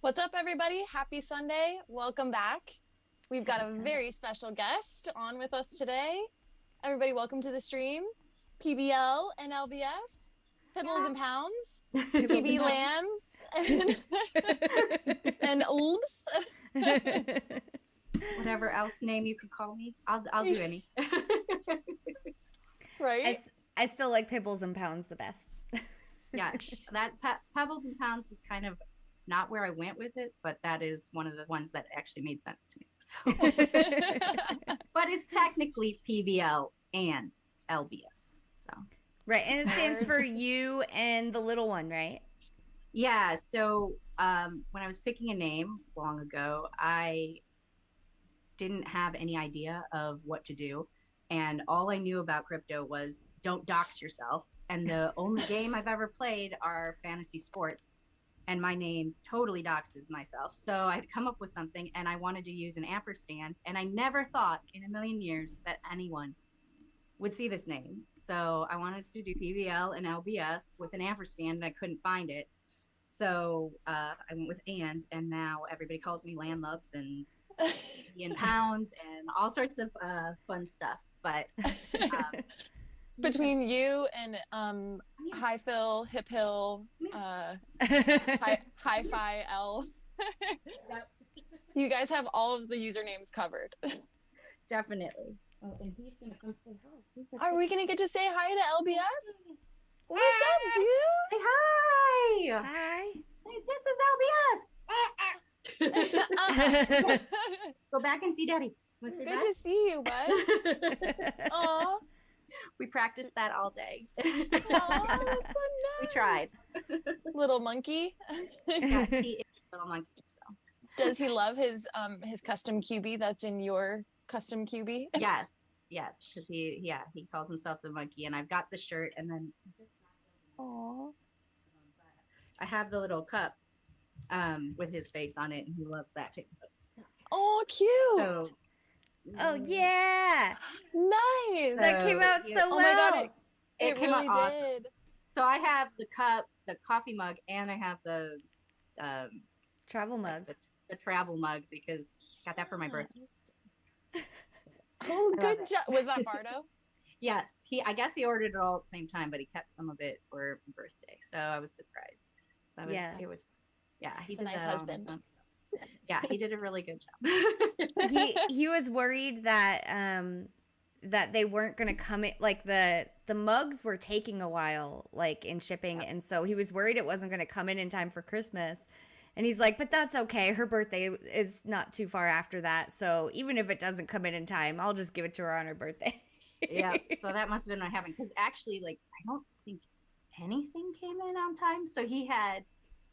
What's up, everybody? Happy Sunday. Welcome back. We've got a very special guest on with us today. Everybody, welcome to the stream. PBL and LBS, Pibbles and Pounds, PB Lands, and Oops. Whatever else name you could call me, I'll do any. Right? I still like Pibbles and Pounds the best. Yeah, that Pebbles and Pounds was kind of not where I went with it, but that is one of the ones that actually made sense to me. So. But it's technically PBL and LBS. So Right, and it stands for you and the little one, right? yeah, so when I was picking a name long ago, I didn't have any idea of what to do. And all I knew about crypto was don't dox yourself. And the only game I've ever played are fantasy sports. And my name totally doxes myself. So I'd come up with something and I wanted to use an ampersand. And I never thought in a million years that anyone would see this name. So I wanted to do PBL and LBS with an ampersand and I couldn't find it. So I went with and now everybody calls me Landlubs and pounds and all sorts of fun stuff. But between you and High Phil, Hip Hill, Hi-Fi L, you guys have all of the usernames covered. Definitely. Oh, and he's gonna come say hi. Are we gonna get to say hi to LBS? What's up, dude? Say hi. Hi. Hey, this is LBS. Go back and see Daddy. Good to see you, bud. Aw. We practiced that all day. Oh, that's so nice. We tried. Little monkey. Yeah, he is a little monkey. So. Does he love his custom QB that's in your custom QB? Yes, because he calls himself the monkey, and I've got the shirt, and then Aww. I have the little cup with his face on it, and he loves that too. Oh, cute. So, Oh, yeah. Nice. That came out so Oh well. my God, it came really out awesome. did. So I have the cup, the coffee mug, and I have the Travel mug. the travel mug because I got that for my birthday. Oh, good job. Was that Bardo? Yes, I guess he ordered it all at the same time, but he kept some of it for my birthday, so I was surprised. So he He's did a nice that husband. on his own. Yeah, he did a really good job. he was worried that that they weren't going to come in, like the mugs were taking a while, like in shipping, and so he was worried it wasn't going to come in time for Christmas. And he's like, but that's okay. Her birthday is not too far after that, so even if it doesn't come in time, I'll just give it to her on her birthday. Yeah, so that must have been what happened because actually, like, I don't think anything came in on time. So he had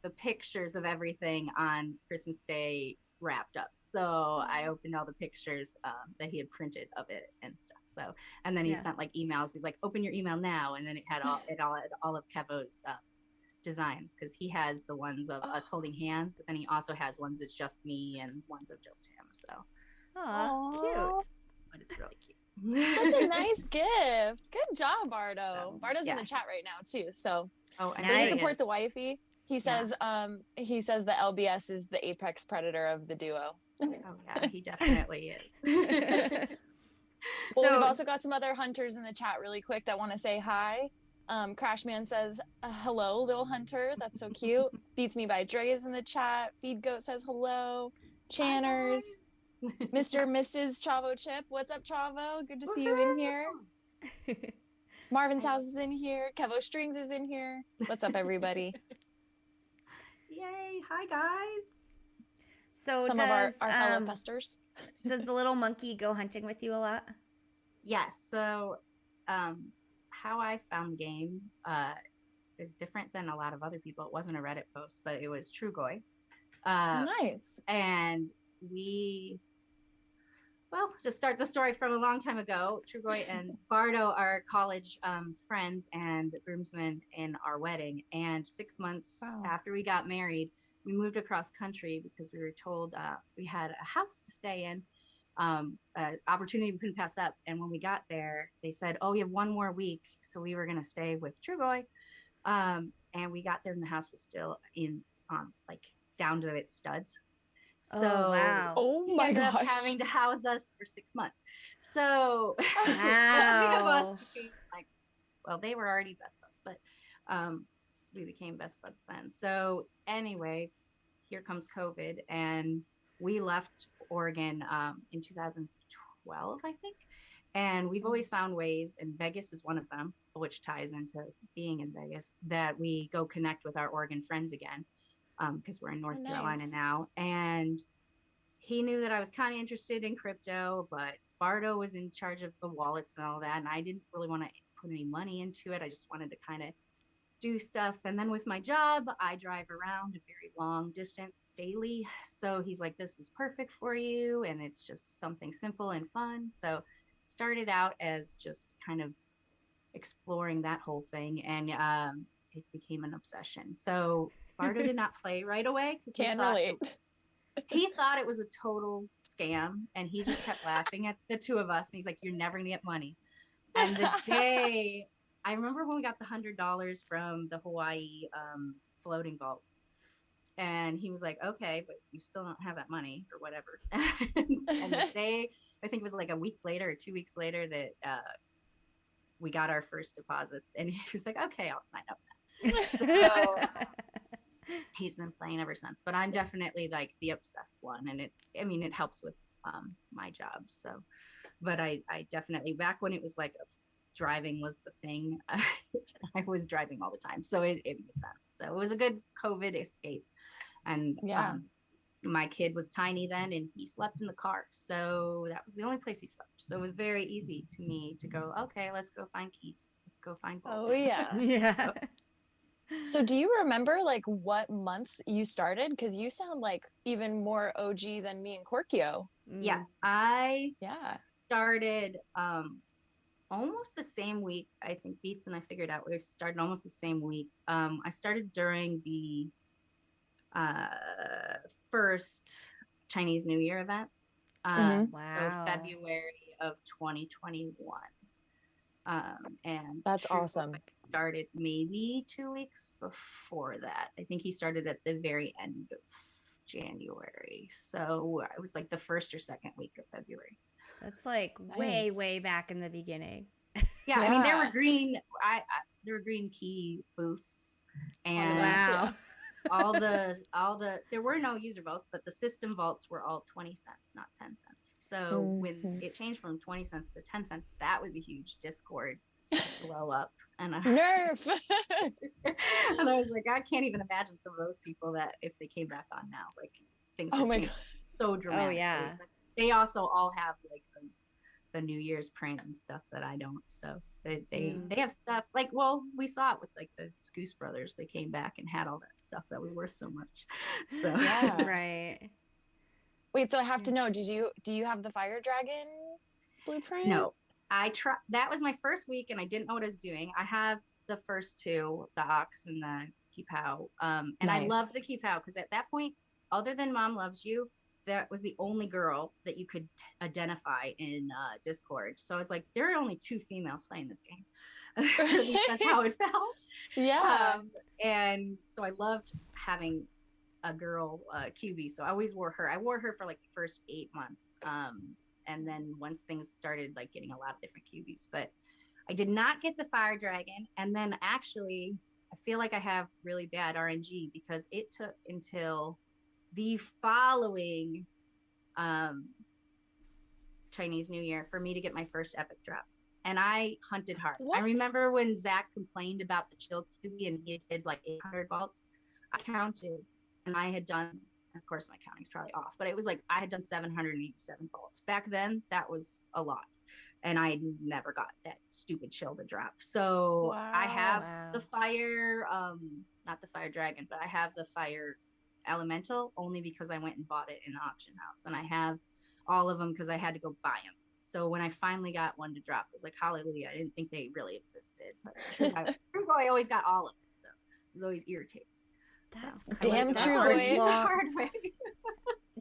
the pictures of everything on Christmas Day wrapped up. So I opened all the pictures that he had printed of it and stuff. So, and then he sent like emails. He's like, open your email now. And then it had all of Kevo's designs because he has the ones of us holding hands, but then he also has ones that's just me and ones of just him. So, Aw, cute. but it's really cute. Such a nice gift. Good job, Bardo. So, Bardo's in the chat right now too. So and does he support the wifey? He says the LBS is the apex predator of the duo. Oh yeah, he definitely is. Well, we've also got some other hunters in the chat really quick that want to say hi. Crashman says, hello, little hunter. That's so cute. Beats Me by Dre is in the chat. Feed Goat says hello. Channers. Mr. and Mrs. Chavo Chip. What's up, Chavo? Good to see you in here. Marvin's house is in here. Kevo Strings is in here. What's up, everybody? Yay. Hi, guys. So some of our fellow pesters. Does the little monkey go hunting with you a lot? Yes. So how I found the game is different than a lot of other people. It wasn't a Reddit post, but it was Trugoy. Nice. And to start the story from a long time ago, Trugoy and Bardo are college friends and groomsmen in our wedding. And 6 months after we got married, we moved across country because we were told we had a house to stay in, an opportunity we couldn't pass up. And when we got there, they said, oh, you have 1 more week. So we were going to stay with Trugoy. And we got there and the house was still in like down to its studs. Oh, So wow. Oh he my ended up gosh. having to house us for 6 months. So the three of us Wow. became like, well, they were already best buds, but we became best buds then. So anyway, here comes COVID, and we left Oregon in 2012, I think. And we've always found ways, and Vegas is one of them, which ties into being in Vegas, that we go connect with our Oregon friends again, because we're in North Carolina nice. now. And he knew that I was kind of interested in crypto, but Bardo was in charge of the wallets and all that. And I didn't really want to put any money into it. I just wanted to kind of do stuff. And then with my job, I drive around a very long distance daily. So he's like, this is perfect for you. And it's just something simple and fun. So started out as just kind of exploring that whole thing. And it became an obsession. So Bardo did not play right away because Can relate. he thought it was a total scam, and he just kept laughing at the two of us. And he's like, you're never gonna get money. And the day I remember when we got the $100 from the Hawaii floating vault, and he was like, okay, but you still don't have that money or whatever. And the day, I think it was like a week later or 2 weeks later, that we got our first deposits, and he was like, okay, I'll sign up now. So he's been playing ever since. But I'm definitely like the obsessed one, and it helps with my job. So, but I definitely, back when it was like driving was the thing, I was driving all the time, so it made sense. So it was a good COVID escape. And Yeah. my kid was tiny then, and he slept in the car, so that was the only place he slept. So it was very easy to me to go, okay, let's go find keys, let's go find bolts. Oh yeah. Yeah. So do you remember like what month you started? Because you sound like even more OG than me and Korkio. Yeah, I Yeah. started almost the same week. I think Beats and I figured out we started almost the same week. I started during the first Chinese New Year event. So Wow. February of 2021. And That's awesome. I started maybe 2 weeks before that. I think he started at the very end of January. So it was like the first or second week of February. That's like Nice. way back in the beginning. Yeah, I mean, there Yeah. were green. There were green key booths, and Wow. there were no user vaults, but the system vaults were all 20 cents, not 10 cents. So when it changed from 20 cents to 10 cents, that was a huge Discord blow up. And Nerf. and I was like, I can't even imagine some of those people that if they came back on now, like things Oh have my changed so dramatically. yeah. But they also all have like the New Year's prank and stuff that I don't. So they have stuff like, well, we saw it with like the Scoose brothers. They came back and had all that stuff that was worth so much. So Yeah. Right. Wait, so I have to know, do you have the Fire Dragon blueprint? no, that was my first week, and I didn't know what I was doing. I have the first two, the Ox and the Keepao. And I Nice. love the Keepao because at that point, other than Mom Loves You, that was the only girl that you could identify in Discord. So I was like, there are only 2 females playing this game. At least that's how it felt. Yeah. And so I loved having a girl QB. So I always wore her. I wore her for like the first 8 months. And then once things started like getting a lot of different QBs, but I did not get the Fire Dragon. And then actually, I feel like I have really bad RNG because it took until the following Chinese New Year for me to get my first epic drop. And I hunted hard. What? I remember when Zach complained about the chill QB and he did like 800 vaults. I counted, and I had done, of course my counting's probably off, but it was like I had done 787 vaults. Back then, that was a lot. And I never got that stupid chill to drop. So I have the fire, not the Fire Dragon, but I have the Fire Elemental only because I went and bought it in the auction house. And I have all of them because I had to go buy them. So when I finally got one to drop, it was like, hallelujah. I didn't think they really existed. But True Boy always got all of them. So it was always irritating. That's so, damn that's True a Boy. The lot. hard way.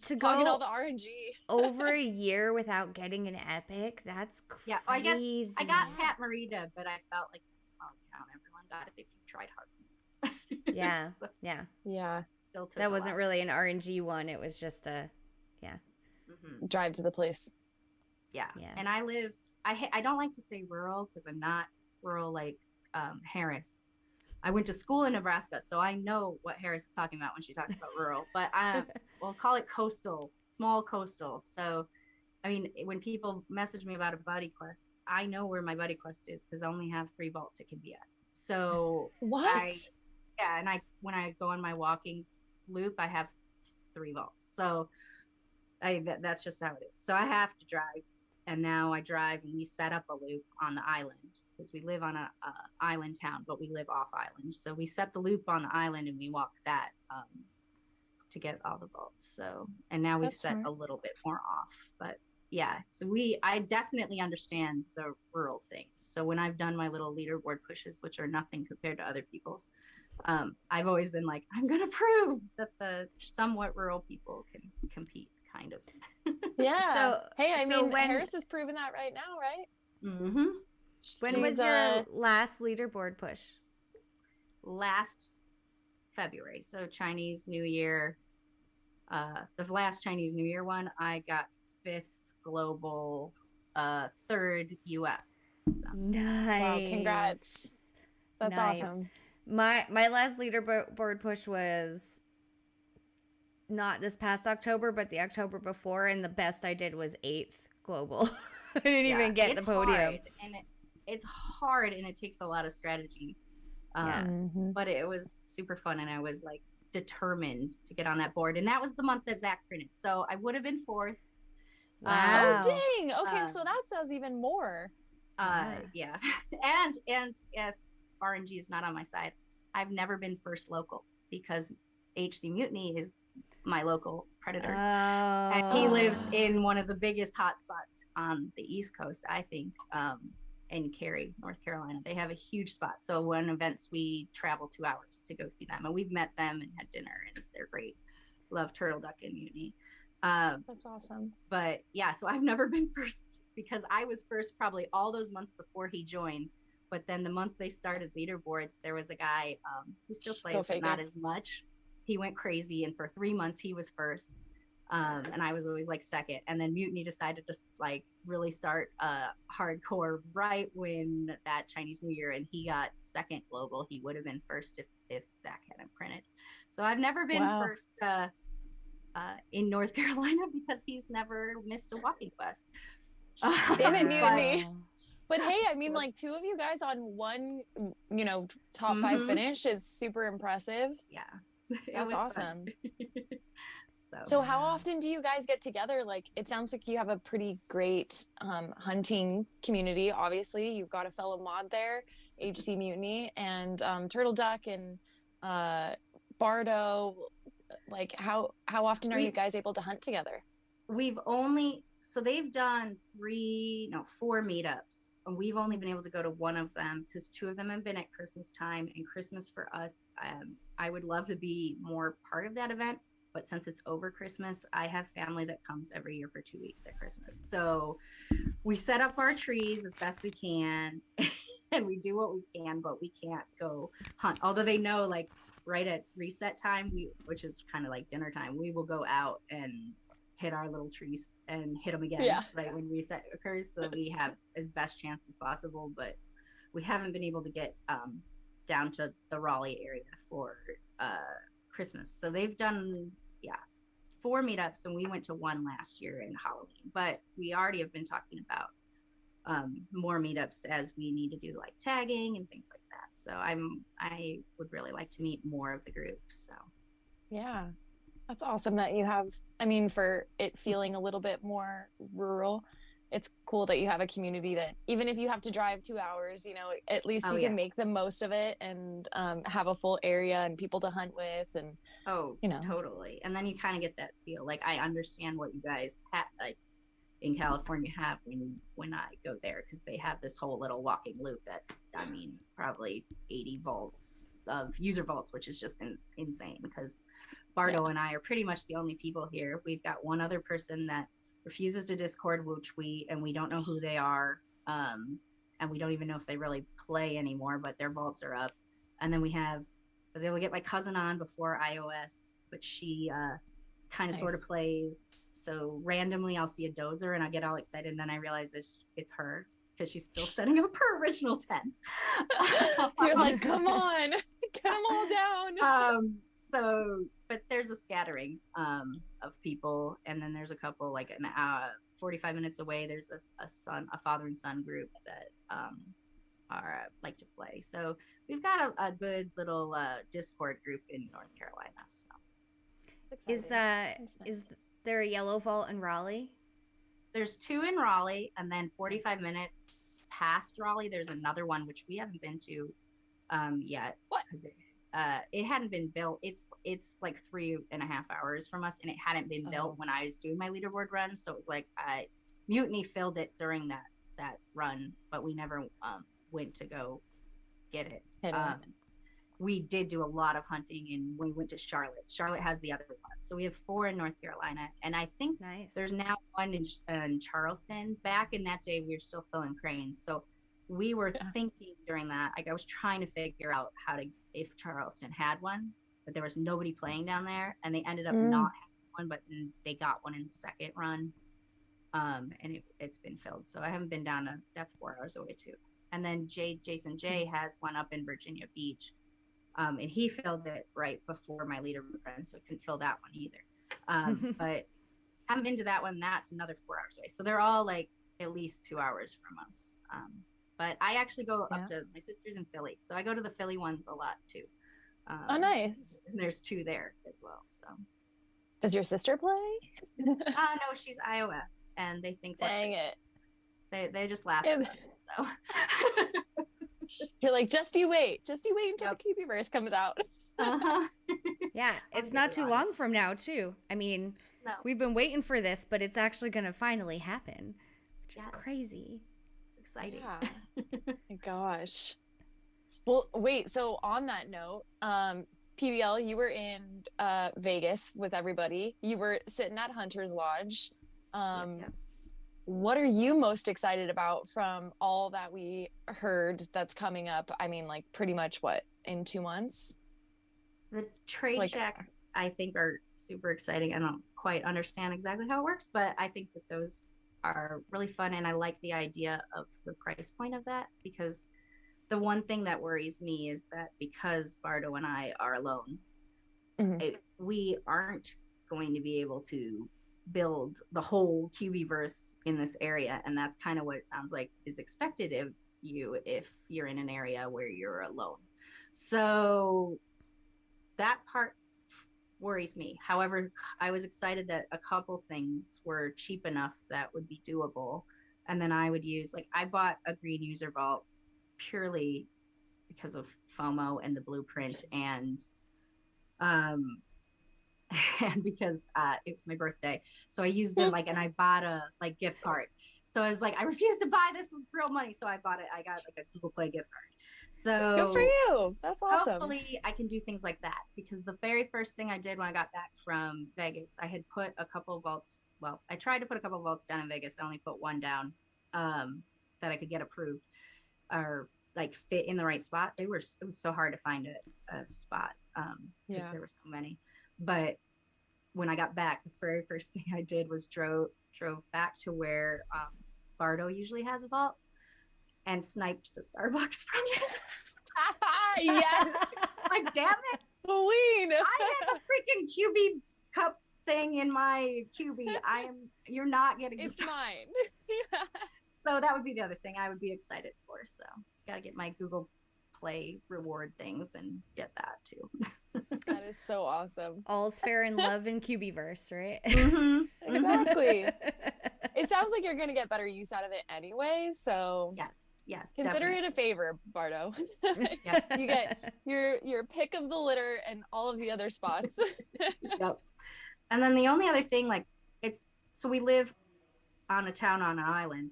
To Hogging all go the RNG. over a year without getting an epic, that's crazy. Yeah, I guess I got Pat Marita, but I felt like, oh, count, everyone got it if you tried hard. Yeah, So, yeah. Yeah. Still took That a wasn't while. really an RNG one. It was just a, yeah. Drive to the place. Yeah. Yeah. And I live, I don't like to say rural because I'm not rural like Harris. I went to school in Nebraska, so I know what Harris is talking about when she talks about rural, but we'll call it coastal, small coastal. So, I mean, when people message me about a buddy quest, I know where my buddy quest is because I only have 3 vaults it can be at. So What? and when I go on my walking loop, I have 3 vaults. So that's just how it is. So I have to drive, and now I drive, and we set up a loop on the island because we live on a island town, but we live off island. So we set the loop on the island, and we walk that to get all the vaults. So, and now we've set a little bit more off, but yeah. So I definitely understand the rural things. So when I've done my little leaderboard pushes, which are nothing compared to other people's, I've always been like, I'm gonna prove that the somewhat rural people can compete. Kind of. Yeah. So hey, I mean, when Harris is proving that right now, right? Mm-hmm. When was your last leaderboard push? Last February. So Chinese New Year. The last Chinese New Year one, I got 5th global, 3rd US. So. Nice. Wow, congrats. That's nice. awesome. My last leaderboard push was not this past October, but the October before, and the best I did was 8th global. I didn't even get the podium. Hard, and it's hard, and it takes a lot of strategy. But it was super fun, and I was like determined to get on that board. And that was the month that Zach printed, so I would have been 4th. Wow. Oh dang! Okay, so that says even more. Yeah. and if RNG is not on my side, I've never been first local because HC Mutiny is my local predator. And he lives in one of the biggest hotspots on the East Coast, I think, in Cary, North Carolina. They have a huge spot. So when events, we travel 2 hours to go see them. And we've met them and had dinner, and they're great. Love Turtle Duck and Mutiny. That's awesome. But yeah, so I've never been first because I was first probably all those months before he joined. But then the month they started leaderboards, there was a guy who still plays, but not as much. He went crazy, and for 3 months he was first, and I was always like second. And then Mutiny decided to like really start hardcore right when that Chinese New Year, and he got 2nd global. He would have been first if Zach hadn't printed. So I've never been first in North Carolina because he's never missed a walking quest. Damn it, Mutiny. But hey, I mean, like 2 of you guys on one, top 5 finish is super impressive. Yeah. That's awesome. So how often do you guys get together? Like, it sounds like you have a pretty great hunting community. Obviously, you've got a fellow mod there, HC Mutiny, and Turtle Duck and Bardo. Like, how often are you guys able to hunt together? So they've done 4 meetups, and we've only been able to go to 1 of them because 2 of them have been at Christmas time. And Christmas for us, I would love to be more part of that event, but since it's over Christmas, I have family that comes every year for 2 weeks at Christmas. So we set up our trees as best we can, and we do what we can, but we can't go hunt. Although they know, like, right at reset time, which is kind of like dinner time, we will go out and hit our little trees and hit them again right when reset occurs, so we have as best chance as possible. But we haven't been able to get down to the Raleigh area for Christmas. So they've done 4 meetups, and we went to 1 last year in Halloween. But we already have been talking about more meetups as we need to do like tagging and things like that. So I would really like to meet more of the group. So yeah, that's awesome that you have, I mean, for it feeling a little bit more rural, it's cool that you have a community that even if you have to drive 2 hours, at least you can make the most of it and have a full area and people to hunt with. And totally. And then you kind of get that feel like I understand what you guys have, like in California have when I go there, because they have this whole little walking loop that's, I mean, probably 80 vaults of user vaults, which is just insane because Bardo and I are pretty much the only people here. We've got 1 other person that refuses to Discord, which we don't know who they are, and we don't even know if they really play anymore, but their vaults are up. And then I was able to get my cousin on before iOS but she kind of Nice. sort of plays. So randomly I'll see a dozer and I get all excited, and then I realize it's her because she's still setting up her original 10. You're like, come on, get them all down. So, but there's a scattering of people, and then there's a couple like an 45 minutes away. There's a father and son group that are like to play. So we've got a good little Discord group in North Carolina. So Is there a yellow vault in Raleigh? there's 2 in Raleigh, and then 45 minutes past Raleigh, there's another one which we haven't been to yet. What? Because it hadn't been built. It's like 3.5 hours from us, and it hadn't been built when I was doing my leaderboard run. So it was like Mutiny filled it during that run, but we never went to go get it. We did do a lot of hunting, and we went to Charlotte. Charlotte has the other one. So we have 4 in North Carolina, and I think there's now one in Charleston. Back in that day, we were still filling cranes. So we were thinking during that, like I was trying to figure out if Charleston had one, but there was nobody playing down there, and they ended up not having one, but they got one in the second run. And it's been filled. So I haven't been down that's 4 hours away too. And then Jason J has one up in Virginia Beach. And he filled it right before my leader run, so I couldn't fill that one either. But I'm into that one. That's another 4 hours away. So they're all like at least 2 hours from us. But I actually go up to my sister's in Philly. So I go to the Philly ones a lot too. Oh, nice. And there's 2 there as well. So does your sister play? No, she's iOS, and they think dang it. They just laugh at us, so you're like, just you wait until the QBverse comes out. Yeah, it's not too long from now too. I mean, we've been waiting for this, but it's actually going to finally happen, which is crazy. It's exciting. My gosh. Well, wait, so on that note, PBL, you were in Vegas with everybody. You were sitting at Hunter's Lodge. What are you most excited about from all that we heard that's coming up? I mean, like pretty much in 2 months? The trade checks, I think, are super exciting. I don't quite understand exactly how it works, but I think that those are really fun. And I like the idea of the price point of that, because the one thing that worries me is that because Bardo and I are alone, we aren't going to be able to build the whole QBverse in this area, and that's kind of what it sounds like is expected of you if you're in an area where you're alone. So that part worries me. However, I was excited that a couple things were cheap enough that would be doable, and then I would use, like, I bought a green user vault purely because of FOMO and the blueprint, and and because it was my birthday, so I used it and I bought a gift card. So I was like, I refuse to buy this with real money, so I bought it. I got a Google Play gift card. So good for you. That's awesome. Hopefully I can do things like that, because the very first thing I did when I got back from Vegas, I had put a couple of vaults. Well, I tried to put a couple of vaults down in Vegas. I only put one down that I could get approved or fit in the right spot. It was so hard to find a spot because there were so many. But when I got back, the very first thing I did was drove back to where Bardo usually has a vault and sniped the Starbucks from it. Yes. Like, damn it. Queen. I have a freaking QB cup thing in my QB. You're not getting it's mine. So that would be the other thing I would be excited for. So gotta get my Google Play reward things and get that too. That is so awesome. All's fair in love in QBverse, right? Exactly. It sounds like you're gonna get better use out of it anyway, so yes, consider definitely. it a favor, Bardo. Yes. You get your pick of the litter and all of the other spots. Yep. And then the only other thing, so we live on a town on an island.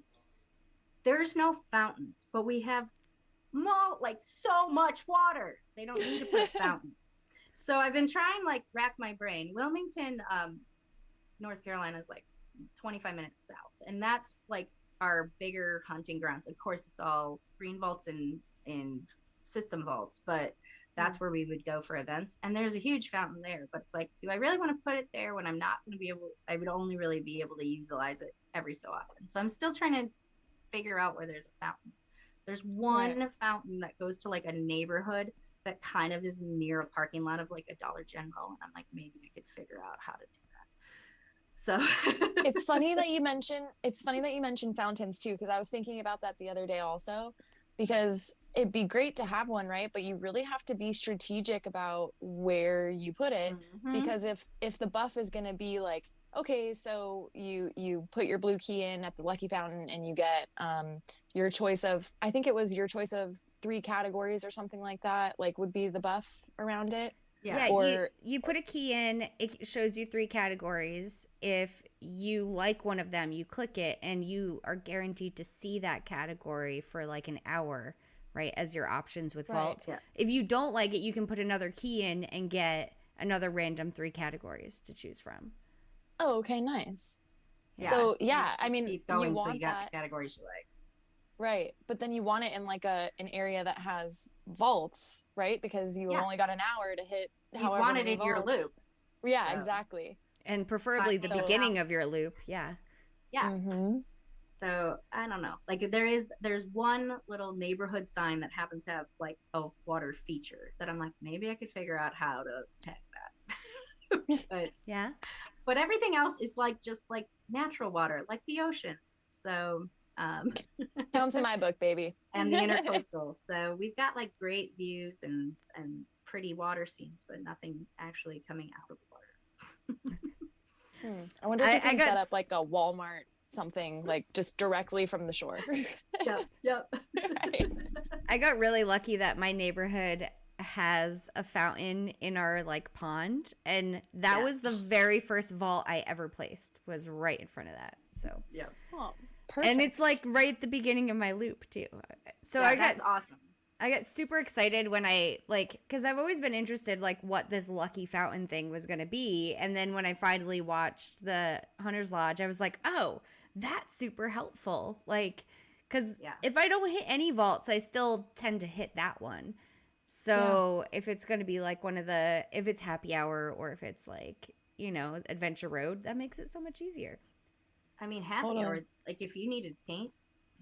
There's no fountains, but we have so much water. They don't need to put a fountain. So I've been trying rack my brain. Wilmington, North Carolina is 25 minutes south, and that's our bigger hunting grounds. Of course, it's all green vaults and system vaults, but that's where we would go for events. And there's a huge fountain there, but it's like, do I really want to put it there when I'm not going to be able, I would only really be able to utilize it every so often. So I'm still trying to figure out where there's a fountain. There's one fountain that goes to like a neighborhood that kind of is near a parking lot of like a Dollar General. And I'm like, maybe we could figure out how to do that. So it's funny that you mention fountains too, because I was thinking about that the other day also, because it'd be great to have one, right? But you really have to be strategic about where you put it, because if the buff is going to be like, okay, so you put your blue key in at the lucky fountain and you get your choice of, I think it was your choice of 3 categories or something like that, like would be the buff around it. Yeah, or you put a key in, it shows you 3 categories. If you like one of them, you click it and you are guaranteed to see that category for like an hour, right, as your options with vaults. Yeah. If you don't like it, you can put another key in and get another random 3 categories to choose from. Oh, okay, nice. Yeah. So yeah, I mean, keep going you want until you got that, the categories you like. right? But then you want it in like an area that has vaults, right? Because you only got an hour to hit. You want it in your loop. Yeah, so. Exactly. And preferably the beginning of your loop. Yeah. Yeah. So I don't know. Like there's one little neighborhood sign that happens to have like a water feature that I'm like, maybe I could figure out how to tag that. But yeah. But everything else is like just like natural water, like the ocean. So counts in my book, baby. And the intercoastal. So we've got like great views and pretty water scenes, but nothing actually coming out of the water. I wonder if you can set up like a Walmart something, like just directly from the shore. Yep. Right. I got really lucky that my neighborhood has a fountain in our like pond, and that was the very first vault I ever placed, was right in front of that. So yeah. Oh, perfect. And it's like right at the beginning of my loop too. So that's awesome. I got super excited when I because I've always been interested like what this lucky fountain thing was going to be. And then when I finally watched the Hunter's Lodge, I was like, oh, that's super helpful. Like, because if I don't hit any vaults, I still tend to hit that one. So if it's going to be like if it's happy hour or if it's like, Adventure Road, that makes it so much easier. I mean, happy hour, like if you needed paint,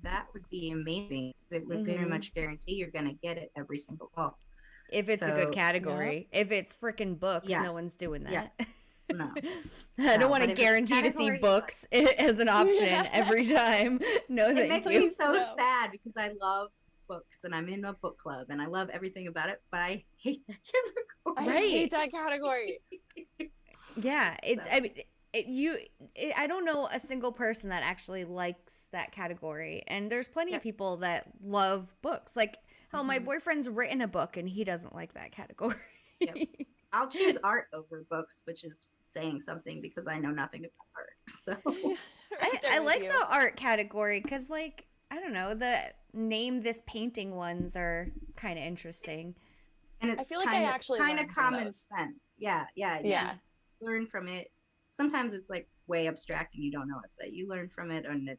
that would be amazing. It would very much guarantee you're going to get it every single fall. If it's a good category. If it's freaking books, no one's doing that. Yes. No. I don't want to guarantee to see books as an option every time. No, thank you. It makes me so sad because I love books and I'm in a book club and I love everything about it, but I hate that category. I hate that category. Yeah, it's. I mean, I don't know a single person that actually likes that category, and there's plenty of people that love books. Like, hell, my boyfriend's written a book and he doesn't like that category. I'll choose art over books, which is saying something because I know nothing about art. So I like the art category because, like, I don't know, the name this painting ones are kind of interesting. And it's I feel like I actually kind of common sense. Yeah. Learn from it. Sometimes it's like way abstract and you don't know it, but you learn from it, and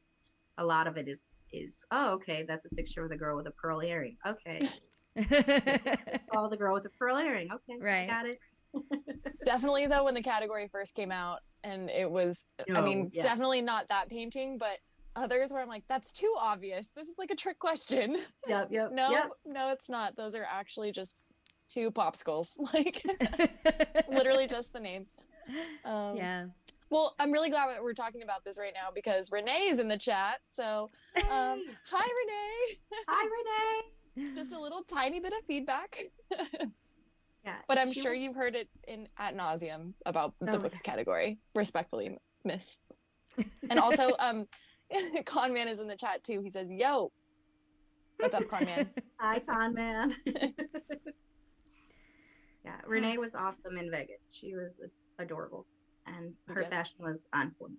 a lot of it is oh, okay, that's a picture of the girl with a pearl earring. Okay. Oh, the girl with the pearl earring. Okay, right. I got it. Definitely though, when the category first came out, and it was, definitely not that painting, but others where I'm like, that's too obvious. This is like a trick question. Yep. No, it's not. Those are actually just 2 popsicles. Like, literally just the name. Well, I'm really glad that we're talking about this right now because Renee is in the chat. So, hi, Renee. Hi, Renee. Just a little tiny bit of feedback. Yeah, but I'm sure you've heard it ad nauseum about the books category. Respectfully, miss. And also, Conman is in the chat too. He says, "Yo, what's up, Conman?" Hi, Conman. Yeah, Renee was awesome in Vegas. She was adorable, and her fashion was on point.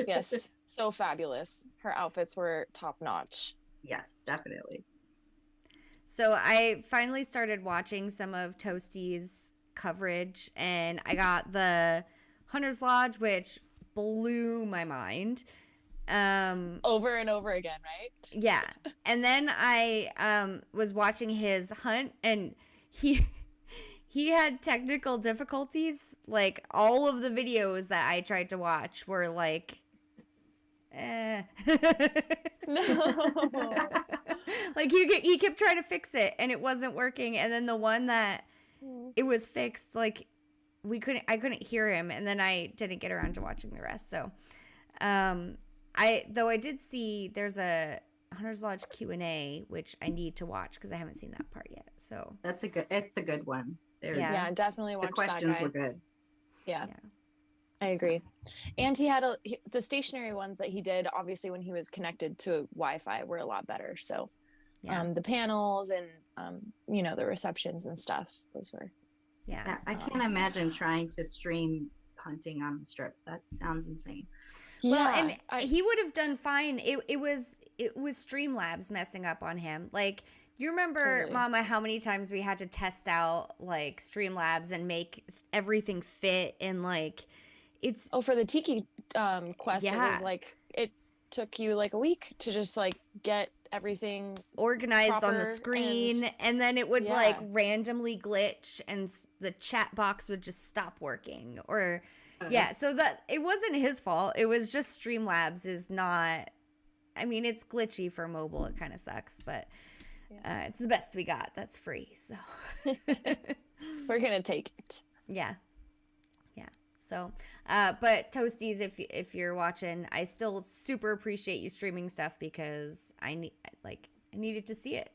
Yes, so fabulous. Her outfits were top notch. Yes, definitely. So I finally started watching some of Toasty's coverage, and I got the Hunter's Lodge, which blew my mind. Over and over again, right? Yeah. And then I was watching his hunt, and he had technical difficulties. Like all of the videos that I tried to watch were like, No. like he kept trying to fix it and it wasn't working. And then the one that it was fixed, like I couldn't hear him, and then I didn't get around to watching the rest. So, I did see there's a Hunter's Lodge Q&A, which I need to watch because I haven't seen that part yet. So it's a good one. Yeah, definitely watch the questions that guy. were good. Yeah. I agree. And he had the stationary ones that he did, obviously when he was connected to Wi-Fi, were a lot better. So the panels and the receptions and stuff, those were. Yeah, I can't imagine trying to stream hunting on the strip. That sounds insane. Well, and he would have done fine. It was Streamlabs messing up on him. Like, you remember, Mama, how many times we had to test out like Streamlabs and make everything fit, and like it's for the Tiki quest, it was like it took you like a week to just like get everything organized on the screen, and then it would like randomly glitch and the chat box would just stop working, or so that it wasn't his fault. It was just Streamlabs is not, I mean, it's glitchy for mobile. It kind of sucks, but it's the best we got. That's free, so we're gonna take it. Yeah. So, but Toasties, if you're watching, I still super appreciate you streaming stuff because I needed to see it,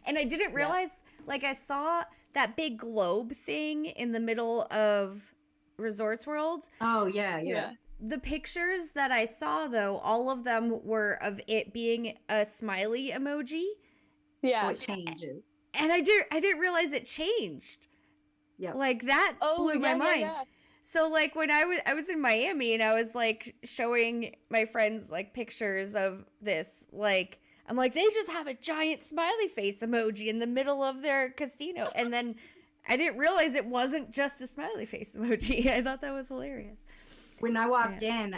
and I didn't realize like I saw that big globe thing in the middle of Resorts World. Oh yeah. The pictures that I saw though, all of them were of it being a smiley emoji. Yeah, so it changes, and I didn't realize it changed. Yeah, like that blew my mind. Yeah. So like when I was in Miami and I was like showing my friends like pictures of this, like I'm like, they just have a giant smiley face emoji in the middle of their casino, and then I didn't realize it wasn't just a smiley face emoji. I thought that was hilarious. When I walked in,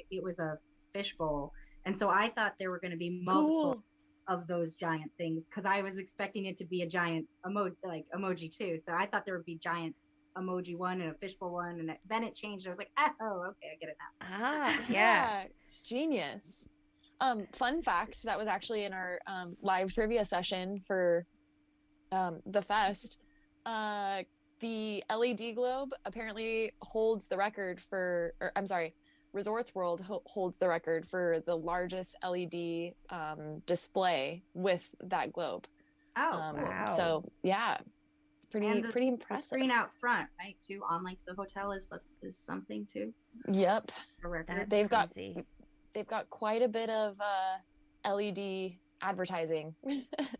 it was a fishbowl, and so I thought there were going to be multiple of those giant things because I was expecting it to be a giant emoji too. So I thought there would be giant emoji one and a fishbowl one, and then it changed. I was like, oh, okay, I get it now. Yeah, it's genius. Fun fact, that was actually in our live trivia session for the fest. The LED globe apparently holds the record for, or I'm sorry, Resorts World holds the record for the largest LED display with that globe. Wow. So yeah, it's pretty impressive. The screen out front, right, too, on like the hotel is something too. Yep. They've got quite a bit of LED advertising.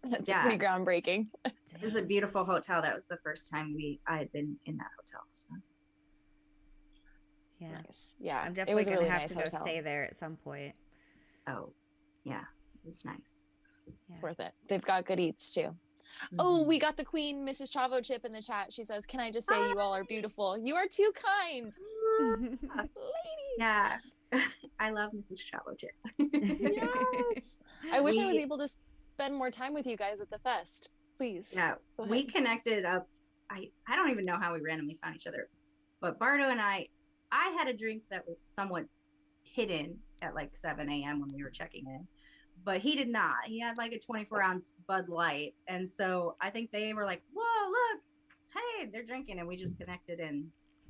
That's pretty groundbreaking. It was a beautiful hotel. That was the first time I had been in that hotel. So. Yeah. Nice. Yeah. I'm definitely going to have to go stay there at some point. Oh, yeah. It's nice. Yeah. It's worth it. They've got good eats too. Mm-hmm. Oh, we got the Queen, Mrs. Chavo Chip in the chat. She says, "Can I just say you all are beautiful? You are too kind." Lady. Yeah. I love Mrs. Chavo Chip. Yes. I wish I was able to spend more time with you guys at the fest. Please. Yeah. We connected up. I don't even know how we randomly found each other, but Bardo and I had a drink that was somewhat hidden at like 7 a.m. when we were checking in, but he did not. He had like a 24-ounce Bud Light. And so I think they were like, whoa, look, hey, they're drinking. And we just connected and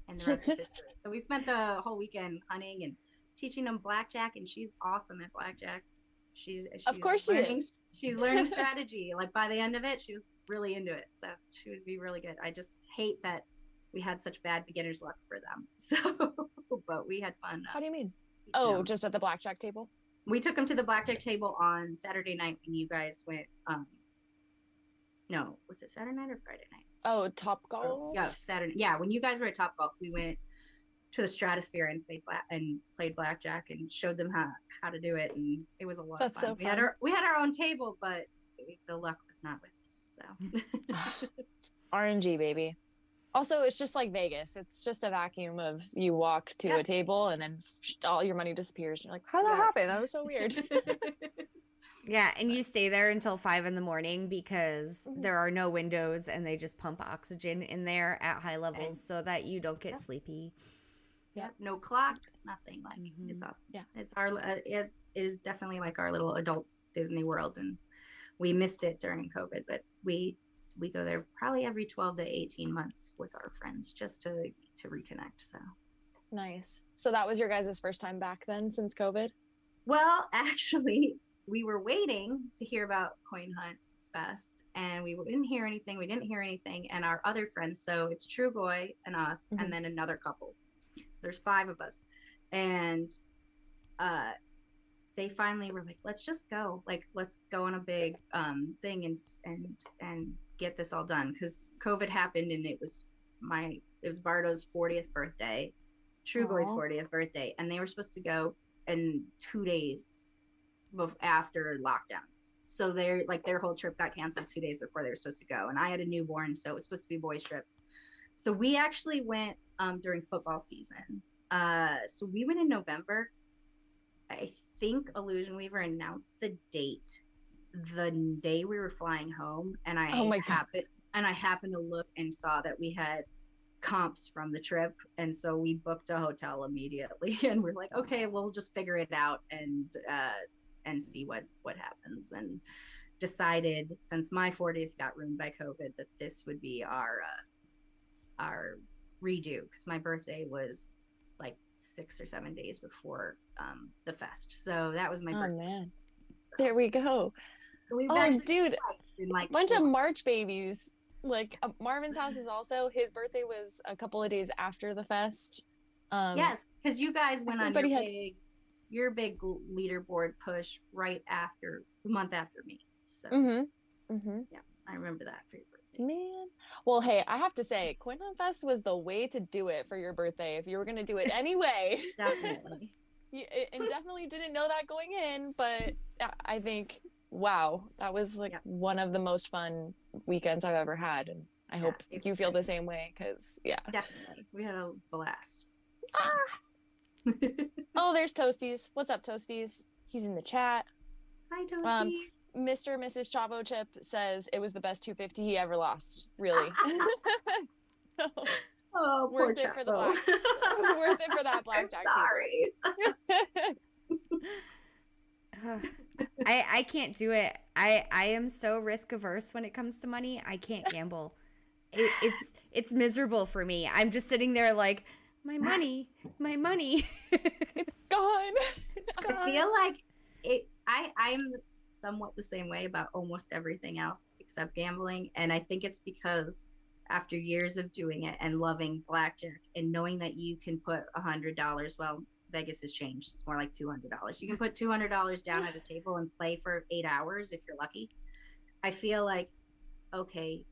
the rest is history. So we spent the whole weekend hunting and teaching them blackjack, and she's awesome at blackjack. She's of course she is. She's learning strategy. Like by the end of it, she was really into it. So she would be really good. I just hate that we had such bad beginner's luck for them. So, but we had fun. How do you mean? Oh, just at the blackjack table? We took them to the blackjack table on Saturday night when you guys went. No, was it Saturday night or Friday night? Oh, Top Golf. Yeah, Saturday. Yeah, when you guys were at Top Golf, we went to the Stratosphere and played blackjack and showed them how to do it, and it was a lot of fun. So we had our own table, but the luck was not with us. So RNG, baby. Also, it's just like Vegas. It's just a vacuum of you walk to a table and then all your money disappears. You're like, how did that happen? That was so weird. Yeah, and you stay there until 5 a.m. because there are no windows and they just pump oxygen in there at high levels so that you don't get sleepy. Yep. No clocks, nothing. Like it's awesome. Yeah. It's our it is definitely like our little adult Disney World, and we missed it during COVID, but we go there probably every 12 to 18 months with our friends just to reconnect. So nice. So that was your guys' first time back then since COVID? well, actually, we were waiting to hear about Coin Hunt Fest, and we didn't hear anything. We didn't hear anything, and our other friends. So it's Trugoy and us, and then another couple. There's 5 of us, and they finally were like, let's just go, like let's go on a big thing and get this all done, because COVID happened, and it was Bardo's 40th birthday, Trugoy's 40th birthday, and they were supposed to go in 2 days after lockdowns. So their whole trip got canceled 2 days before they were supposed to go, and I had a newborn, so it was supposed to be a boys trip. So we actually went during football season. So we went in November. I think Illusion Weaver announced the date the day we were flying home, and I happened to look and saw that we had comps from the trip, and so we booked a hotel immediately, and we're like, okay, we'll just figure it out and see what happens, and decided, since my 40th got ruined by COVID, that this would be our redo, because my birthday was like 6 or 7 days before the fest, so that was my birthday. Man, there we go. So dude, like a bunch of March babies. Like Marvin's house is also, his birthday was a couple of days after the fest. Yes, because you guys went on your big leaderboard push right after the month after me. So yeah, I remember that for your birthday. Man, well, hey, I have to say, Coin Hunt Fest was the way to do it for your birthday if you were going to do it anyway. Definitely. And definitely didn't know that going in, but I think, wow, that was like one of the most fun weekends I've ever had, and I hope you feel the same way, because definitely, we had a blast. Oh, there's Toasties. What's up, Toasties? He's in the chat. Hi, Toasties. Mr. and Mrs. Chavo Chip says it was the best 250 he ever lost. Really. So, worth it for the black. Worth it for that blackjack. Sorry. I can't do it. I am so risk averse when it comes to money. I can't gamble. It's miserable for me. I'm just sitting there like, my money. It's gone. It's gone. I feel like I'm somewhat the same way about almost everything else except gambling, and I think it's because after years of doing it and loving blackjack and knowing that you can put $100, well, Vegas has changed, it's more like $200, you can put $200 down at a table and play for 8 hours if you're lucky. I feel like, okay,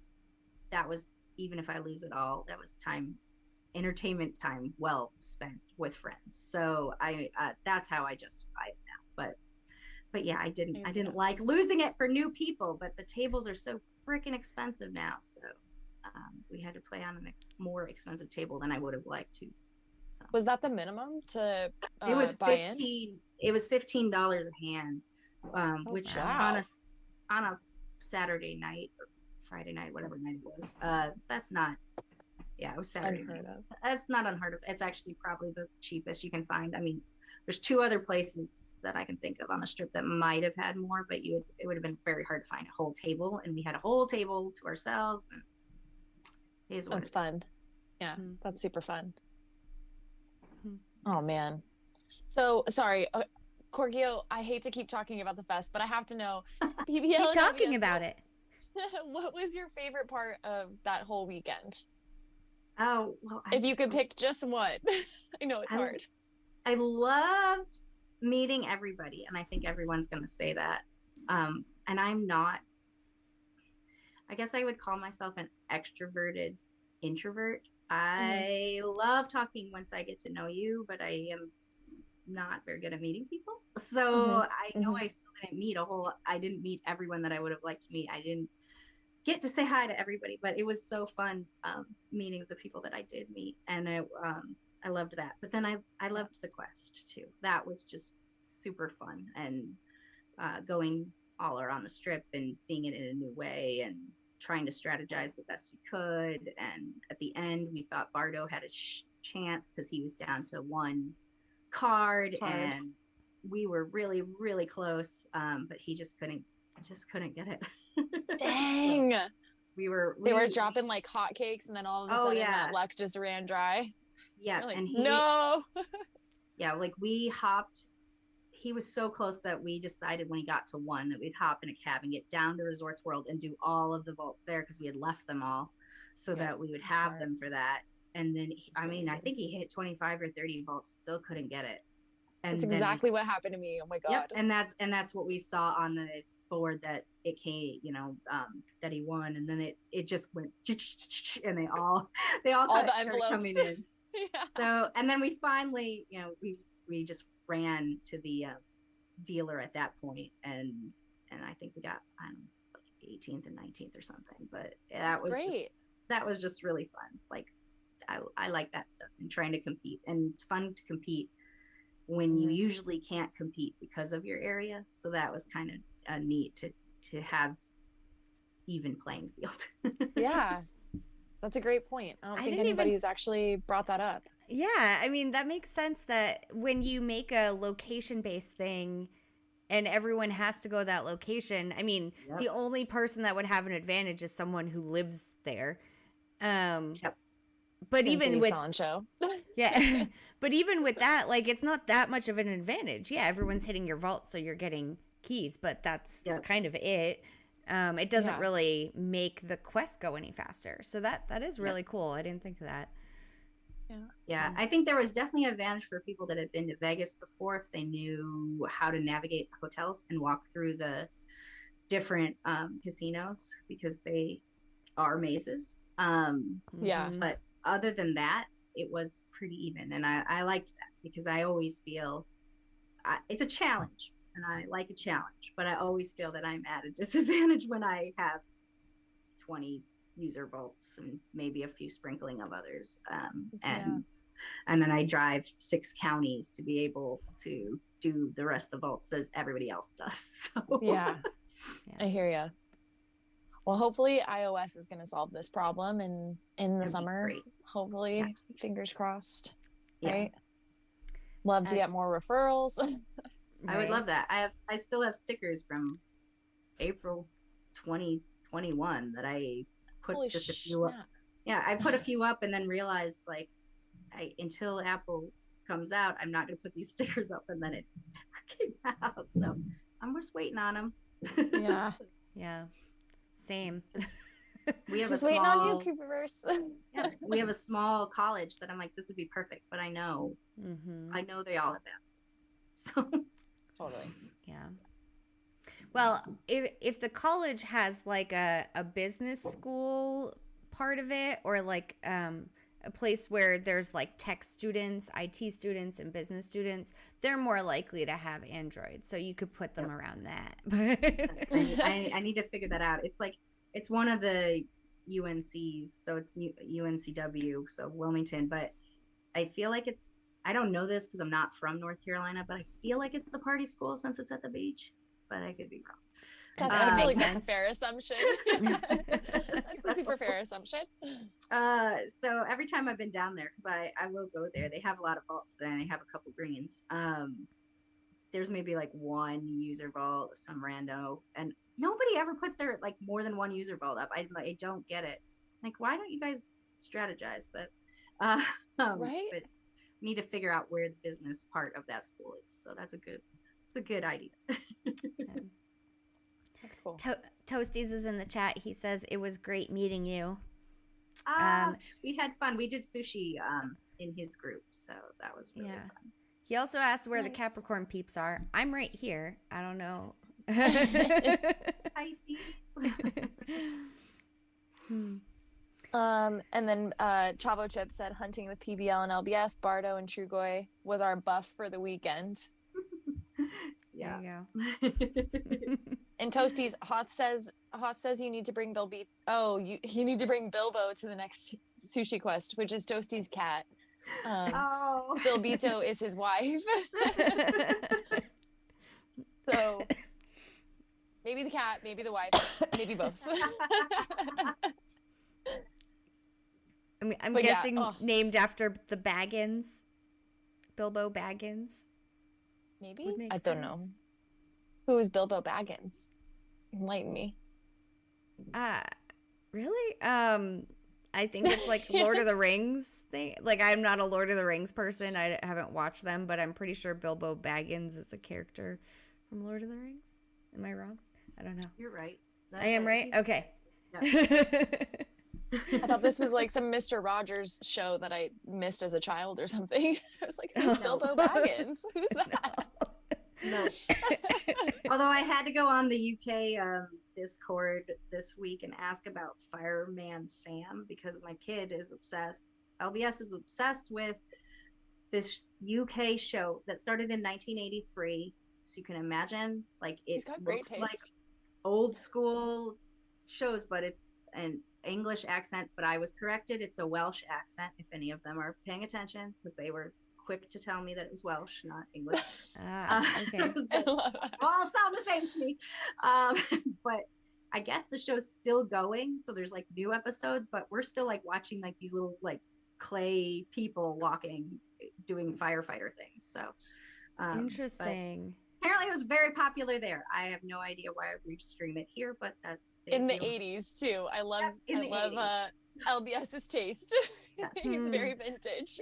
that was, even if I lose it all, that was entertainment time well spent with friends. So I that's how I justify it now. But yeah, I didn't like losing it for new people, but the tables are so freaking expensive now, so we had to play on a more expensive table than I would have liked to. So. Was that the minimum to it was buy 15 in? It was $15 a hand, which wow. on a Saturday night or Friday night, whatever night it was, that's not, it was Saturday night. That's not unheard of. It's actually probably the cheapest you can find. I mean, there's 2 other places that I can think of on the strip that might have had more, but it would have been very hard to find a whole table, and we had a whole table to ourselves, and that's fun. Yeah, that's super fun. Oh man. So sorry, Korkio, I hate to keep talking about the fest, but I have to know, keep talking about it. What was your favorite part of that whole weekend? Oh, well, if you could pick just one. I know it's hard. I loved meeting everybody, and I think everyone's going to say that. And I'm not, I guess I would call myself an extroverted introvert. I love talking once I get to know you, but I am not very good at meeting people. So I know I still didn't meet everyone that I would have liked to meet. I didn't get to say hi to everybody, but it was so fun meeting the people that I did meet, and I loved that. But then I loved the quest too. That was just super fun, and going all around the strip and seeing it in a new way and trying to strategize the best we could. And at the end, we thought Bardo had a chance because he was down to one card, and we were really, really close, but he just couldn't get it. Dang. So they were dropping like hotcakes, and then all of a sudden that luck just ran dry. Yeah, like, and no. Yeah, like we hopped. He was so close that we decided when he got to one that we'd hop in a cab and get down to Resorts World and do all of the vaults there because we had left them all, so that we would have them for that. And then I think he hit 25 or 30 vaults, still couldn't get it. And that's exactly what happened to me. Oh my god. Yep, and that's what we saw on the board, that it came, that he won, and then it just went and they all the envelopes coming in. Yeah. So, and then we finally, we just ran to the dealer at that point, and I think we got, I don't know, like 18th and 19th or something. But that was great. That was just really fun. Like, I like that stuff and trying to compete, and it's fun to compete when you usually can't compete because of your area. So that was kind of neat to have even playing field. Yeah. That's a great point. I don't think anybody's actually brought that up. Yeah, I mean, that makes sense that when you make a location-based thing and everyone has to go to that location, I mean, the only person that would have an advantage is someone who lives there. But even with Sancho. Yeah. But even with that, like, it's not that much of an advantage. Yeah, everyone's hitting your vault, so you're getting keys, but that's kind of it. It doesn't really make the quest go any faster. So that is really cool. I didn't think of that. Yeah. I think there was definitely an advantage for people that had been to Vegas before if they knew how to navigate hotels and walk through the different casinos, because they are mazes. But other than that, it was pretty even, and I liked that, because I always feel it's a challenge. And I like a challenge, but I always feel that I'm at a disadvantage when I have 20 user vaults and maybe a few sprinkling of others. And then I drive 6 counties to be able to do the rest of the vaults as everybody else does. So. Yeah, I hear you. Well, hopefully iOS is going to solve this problem in the summer. Hopefully, fingers crossed. Right? Love to get more referrals. I would love that. I still have stickers from April 2021 that I put a few up. Yeah, I put a few up and then realized, like, until Apple comes out, I'm not going to put these stickers up, and then it never came out. So I'm just waiting on them. Yeah. Yeah. Same. We have just waiting on you, Cooperverse. We have a small college that I'm like, this would be perfect, but I know they all have that. So. Totally. Yeah. Well, if the college has like a business school part of it, or like a place where there's like tech students, IT students, and business students, they're more likely to have Android. So you could put them around that. I need to figure that out. It's like, it's one of the UNCs, so it's UNCW, so Wilmington, but I feel like it's, I don't know this because I'm not from North Carolina, but I feel like it's the party school since it's at the beach, but I could be wrong. I feel like that's a fair assumption. That's a super fair assumption. So every time I've been down there, because I will go there, they have a lot of vaults there, and they have a couple greens. There's maybe like one user vault, some rando, and nobody ever puts their like more than one user vault up. I don't get it. Like, why don't you guys strategize? But right. But need to figure out where the business part of that school is. So it's a good idea. That's cool. Toasties is in the chat. He says it was great meeting you. We had fun. We did sushi in his group, so that was really fun. He also asked where the Capricorn peeps are. I'm right here. I don't know. Hi, Steve. And then Chavo Chip said hunting with PBL and LBS, Bardo and Trugoy was our buff for the weekend. Yeah. There you go. And Toasties, Hoth says you need to bring you need to bring Bilbo to the next sushi quest, which is Toasties' cat. Bilbito is his wife. So Maybe the cat, maybe the wife, maybe both. I'm But yeah, guessing named after the Baggins, Bilbo Baggins. Maybe? Would make I don't know. sense. Who is Bilbo Baggins? Enlighten me. Really? I think it's like Lord of the Rings thing. Like, I'm not a Lord of the Rings person. I haven't watched them, but I'm pretty sure Bilbo Baggins is a character from Lord of the Rings. Am I wrong? I don't know. You're right. I am right? Okay. Yeah. I thought this was like some Mr. Rogers show that I missed as a child or something. I was like, who's Bilbo Baggins? Who's that? No. Although I had to go on the UK Discord this week and ask about Fireman Sam because my kid is obsessed. LBS is obsessed with this UK show that started in 1983. So you can imagine, like, it looks like old school shows, but it's an English accent. But I was corrected. It's a Welsh accent, if any of them are paying attention, because they were quick to tell me that it was Welsh, not English. Okay. All sound the same to me. But I guess the show's still going, so there's like new episodes, but we're still like watching like these little like clay people walking, doing firefighter things. So interesting. Apparently it was very popular there. I have no idea why we stream it here, but that in the 80s too. I love LBS's taste. He's very vintage.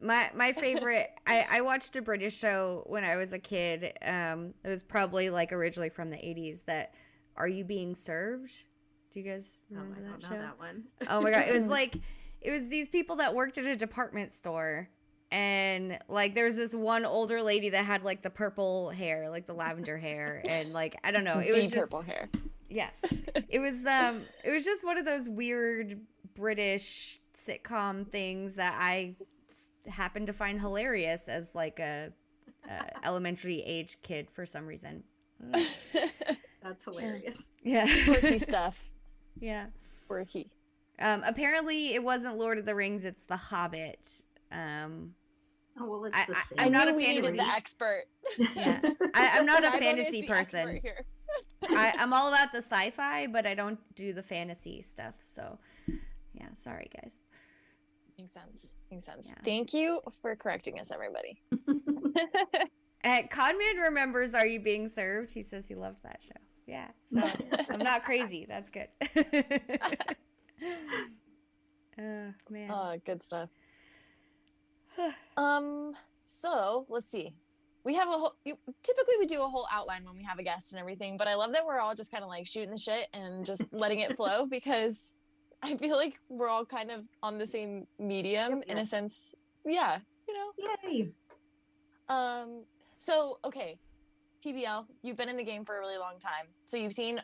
My favorite, I watched a British show when I was a kid. It was probably like originally from the 80s, that Are You Being Served? Do you guys remember that show? That one. Oh my god, it was these people that worked at a department store, and like there was this one older lady that had like the purple hair, like the lavender hair, and like I don't know, it was just purple hair. Yeah. It was just one of those weird British sitcom things that I happened to find hilarious as like a elementary age kid for some reason. That's hilarious. Yeah. Quirky stuff. Yeah. Quirky. Apparently it wasn't Lord of the Rings, it's The Hobbit. Oh, well, it's the same. I'm not a we fantasy. needed the expert. Yeah. I'm not a fantasy person. I'm all about the sci-fi, but I don't do the fantasy stuff. So, yeah, sorry, guys. Makes sense. Yeah. Thank you for correcting us, everybody. Conman remembers Are You Being Served? He says he loved that show. Yeah, so I'm not crazy. That's good. Oh, man. Oh, good stuff. So let's see. We have typically we do a whole outline when we have a guest and everything, but I love that we're all just kind of like shooting the shit and just letting it flow, because I feel like we're all kind of on the same medium in a sense. Yeah, you know. Yay. So okay, PBL, you've been in the game for a really long time, so you've seen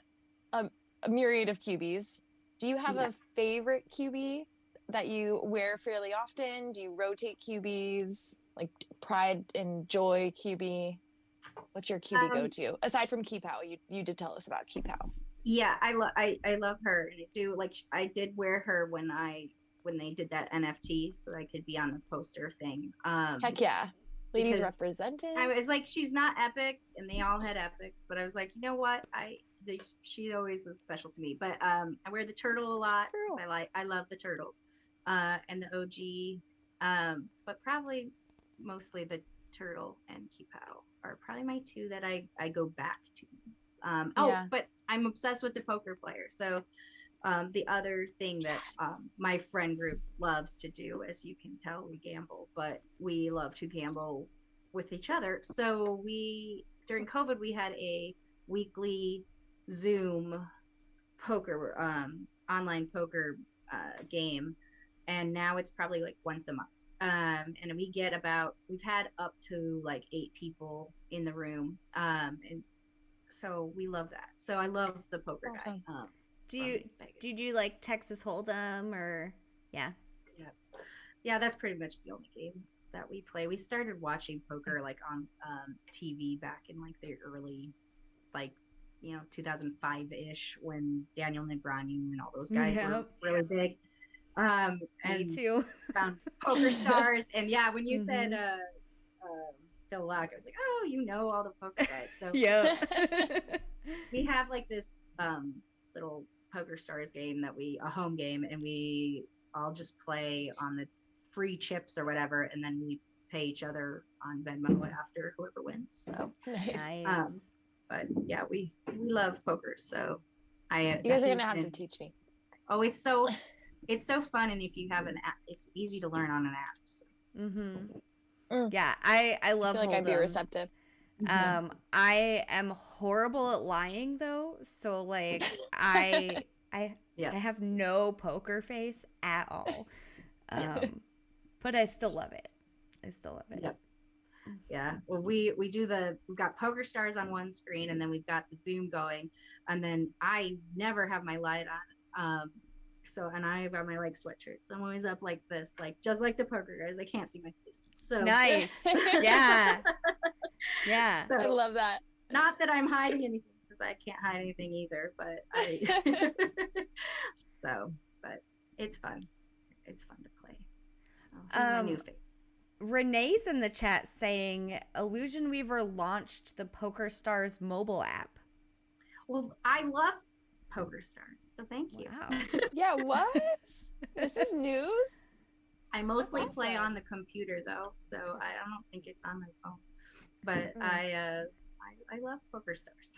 a myriad of QBs. Do you have a favorite QB that you wear fairly often? Do you rotate QBs? Like pride and joy QB? What's your QB go-to aside from Keepow? You did tell us about Keepow. Yeah, I love her, and I did wear her when they did that NFT, so I could be on the poster thing. Heck yeah, ladies represented. I was like, she's not epic, and they all had epics, but I was like, you know what? She always was special to me. But I wear the turtle a lot. I love the turtle, and the OG, but probably mostly the turtle and Keepow are probably my two that I go back to. But I'm obsessed with the poker player. So the other thing that my friend group loves to do, as you can tell, we gamble, but we love to gamble with each other. So during COVID, we had a weekly Zoom poker, online poker game, and now it's probably like once a month. And we've had up to like 8 people in the room. And so we love that. So I love the poker guy. Do you do like Texas Hold'em or yeah, that's pretty much the only game that we play. We started watching poker like on TV back in like the early 2005-ish, when Daniel Negreanu and all those guys were really big. Me too. Found Poker Stars, and when you said Phil Lock. I was like, oh, you know all the poker guys. So Yeah. we have like this little Poker Stars game a home game, and we all just play on the free chips or whatever, and then we pay each other on Venmo after whoever wins. So Nice. but yeah, we love poker. So you guys are gonna have to teach me. Oh, it's so fun, and if you have an app, it's easy to learn on an app. So. Yeah, I love. I feel like I'd be receptive. I am horrible at lying though, so like I have no poker face at all. But I still love it. Yep. Yeah. Well, we've got Poker Stars on one screen, and then we've got the Zoom going, and then I never have my light on. And I've got my like sweatshirt, so I'm always up like this, like just like the poker guys. I can't see my face. So nice. Yeah. Yeah. So, I love that. Not that I'm hiding anything, because I can't hide anything either, but but it's fun. It's fun to play. So my new favorite. Renee's in the chat saying Illusion Weaver launched the Poker Stars mobile app. Well, I love Poker Stars, so thank you. Wow. Yeah, what? This is news? I mostly play on the computer though, so I don't think it's on my phone. But I love Poker Stars.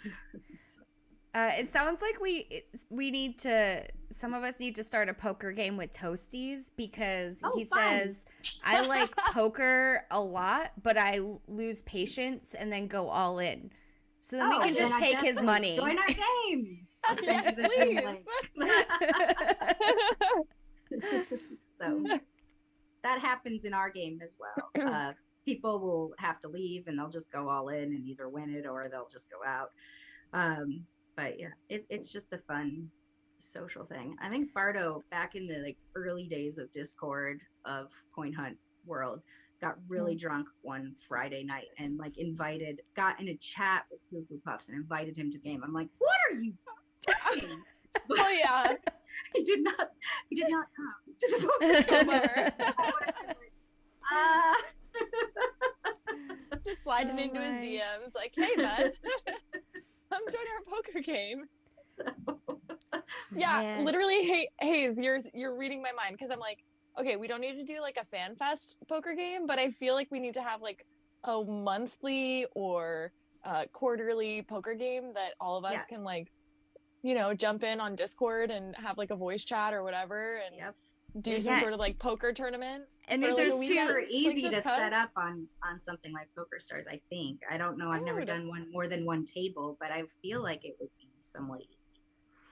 It sounds like we need to. Some of us need to start a poker game with Toasties, because he says I like poker a lot, but I lose patience and then go all in. So then we can just take his money. Join our game. Yes, please. So that happens in our game as well. People will have to leave, and they'll just go all in and either win it or they'll just go out. But yeah, it's just a fun social thing. I think Bardo, back in the like early days of Discord of Coin Hunt world, got really drunk one Friday night and like got in a chat with Cuckoo Puffs and invited him to the game. I'm like, what are you doing? Oh yeah. He did not come to the poker game. Just sliding into his DMs like, hey man, come join our poker game. Yeah, literally, Hayes, you're reading my mind, because I'm like, okay, we don't need to do like a fan fest poker game, but I feel like we need to have like a monthly or quarterly poker game that all of us can like, jump in on Discord and have like a voice chat or whatever, and do some sort of like poker tournament. And if there's super easy to set up on something like Poker Stars, I think. I don't know. I've never done more than one table, but I feel like it would be somewhat easy.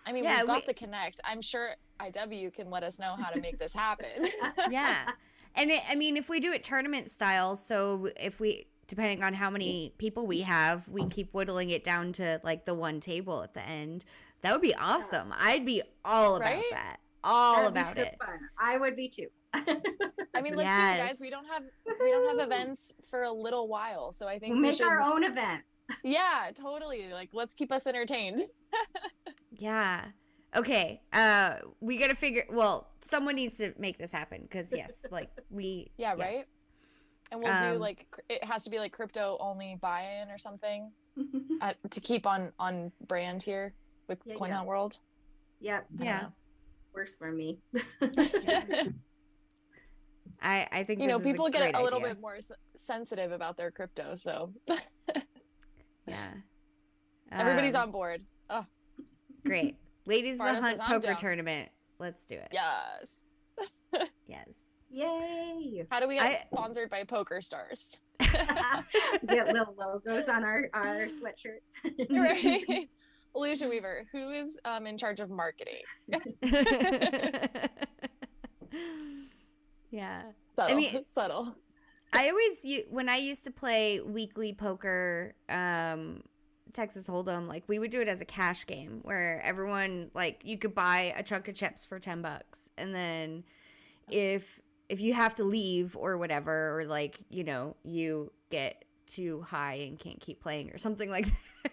I mean, we've got the Connect. I'm sure IW can let us know how to make this happen. Yeah. And if we do it tournament style, so if we, depending on how many people we have, we keep whittling it down to like the one table at the end. That would be awesome. I'd be all about that. All about it. Fun. I would be too. I mean, let's do it, guys. We don't have events for a little while, so I think we'll make our own event. Yeah, totally. Like, let's keep us entertained. Yeah. Okay. We gotta figure. Well, someone needs to make this happen, because right. And we'll do like, it has to be like crypto only buy-in or something to keep on brand here with Coin Hunt World. Yeah. Works for me. I think people get a little bit more sensitive about their crypto, so everybody's on board. Oh, great. Ladies of the Hunt poker tournament. Let's do it. Yes. Yes. Yay. How do we get sponsored by Poker Stars? Get little logos on our sweatshirts. Right. Illusion Weaver, who is in charge of marketing? Yeah. Subtle. I always, when I used to play weekly poker, Texas Hold'em, like we would do it as a cash game where everyone, like, you could buy a chunk of chips for $10, and then if you have to leave or whatever, or like, you get too high and can't keep playing or something like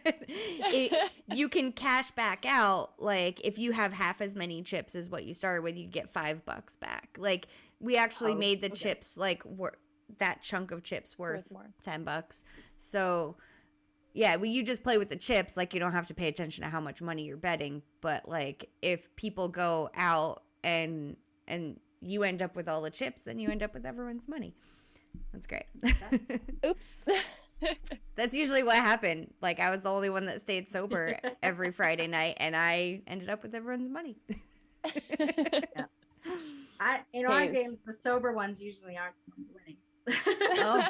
that, you can cash back out. Like, if you have half as many chips as what you started with, you get $5 back. Like, we actually made the chips like that chunk of chips worth more. $10. So yeah, well, you just play with the chips. Like, you don't have to pay attention to how much money you're betting. But like, if people go out and you end up with all the chips, then you end up with everyone's money. That's great. Oops. That's usually what happened. Like, I was the only one that stayed sober every Friday night, and I ended up with everyone's money. Yeah. In our games, the sober ones usually aren't the ones winning. Oh.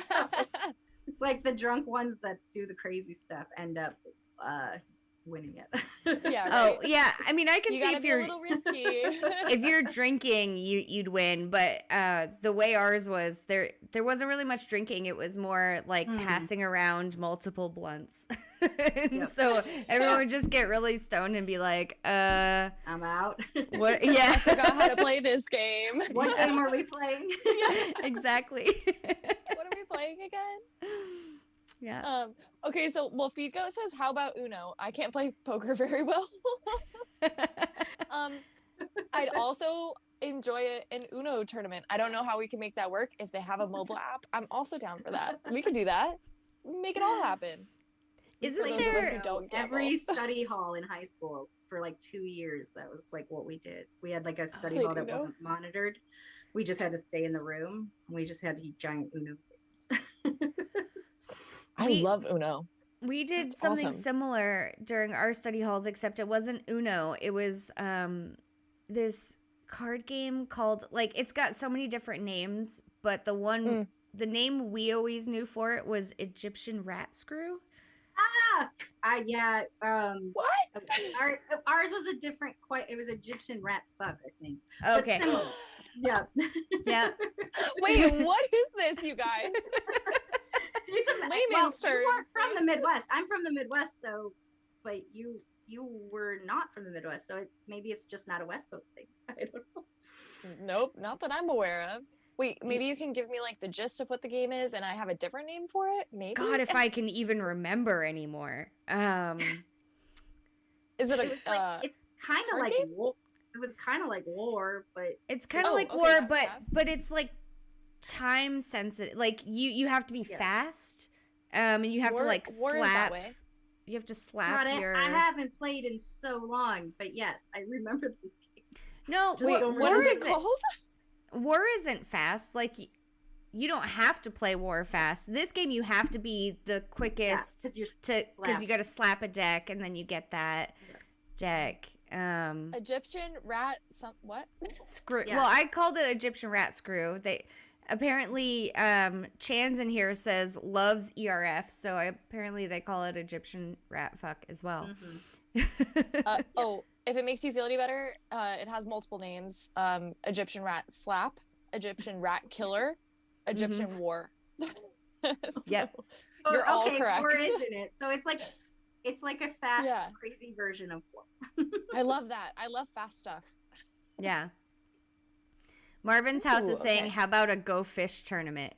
It's like the drunk ones that do the crazy stuff end up winning it. Yeah. Right. Oh, yeah. I mean, I can see if be you're a little risky. if you're drinking, you'd win. But the way ours was, there wasn't really much drinking. It was more like passing around multiple blunts. And so everyone would just get really stoned and be like, I'm out. What? Yeah. I forgot how to play this game. What game are we playing? Yeah, exactly. What are we playing again? Yeah. Okay, so Feedgoat says, how about Uno? I can't play poker very well. I'd also enjoy an Uno tournament. I don't know how we can make that work. If they have a mobile app, I'm also down for that. We can do that. Make it all happen. Isn't those of us there who don't gamble. Every study hall in high school for like 2 years? That was like what we did. We had like a study hall that wasn't monitored. We just had to stay in the room. We just had to eat giant Uno games. I love Uno. We did something similar during our study halls, except it wasn't Uno. It was this card game called, like, it's got so many different names, but the name we always knew for it was Egyptian Rat Screw. Yeah. What? Ours was a different, it was Egyptian Rat Fuck, I think. Okay. Yeah. Yeah. Wait, what is this, you guys? It's a layman's terms. You are from the Midwest. I'm from the Midwest, so, but you were not from the Midwest, so maybe it's just not a West Coast thing. I don't know. Nope, not that I'm aware of. Wait, maybe you can give me like the gist of what the game is, and I have a different name for it. Maybe. God, if I can even remember anymore. Is it it's kind of like war. It was kind of like war, but it's kind of like war, but it's like time sensitive. Like you have to be fast, and you have to like slap. You have to slap your. I haven't played in so long, but yes, I remember this game. No, wait, what is it called? War isn't fast. Like, you don't have to play war fast. This game, you have to be the quickest because you got to slap a deck and then you get that deck. Egyptian rat what? Screw. Yeah. Well, I called it Egyptian Rat Screw. They apparently Chan's in here says loves ERF, so apparently they call it Egyptian Rat Fuck as well. Oh, if it makes you feel any better, it has multiple names. Egyptian Rat Slap, Egyptian Rat Killer, Egyptian War. Yep. You're all correct. War is in it. So it's like a fast, crazy version of war. I love that. I love fast stuff. Yeah. Marvin's house is saying, how about a Go Fish tournament?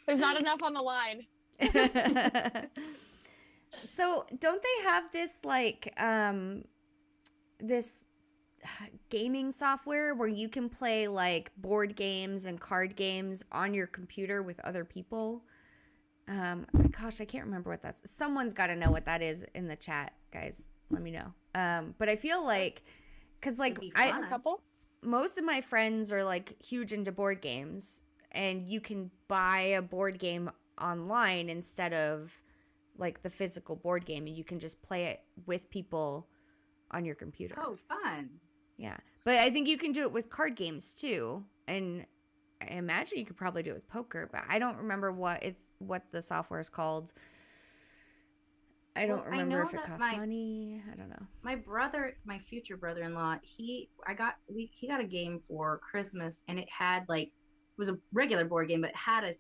There's not enough on the line. So don't they have this like this gaming software where you can play like board games and card games on your computer with other people? Gosh, I can't remember what that's. Someone's got to know what that is in the chat, guys. Let me know. But I feel like, because like most of my friends are like huge into board games, and you can buy a board game online instead of like the physical board game, and you can just play it with people on your computer. Oh, fun. Yeah. But I think you can do it with card games too. And I imagine you could probably do it with poker, but I don't remember what the software is called. I don't remember if it costs money. I don't know. My future brother-in-law, he got a game for Christmas, and it had like, it was a regular board game, but it had a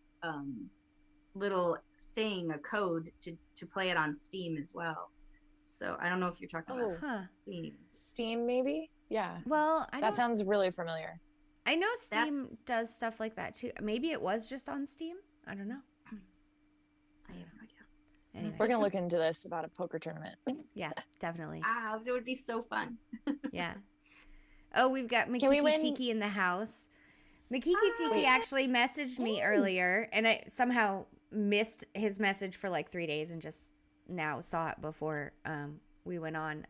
little thing, a code to play it on Steam as well. So I don't know if you're talking about Steam maybe? Yeah. Well, that sounds really familiar. I know Steam does stuff like that too. Maybe it was just on Steam. I don't know. I have no idea. Anyway. We're gonna look into this about a poker tournament. Yeah, definitely. It would be so fun. Yeah. Oh, we've got Makiki Tiki in the house. Makiki Tiki actually messaged me earlier, and I somehow missed his message for like 3 days and just now saw it before we went on.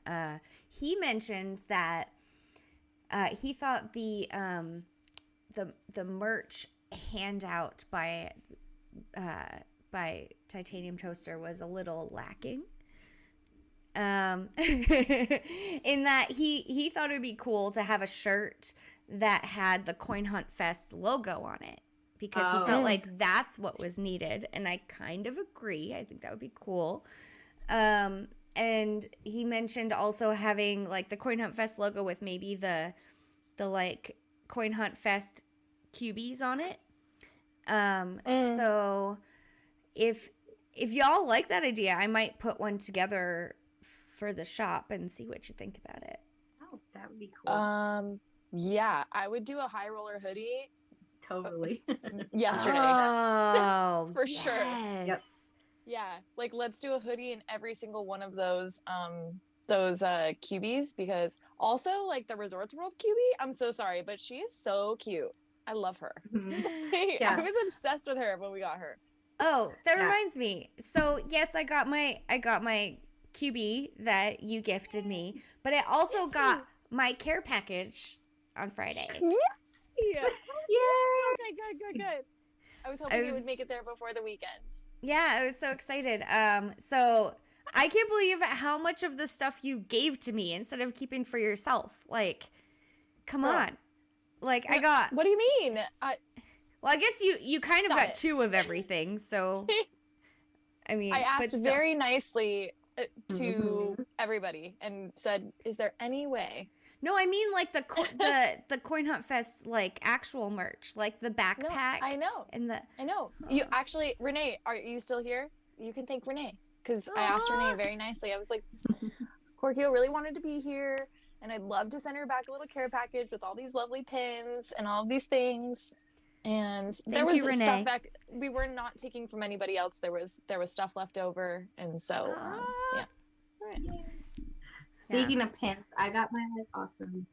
He mentioned that he thought the merch handout by Titanium Toaster was a little lacking. In that he thought it would be cool to have a shirt that had the Coin Hunt Fest logo on it, because he felt like that's what was needed, and I kind of agree. I think that would be cool. And he mentioned also having like the Coin Hunt Fest logo with maybe the like Coin Hunt Fest QBs on it. So if y'all like that idea, I might put one together for the shop and see what you think about it. Oh, that would be cool. Yeah, I would do a high roller hoodie. Totally. Yesterday. Oh, for sure. Yep. Yeah, like let's do a hoodie in every single one of those QBs, because also like the Resorts World QB, I'm so sorry, but she is so cute. I love her. Yeah. I was obsessed with her when we got her. Oh, that reminds me. So yes, I got my QB that you gifted me, but I also got my care package on Friday. Yeah. Yeah. Okay, good. I was hoping you would make it there before the weekend. Yeah, I was so excited. So I can't believe how much of the stuff you gave to me instead of keeping for yourself. Like, come on. Like, I got... What do you mean? Well, I guess you kind of got 2 of everything, so... I mean... I asked very nicely to everybody and said, is there any way? No, I mean like the Coin Hunt Fest like actual merch, like the backpack. No, I know. And the I know. You actually, Renee, are you still here? You can thank Renee, because I asked Renee very nicely. I was like, Korkio really wanted to be here, and I'd love to send her back a little care package with all these lovely pins and all of these things. And there was stuff back. We were not taking from anybody else. There was stuff left over, and so yeah. Right. Speaking of pins, I got my like awesome.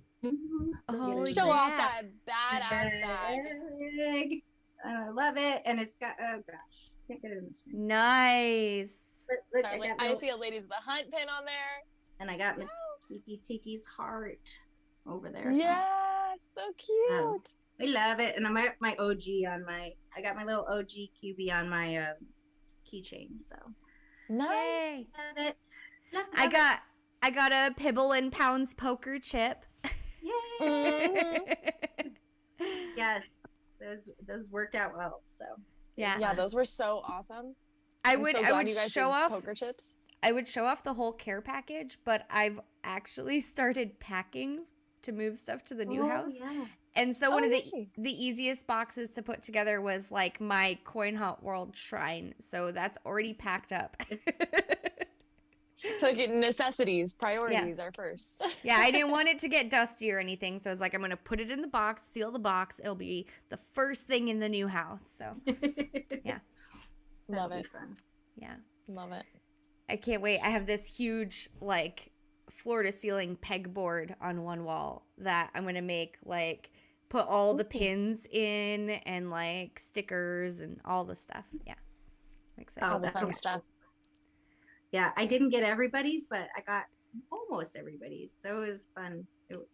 Oh, show off that badass bag. I love it, and it's got gosh, can't get it in the screen. Nice. Look, I see a Ladies of the Hunt pin on there, and I got Kiki Tiki's heart over there. Yeah, so cute. We love it, and I'm my OG on my. I got my little OG QB on my keychain. So nice. Love it. I got a PibbleAndPounds poker chip. Yay! Yes, those worked out well. So yeah, those were so awesome. I would show off poker chips. I would show off the whole care package, but I've actually started packing to move stuff to the new house. Yeah. And so one of the easiest boxes to put together was like my Coin Hunt World shrine. So that's already packed up. So necessities, priorities are first. Yeah, I didn't want it to get dusty or anything. So I was like, I'm going to put it in the box, seal the box. It'll be the first thing in the new house. So yeah. Love it. Fun. Yeah. Love it. I can't wait. I have this huge like floor to ceiling pegboard on one wall that I'm going to make like put all the pins in and like stickers and all the stuff. Yeah. I'm excited. All the fun stuff. Yeah, I didn't get everybody's, but I got almost everybody's. So it was fun.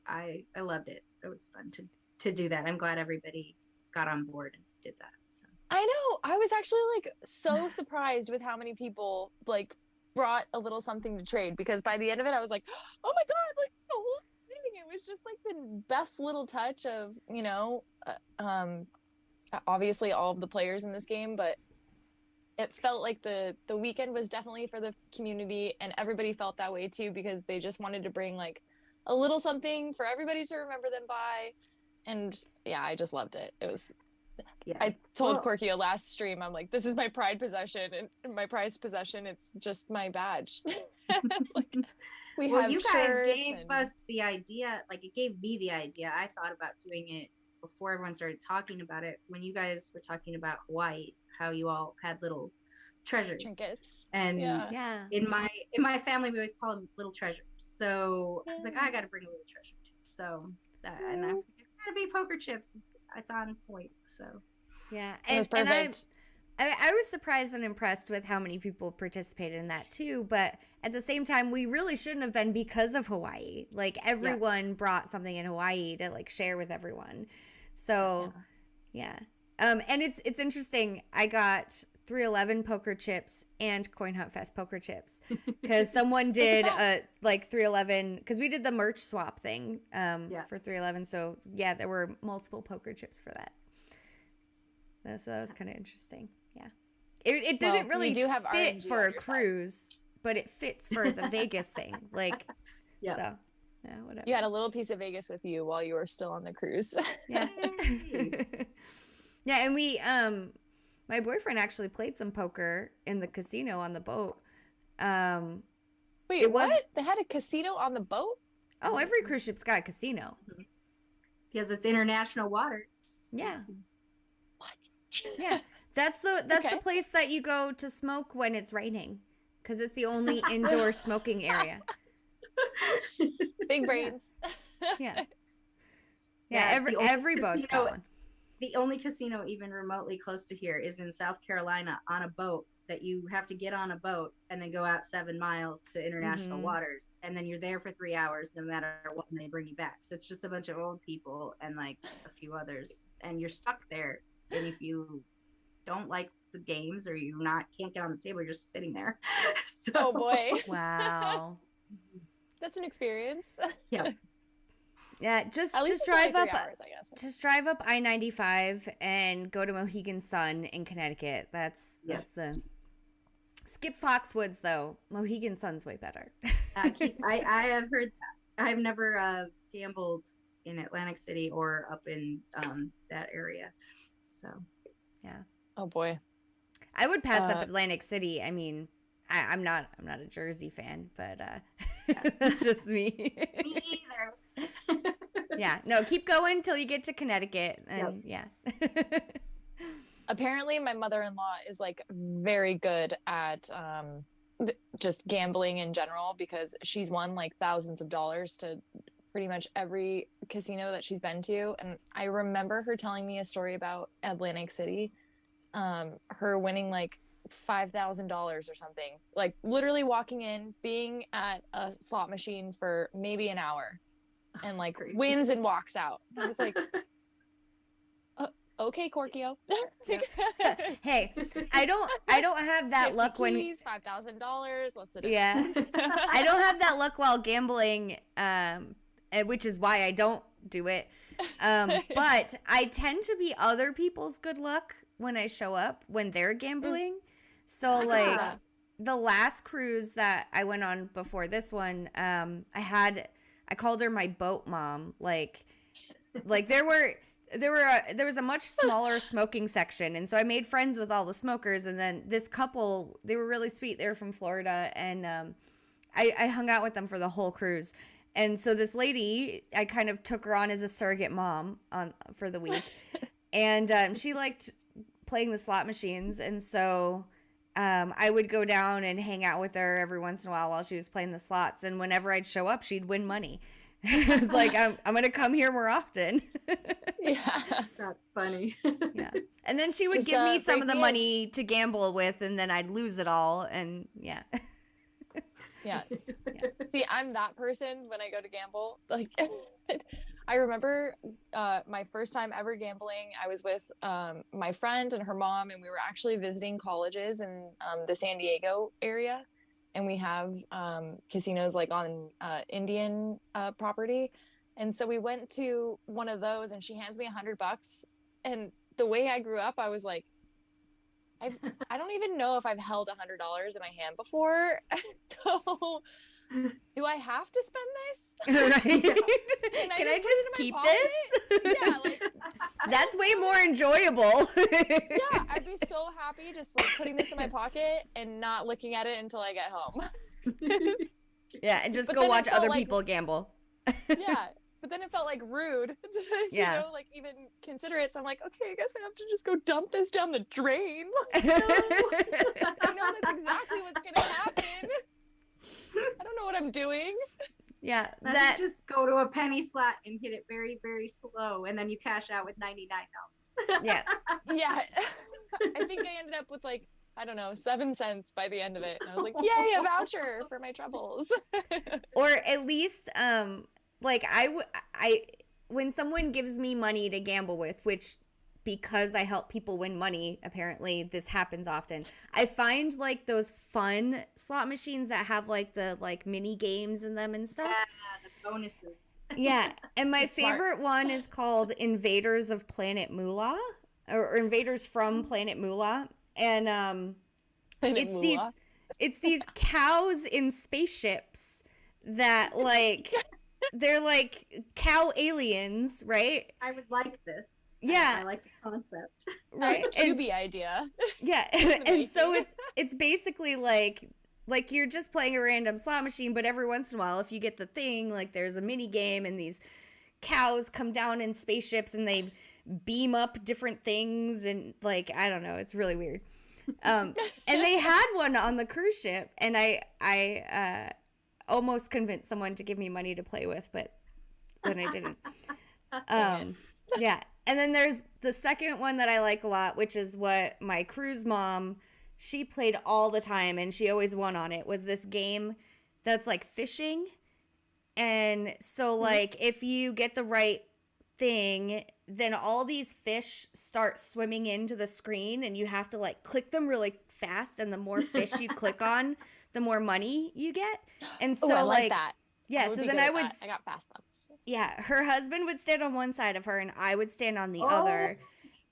I loved it. It was fun to do that. I'm glad everybody got on board and did that. So I know. I was actually like so surprised with how many people like brought a little something to trade, because by the end of it I was like, oh my god, like the whole thing. It was just like the best little touch of, you know, obviously all of the players in this game, but it felt like the weekend was definitely for the community, and everybody felt that way too, because they just wanted to bring like a little something for everybody to remember them by. And yeah, I just loved it. It was I told Korkio last stream, I'm like, this is my pride possession, and my prized possession, it's just my badge. Like, you guys gave us the idea, like it gave me the idea. I thought about doing it before everyone started talking about it, when you guys were talking about Hawaii, how you all had little treasures, trinkets, and in my family we always call them little treasures. So I was like, I got to bring a little treasure too. So that, and I was like, gotta be poker chips. It's on point. So Yeah, It was perfect. I was surprised and impressed with how many people participated in that too, but at the same time, we really shouldn't have been because of Hawaii. Like everyone brought something in Hawaii to like share with everyone. So yeah. And it's interesting. I got 311 poker chips and Coin Hunt Fest poker chips because someone did like 311 because we did the merch swap thing for 311. So yeah, there were multiple poker chips for that. So that was kind of interesting. Yeah, it didn't really fit for a cruise, but it fits for the Vegas thing. Like, so yeah, whatever. You had a little piece of Vegas with you while you were still on the cruise. Yeah. Yeah, and we my boyfriend actually played some poker in the casino on the boat. Wait, what? They had a casino on the boat? Oh, every cruise ship's got a casino. Because it's international waters. Yeah. What? Yeah. That's the place that you go to smoke when it's raining because it's the only indoor smoking area. Big brains. Yeah. Yeah, every boat's got one. The only casino even remotely close to here is in South Carolina on a boat that you have to get on a boat and then go out 7 miles to international waters. And then you're there for 3 hours no matter what, and they bring you back. So it's just a bunch of old people and like a few others. And you're stuck there. And if you don't like the games or can't get on the table, you're just sitting there. So, oh boy. Wow. That's an experience. Yeah. Yeah, just drive up. Hours, I guess. Just drive up I-95 and go to Mohegan Sun in Connecticut. That's the. Skip Foxwoods though. Mohegan Sun's way better. I have heard that. I've never gambled in Atlantic City or up in that area. So. Yeah. Oh boy. I would pass up Atlantic City. I mean, I'm not a Jersey fan, but that's just me. Me either. Yeah, no, keep going till you get to Connecticut, and Apparently, my mother-in-law is like very good at just gambling in general because she's won like thousands of dollars to pretty much every casino that she's been to. And I remember her telling me a story about Atlantic City, her winning like $5,000 or something, like literally walking in, being at a slot machine for maybe an hour and like wins and walks out. I was like, okay, Korkio. Hey, I don't have that luck when $5,000. What's the difference? Yeah, I don't have that luck while gambling, which is why I don't do it. But I tend to be other people's good luck when I show up when they're gambling. So like the last cruise that I went on before this one, I called her my boat mom. Like there was a much smaller smoking section, and so I made friends with all the smokers. And then this couple, they were really sweet. They were from Florida, and I hung out with them for the whole cruise. And so this lady, I kind of took her on as a surrogate mom for the week, and she liked playing the slot machines, and so I would go down and hang out with her every once in a while she was playing the slots. And whenever I'd show up, she'd win money. It's like, I'm going to come here more often. Yeah. That's funny. Yeah. And then she would Just, give me some of the money to gamble with, and then I'd lose it all. And yeah. Yeah. See, I'm that person when I go to gamble. Like, I remember my first time ever gambling. I was with my friend and her mom, and we were actually visiting colleges in the San Diego area. And we have casinos like on Indian property. And so we went to one of those, and she hands me $100. And the way I grew up, I was like, I don't even know if I've held $100 in my hand before. So do I have to spend this? Right. Can I just keep this? Yeah, like, that's way more enjoyable. Yeah, I'd be so happy just like putting this in my pocket and not looking at it until I get home. Yeah, and just go watch other people gamble. Yeah, but then it felt like rude to, you know, like even consider it. So I'm like, okay, I guess I have to just go dump this down the drain. Like, no. I know that's exactly what's gonna happen. I don't know what I'm doing. Yeah, Then that you just go to a penny slot and hit it very, very slow, and then you cash out with $99. yeah. Yeah. I think I ended up with like, I don't know, 7 cents by the end of it. And I was like, yay, a voucher for my troubles. Or at least like I when someone gives me money to gamble with, which because I help people win money, apparently this happens often. I find like those fun slot machines that have like the like mini games in them and stuff. Yeah, the bonuses. Yeah, and my That's smart. favorite one is called Invaders of Planet Moolah, or Invaders from Planet Moolah, and it's these Moolah. it's these cows in spaceships that like they're like cow aliens, right? I would like this. Yeah. I like the concept. Right. And QB idea. yeah, and so it's basically like you're just playing a random slot machine, but every once in a while, if you get the thing, like there's a mini game and these cows come down in spaceships and they beam up different things and like I don't know, it's really weird. And they had one on the cruise ship, and I almost convinced someone to give me money to play with, but then I didn't. Yeah. And then there's the second one that I like a lot, which is what my cruise mom, she played all the time and she always won on it, was this game that's like fishing. And so like if you get the right thing, then all these fish start swimming into the screen and you have to like click them really fast, and the more fish you click on, the more money you get. And so I like that. Yeah, so then I got fast thumbs. Yeah, her husband would stand on one side of her and I would stand on the other.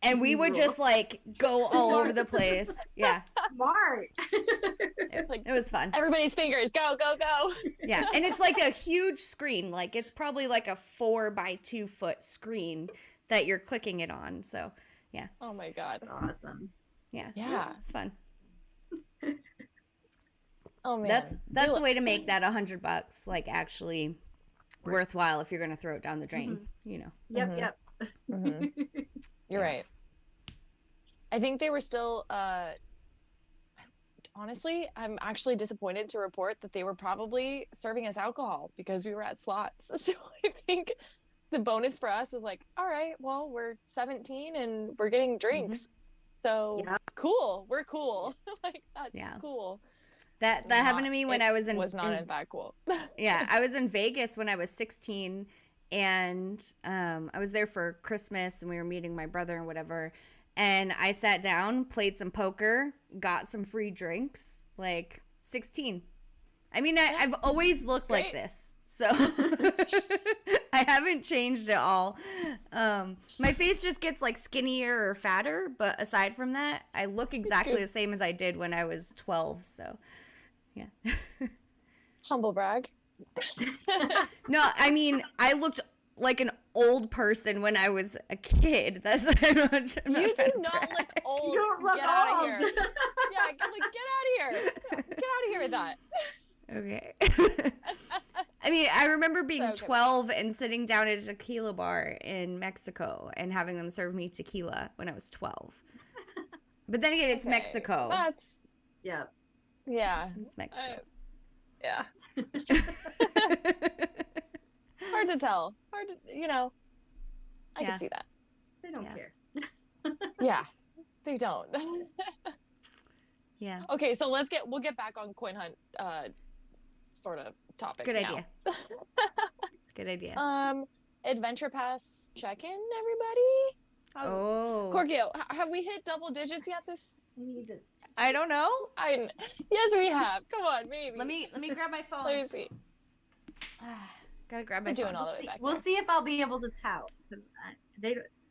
And we would just like go all over the place. Yeah. Smart. It was fun. Everybody's fingers, go, go, go. Yeah. And it's like a huge screen. Like it's probably like a 4x2 foot screen that you're clicking it on. So yeah. Oh my God. Awesome. Yeah. Yeah. It's fun. Oh man. That's the way to make that $100 like actually worthwhile if you're gonna throw it down the drain, you know. Yep. You're right. I think they were still honestly, I'm actually disappointed to report that they were probably serving us alcohol because we were at slots. So I think the bonus for us was like, all right, well, we're 17 and we're getting drinks. So cool. We're cool. Like that's cool. That happened to me when I was in that cool. Yeah, I was in Vegas when I was 16, and I was there for Christmas, and we were meeting my brother and whatever. And I sat down, played some poker, got some free drinks, like 16. I mean, I've always looked like this, so I haven't changed at all. My face just gets like skinnier or fatter, but aside from that, I look exactly the same as I did when I was 12. So, yeah. Humble brag. No, I mean, I looked like an old person when I was a kid. That's I'm not you do not look old. You don't look get out old. of here. Yeah, get out of here. Get out of here with that. Okay. I mean, I remember being 12 and sitting down at a tequila bar in Mexico and having them serve me tequila when I was 12. But then again, it's Mexico. That's yeah. It's Mexico. Yeah. Hard to tell. I can see that. They don't care. Yeah, they don't. Yeah. Okay, so we'll get back on coin hunt sort of topic. Good idea. Good idea. Adventure Pass check-in, everybody. Korkio, have we hit double digits yet this? I don't know. Yes, we have. Come on, maybe. Let me grab my phone. Let me see. Gotta grab my phone. Doing all the way back. We'll see if I'll be able to tout, because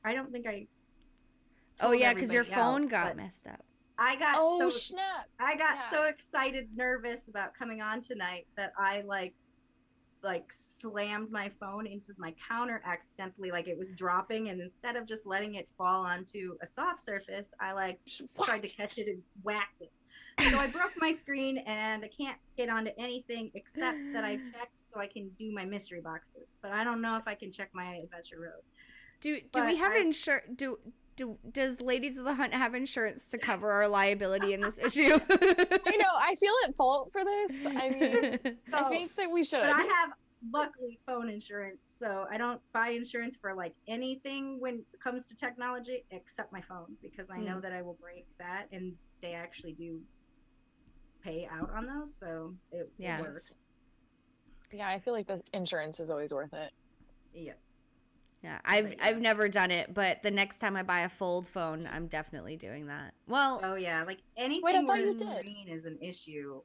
I don't think I. Oh yeah, because your phone got messed up. I got snap! I got so excited, nervous about coming on tonight that I like slammed my phone into my counter accidentally, like it was dropping, and instead of just letting it fall onto a soft surface, I tried to catch it and whacked it. So I broke my screen and I can't get onto anything except that I checked so I can do my mystery boxes. But I don't know if I can check my Adventure Road. Do we have insurance? Does Ladies of the Hunt have insurance to cover our liability in this issue? I feel at fault for this. I mean, I think that we should. But luckily phone insurance, so I don't buy insurance for like anything when it comes to technology except my phone, because I know that I will break that, and they actually do pay out on those, so it works. Yeah, I feel like the insurance is always worth it. Yeah. Yeah, I've never done it, but the next time I buy a fold phone, I'm definitely doing that. Well, oh yeah, like anything Wait, I thought where you the did. screen is an issue.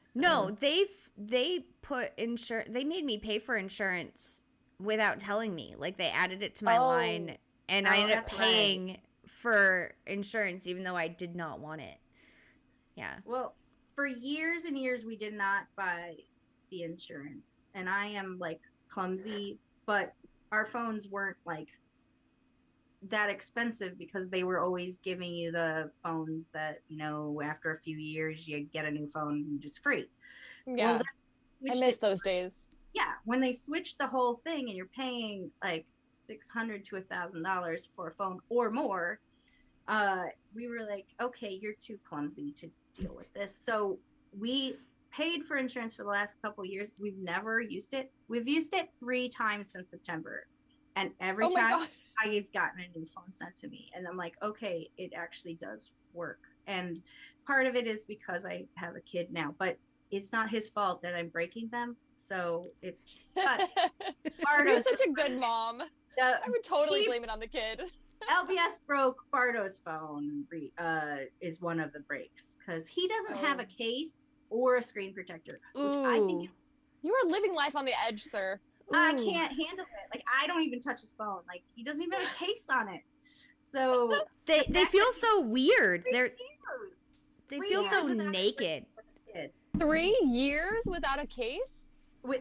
So. no, they put insurance. They made me pay for insurance without telling me. Like they added it to my line, and I ended up paying for insurance even though I did not want it. Yeah. Well, for years and years we did not buy the insurance, and I am like clumsy, but our phones weren't like that expensive because they were always giving you the phones that, you know, after a few years you get a new phone just free. Yeah. Well, I miss those days. Yeah, when they switched the whole thing and you're paying like $600 to $1,000 for a phone or more, we were like, okay, you're too clumsy to deal with this. So we paid for insurance for the last couple of years. We've never used it. We've used it 3 times since September, and every time I've gotten a new phone sent to me, and I'm like, okay, it actually does work. And part of it is because I have a kid now, but it's not his fault that I'm breaking them. So it's You're such a good mom. I would totally blame it on the kid. LBS broke Bardo's phone is one of the breaks, because he doesn't have a case or a screen protector, which I think you are living life on the edge, sir. I can't handle it. Like, I don't even touch his phone. Like, he doesn't even have a case on it. So they feel so weird. They feel so naked. 3 years without a case?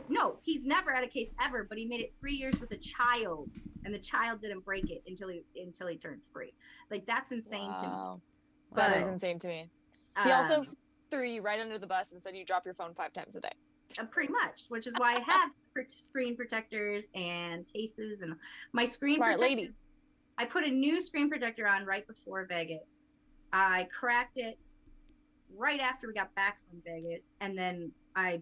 No, he's never had a case ever, but he made it 3 years with a child, and the child didn't break it until he turned 3. Like, that's insane to me. That is insane to me. He also threw you right under the bus and said you drop your phone 5 times a day. Pretty much, which is why I have screen protectors and cases, and my screen Smart protector. lady. I put a new screen protector on right before Vegas. I cracked it right after we got back from Vegas, and then I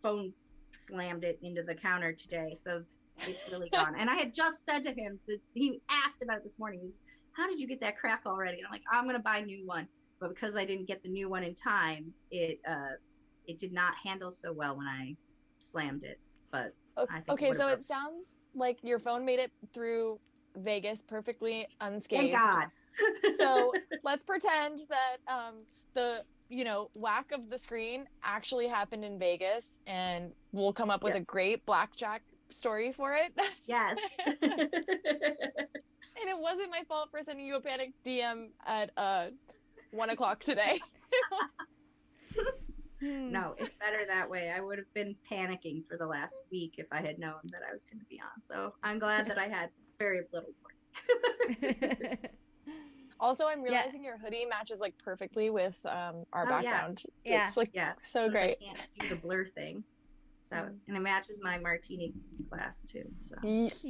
phone slammed it into the counter today, so it's really gone. And I had just said to him that he asked about it this morning. He's, how did you get that crack already? And I'm like, I'm gonna buy a new one, but because I didn't get the new one in time, it did not handle so well when I slammed it. But okay, so it sounds like your phone made it through Vegas perfectly unscathed. Thank God. So let's pretend that the whack of the screen actually happened in Vegas, and we'll come up with a great blackjack story for it. Yes. And it wasn't my fault for sending you a panic DM at 1:00 today. No, it's better that way. I would have been panicking for the last week if I had known that I was going to be on. So I'm glad that I had very little work. Also, I'm realizing your hoodie matches like perfectly with our background. Yeah. It's like so great. I can't do the blur thing. So, and it matches my martini glass too. So.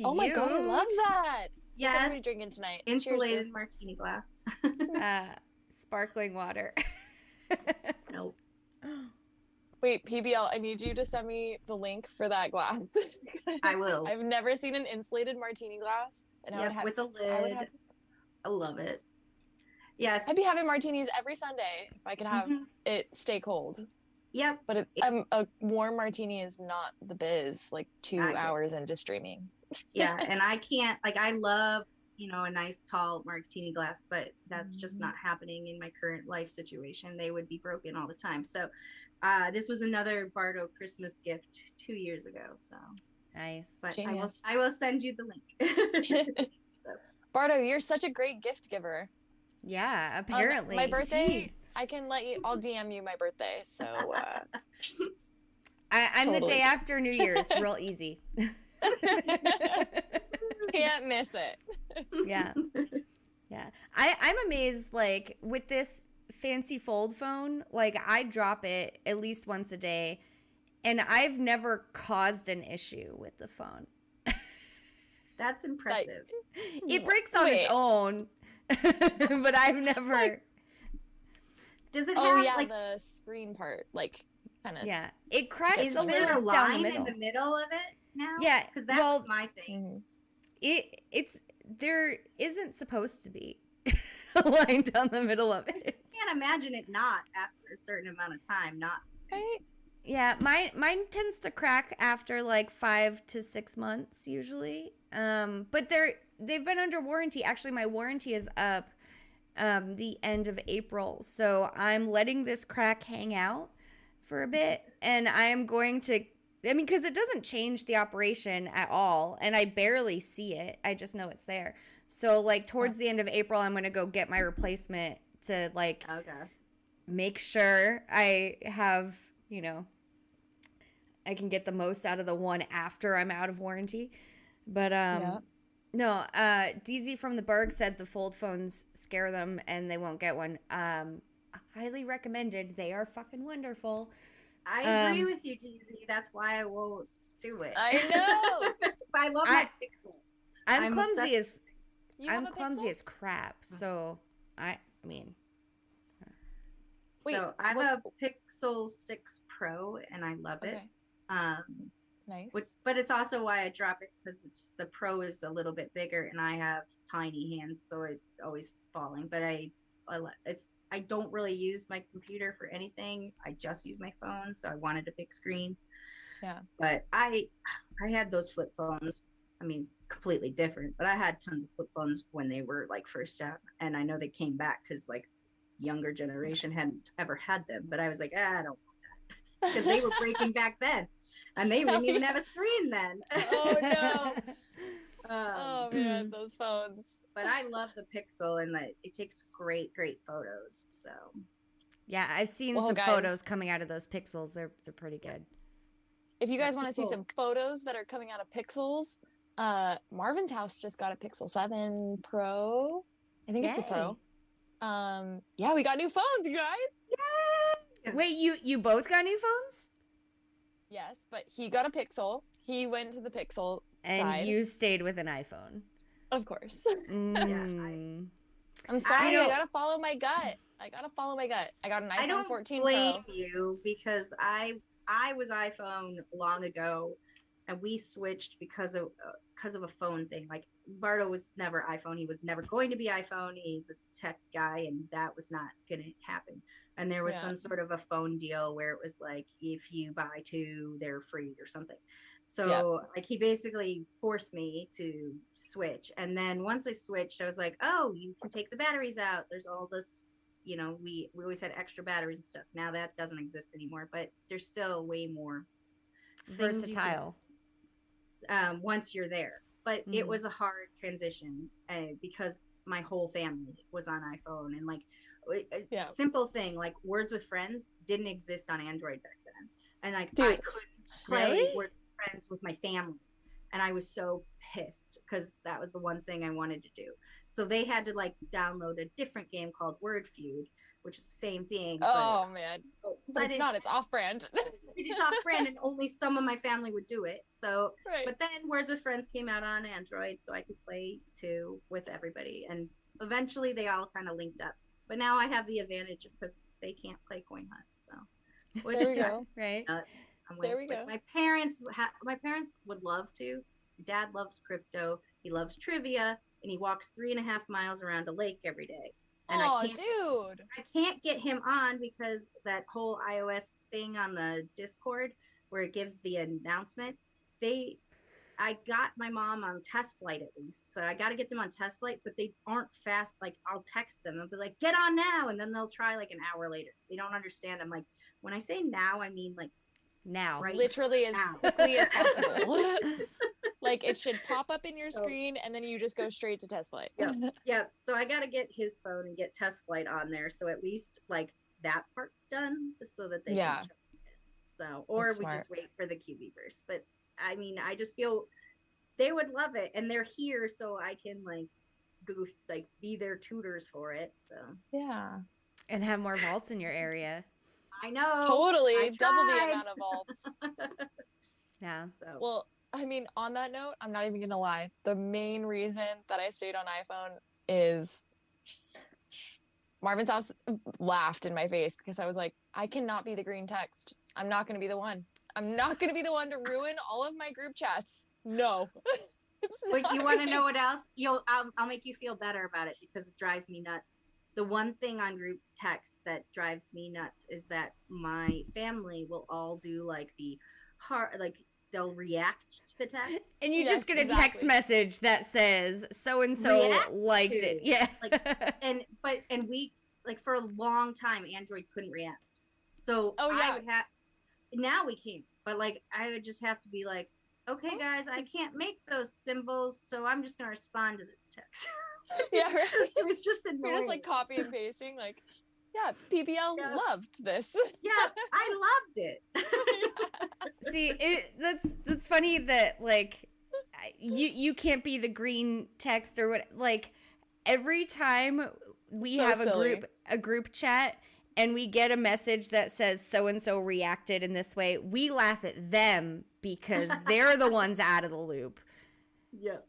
Oh my God, I love that. Yes. What are we drinking tonight? Insulated Cheers, martini glass. Sparkling water. Nope. Wait, PBL, I need you to send me the link for that glass. I will. I've never seen an insulated martini glass. And with a lid. I love it. Yes. I'd be having martinis every Sunday if I could have it stay cold. Yep. But a warm martini is not the biz, like 2 hours into streaming. Yeah, and I can't, like, I love, a nice tall martini glass, but that's just not happening in my current life situation. They would be broken all the time. So this was another Bardo Christmas gift 2 years ago. So nice. But I will send you the link. So. Bardo, you're such a great gift giver. Yeah, apparently. My birthday, I'll DM you my birthday. So I'm the day after New Year's, real easy. Can't miss it. Yeah. I'm amazed, like, with this fancy fold phone, like, I drop it at least once a day, and I've never caused an issue with the phone. That's impressive. It breaks on its own, but I've never. Does it have the screen part? Like, kind of. Yeah, it cracks Is a there a little down the line middle. in the middle of it now? Yeah, because that well, was my thing. It's there isn't supposed to be a line down the middle of it. I can't imagine it not after a certain amount of time. Not Right? Yeah, mine tends to crack after like 5 to 6 months usually. But they've been under warranty. Actually, my warranty is up the end of April, so I'm letting this crack hang out for a bit, and I am going to. I mean, because it doesn't change the operation at all, and I barely see it. I just know it's there. So, like, towards the end of April, I'm going to go get my replacement to, like, make sure I have, you know, I can get the most out of the one after I'm out of warranty. But, no, DZ from the Berg said the fold phones scare them and they won't get one. Highly recommended. They are fucking wonderful. I agree with you, DZ. That's why I won't do it. I know. I love my Pixel. I'm clumsy obsessed. I'm clumsy as crap. So I mean. So I have a Pixel 6 Pro and I love it. Nice. But it's also why I drop it, because the Pro is a little bit bigger and I have tiny hands, so it's always falling. But I don't really use my computer for anything. I just use my phone, so I wanted a big screen. Yeah. But I had those flip phones. I mean, it's completely different, but I had tons of flip phones when they were like first out, and I know they came back because like younger generation hadn't ever had them. But I was like, I don't want that, because they were breaking back then, and they wouldn't even have a screen then. Oh no. Oh man, those phones. But I love the Pixel, and it takes great photos. So yeah, I've seen some photos coming out of those Pixels. They're pretty good. If you guys want to see some photos that are coming out of Pixels, Marvin's house just got a Pixel 7 Pro. I think it's a Pro. Yeah, we got new phones, you guys. Yay! Wait, you both got new phones? Yes, but he got a Pixel. He went to the Pixel and you stayed with an iPhone. Of course. Mm. I'm sorry. I gotta follow my gut. I got an iPhone 14 Pro. I don't blame you, because I was iPhone long ago, and we switched because of a phone thing. Like, Bardo was never iPhone. He was never going to be iPhone. He's a tech guy, and that was not going to happen. And there was some sort of a phone deal where it was like, if you buy 2, they're free or something. So like, he basically forced me to switch. And then once I switched, I was like, oh, you can take the batteries out. There's all this, you know, we always had extra batteries and stuff. Now that doesn't exist anymore, but there's still way more versatile once you're there. But it was a hard transition because my whole family was on iPhone, and like a simple thing like Words with Friends didn't exist on Android back then, and like I couldn't play Words with Friends with my family, and I was so pissed because that was the one thing I wanted to do. So they had to like download a different game called Word Feud, which is the same thing. Oh man, it's off-brand. It is off-brand, and only some of my family would do it. So, but then Words with Friends came out on Android, so I could play too with everybody, and eventually they all kind of linked up. But now I have the advantage because they can't play Coin Hunt. So there we go. Right. There we go. My parents would love to. Dad loves crypto. He loves trivia, and he walks 3.5 miles around a lake every day. And dude! I can't get him on because that whole iOS thing on the Discord where it gives the announcement. I got my mom on test flight at least, so I got to get them on test flight, but they aren't fast. Like, I'll text them and be like, get on now, and then they'll try like an hour later. They don't understand. I'm like, when I say now, I mean like now, right literally now. As quickly as possible. Like, it should pop up in your screen, and then you just go straight to test flight. Yeah. So I got to get his phone and get test flight on there, so at least like that part's done, so that they can check it. So, or we just wait for the QB burst. But I mean, I just feel they would love it, and they're here, so I can like be their tutors for it. So yeah, and have more vaults in your area. I know, totally double the amount of vaults. Yeah. So well, I mean, on that note, I'm not even gonna lie. The main reason that I stayed on iPhone is Marvin's house laughed in my face because I was like, I cannot be the green text. I'm not going to be the one. I'm not going to be the one to ruin all of my group chats. No. But you want to know what else? I'll make you feel better about it because it drives me nuts. The one thing on group text that drives me nuts is that my family will all do like the heart, like they'll react to the text. And you just get a text message that says so and so liked it. Yeah. Like, and we like for a long time Android couldn't react. So I would have, now we can, but like I would just have to be like, okay guys, I can't make those symbols, so I'm just gonna respond to this text. Yeah, right. It was just annoying. You're just like copy and pasting, like, yeah, PBL loved this. Yeah, I loved it. See, that's funny that like you can't be the green text or what. Like every time we have a group chat and we get a message that says so and so reacted in this way, we laugh at them because they're the ones out of the loop. Yep.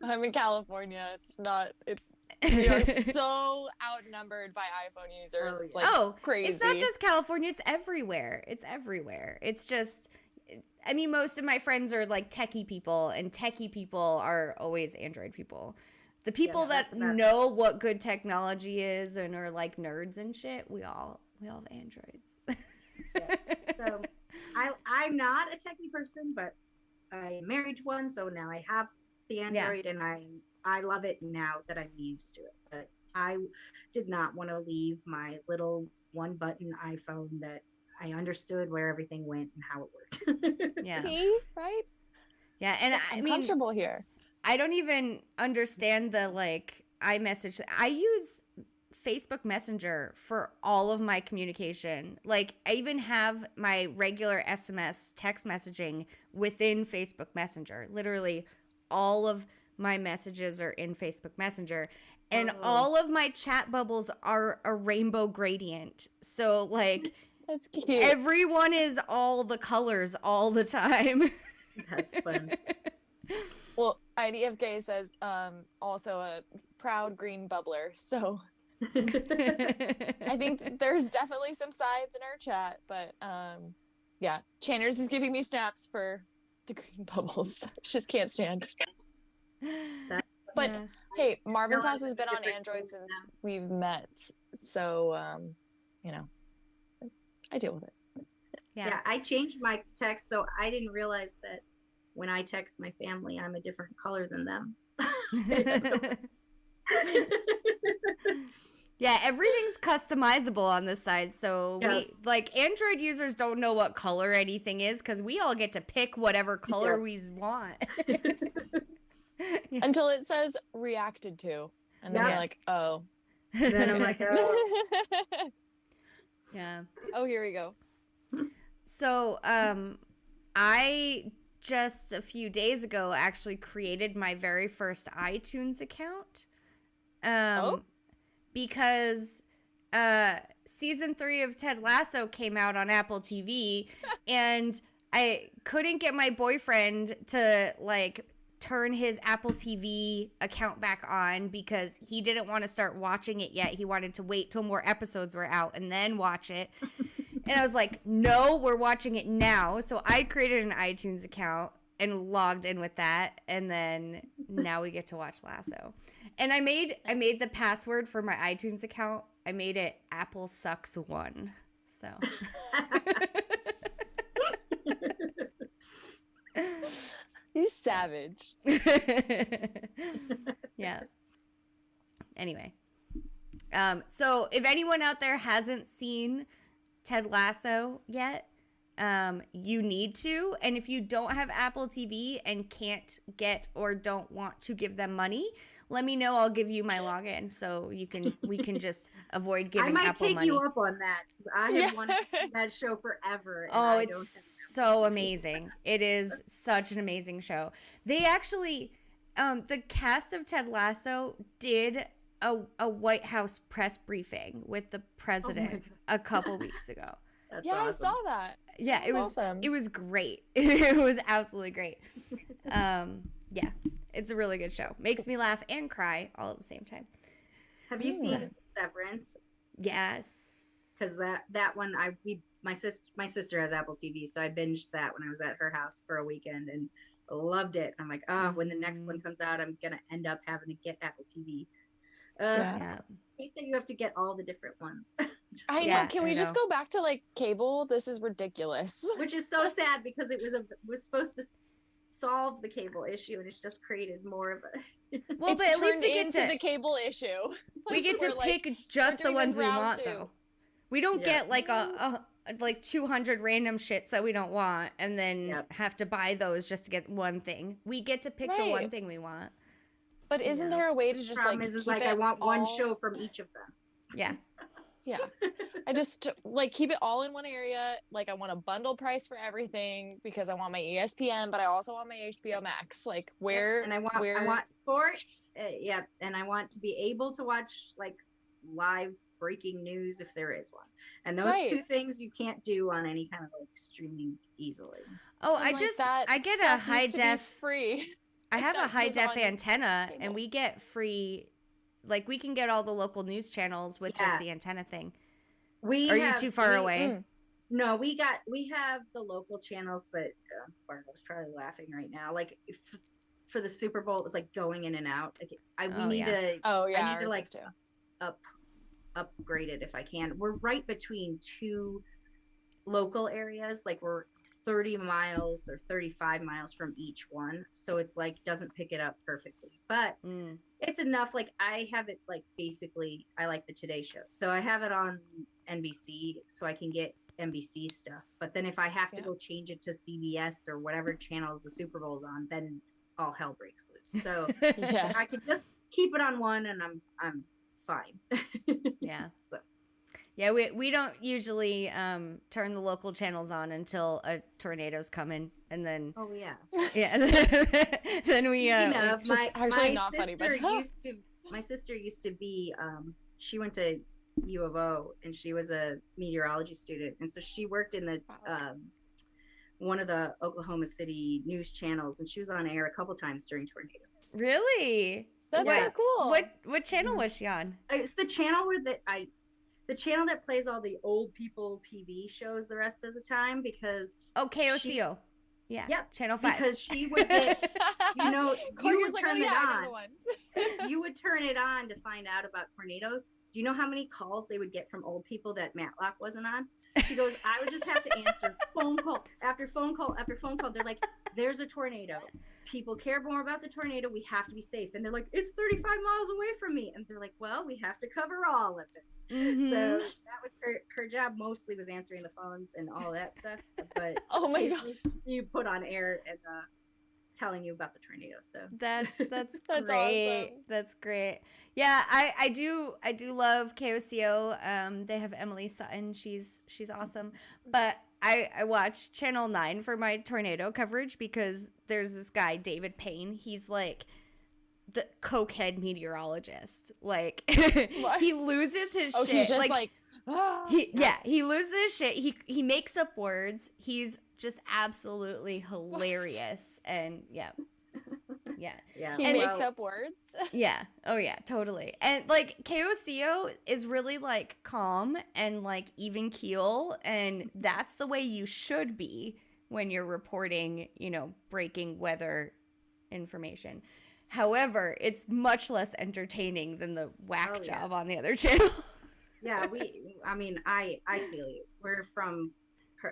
I'm in California. We are so outnumbered by iPhone users. It's like crazy. It's not just California. It's everywhere. It's just, I mean, most of my friends are like techie people, and techie people are always Android people. The people that know what good technology is and are like nerds and shit, we all have Androids. Yeah. So I'm not a techie person, but I married one, so now I have the Android, and I love it now that I'm used to it. But I did not want to leave my little one button iPhone that I understood where everything went and how it worked. Yeah. See, right? Yeah, and I'm comfortable here. I don't even understand the like iMessage. I use Facebook Messenger for all of my communication. Like I even have my regular SMS text messaging within Facebook Messenger. Literally all of my messages are in Facebook Messenger, and all of my chat bubbles are a rainbow gradient. So like that's cute. Everyone is all the colors all the time. That's fun. Well, IDFK says also a proud green bubbler. So I think there's definitely some sides in our chat, but yeah, Channers is giving me snaps for the green bubbles. Just can't stand. But hey, Marvin's house has been on Android since we've met, so you know, I deal with it. Yeah, I changed my text, so I didn't realize that when I text my family, I'm a different color than them. Yeah, everything's customizable on this side. So we like Android users don't know what color anything is because we all get to pick whatever color we want. Until it says reacted to. And then you're like, oh. Then I'm like, oh. Yeah. Oh, here we go. So I just a few days ago actually created my very first iTunes account. Because season 3 of Ted Lasso came out on Apple TV, and I couldn't get my boyfriend to like turn his Apple TV account back on because he didn't want to start watching it yet. He wanted to wait till more episodes were out and then watch it. And I was like, no, we're watching it now. So I created an iTunes account and logged in with that, and then now we get to watch Lasso. And I made the password for my iTunes account. I made it Apple Sucks 1. So you savage. Yeah. Anyway. So if anyone out there hasn't seen Ted Lasso yet, you need to. And if you don't have Apple TV and can't get or don't want to give them money, let me know. I'll give you my login so we can just avoid giving Apple money. I might take you up on that because I have wanted to see that show forever. Oh, it's so amazing. It is such an amazing show. They actually, the cast of Ted Lasso did a White House press briefing with the president a couple weeks ago. That's awesome. I saw that. Yeah, it was awesome. It was great. It was absolutely great. Yeah, it's a really good show. Makes me laugh and cry all at the same time. Have you seen Severance? Yes. because that one my sister has Apple TV, so I binged that when I was at her house for a weekend and loved it. I'm like, oh, when the next one comes out, I'm gonna end up having to get Apple TV. Yeah. I hate that you have to get all the different ones. I know. Can we just go back to like cable? This is ridiculous. Which is so sad because it was supposed to solve the cable issue, and it's just created more of a. Well, but at least we get to the cable issue. We get to pick just the ones we want, though. We don't get like a like 200 random shits that we don't want, and then have to buy those just to get one thing. We get to pick the one thing we want. But isn't there a way to just like is like I want one show from each of them. Yeah. Yeah. I just like keep it all in one area. Like I want a bundle price for everything because I want my ESPN, but I also want my HBO Max. Like where and I want sports. And I want to be able to watch like live breaking news if there is one. And those two things you can't do on any kind of like streaming easily. Oh, I get a high def free. I have a high def antenna and we get free, like we can get all the local news channels with just the antenna thing. Are you too far away? No, we have the local channels, but Bargo's probably laughing right now. Like for the Super Bowl, it was like going in and out. Like I need to like upgrade it if I can. We're right between two local areas. Like we're 30 miles or 35 miles from each one, so it's like doesn't pick it up perfectly, but it's enough. Like I have it like basically I like the Today Show, so I have it on NBC so I can get NBC stuff, but then if I have to go change it to CBS or whatever channels the Super Bowl's on, then all hell breaks loose. So I can just keep it on one and I'm fine. So yeah, we don't usually turn the local channels on until a tornado's coming, and then then we my sister used to be she went to U of O and she was a meteorology student, and so she worked in the one of the Oklahoma City news channels, and she was on air a couple times during tornadoes. Really? That's so cool. What channel was she on? It's the channel where the channel that plays all the old people TV shows the rest of the time, because KOCO. Channel 5. Because she would get, you would turn it on. You would turn it on to find out about tornadoes. Do you know how many calls they would get from old people that Matlock wasn't on? She goes, I would just have to answer phone call after phone call after phone call. They're like, there's a tornado. People care more about the tornado. We have to be safe. And they're like, it's 35 miles away from me. And they're like, well, we have to cover all of it. So that was her job. Mostly was answering the phones and all that stuff. But oh my god, you put on air and telling you about the tornado. So that's That's great. awesome. That's great. Yeah, I do love KOCO. They have Emily Sutton. She's awesome. But I watch Channel 9 for my tornado coverage because there's this guy, David Payne. He's like the cokehead meteorologist. Like he loses his shit. He's just like he loses his shit. He makes up words. He's just absolutely hilarious. And he makes up words. Oh yeah, totally. And like KOCO is really like calm and like even keel, and that's the way you should be when you're reporting, breaking weather information. However, it's much less entertaining than the whack job on the other channel. I feel you. We're from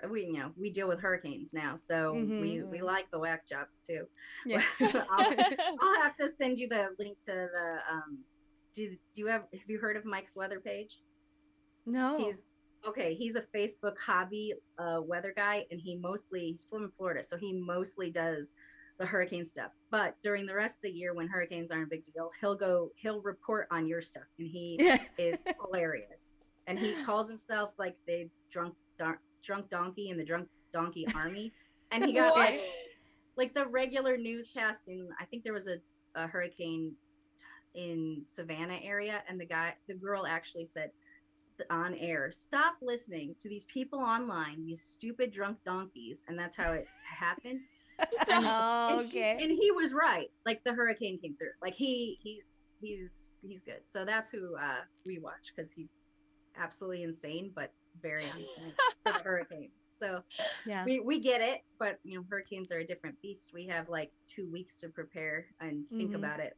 we deal with hurricanes now, so we like the whack jobs too. Yeah. I'll have to send you the link to the have you heard of Mike's weather page? No. He's a Facebook hobby weather guy, and he's from Florida, so he mostly does the hurricane stuff. But during the rest of the year, when hurricanes aren't a big deal, he'll report on your stuff, and he is hilarious. And he calls himself like the drunk donkey in the drunk donkey army. And he got like the regular newscasting. I think there was a hurricane in Savannah area, and the girl actually said on air, stop listening to these people online, these stupid drunk donkeys. And that's how it happened. And he was right. Like the hurricane came through. Like he's good. So that's who we watch, because he's absolutely insane, but very nice for the hurricanes. So Yeah. we get it, but you know, hurricanes are a different beast. We have like 2 weeks to prepare and think about it,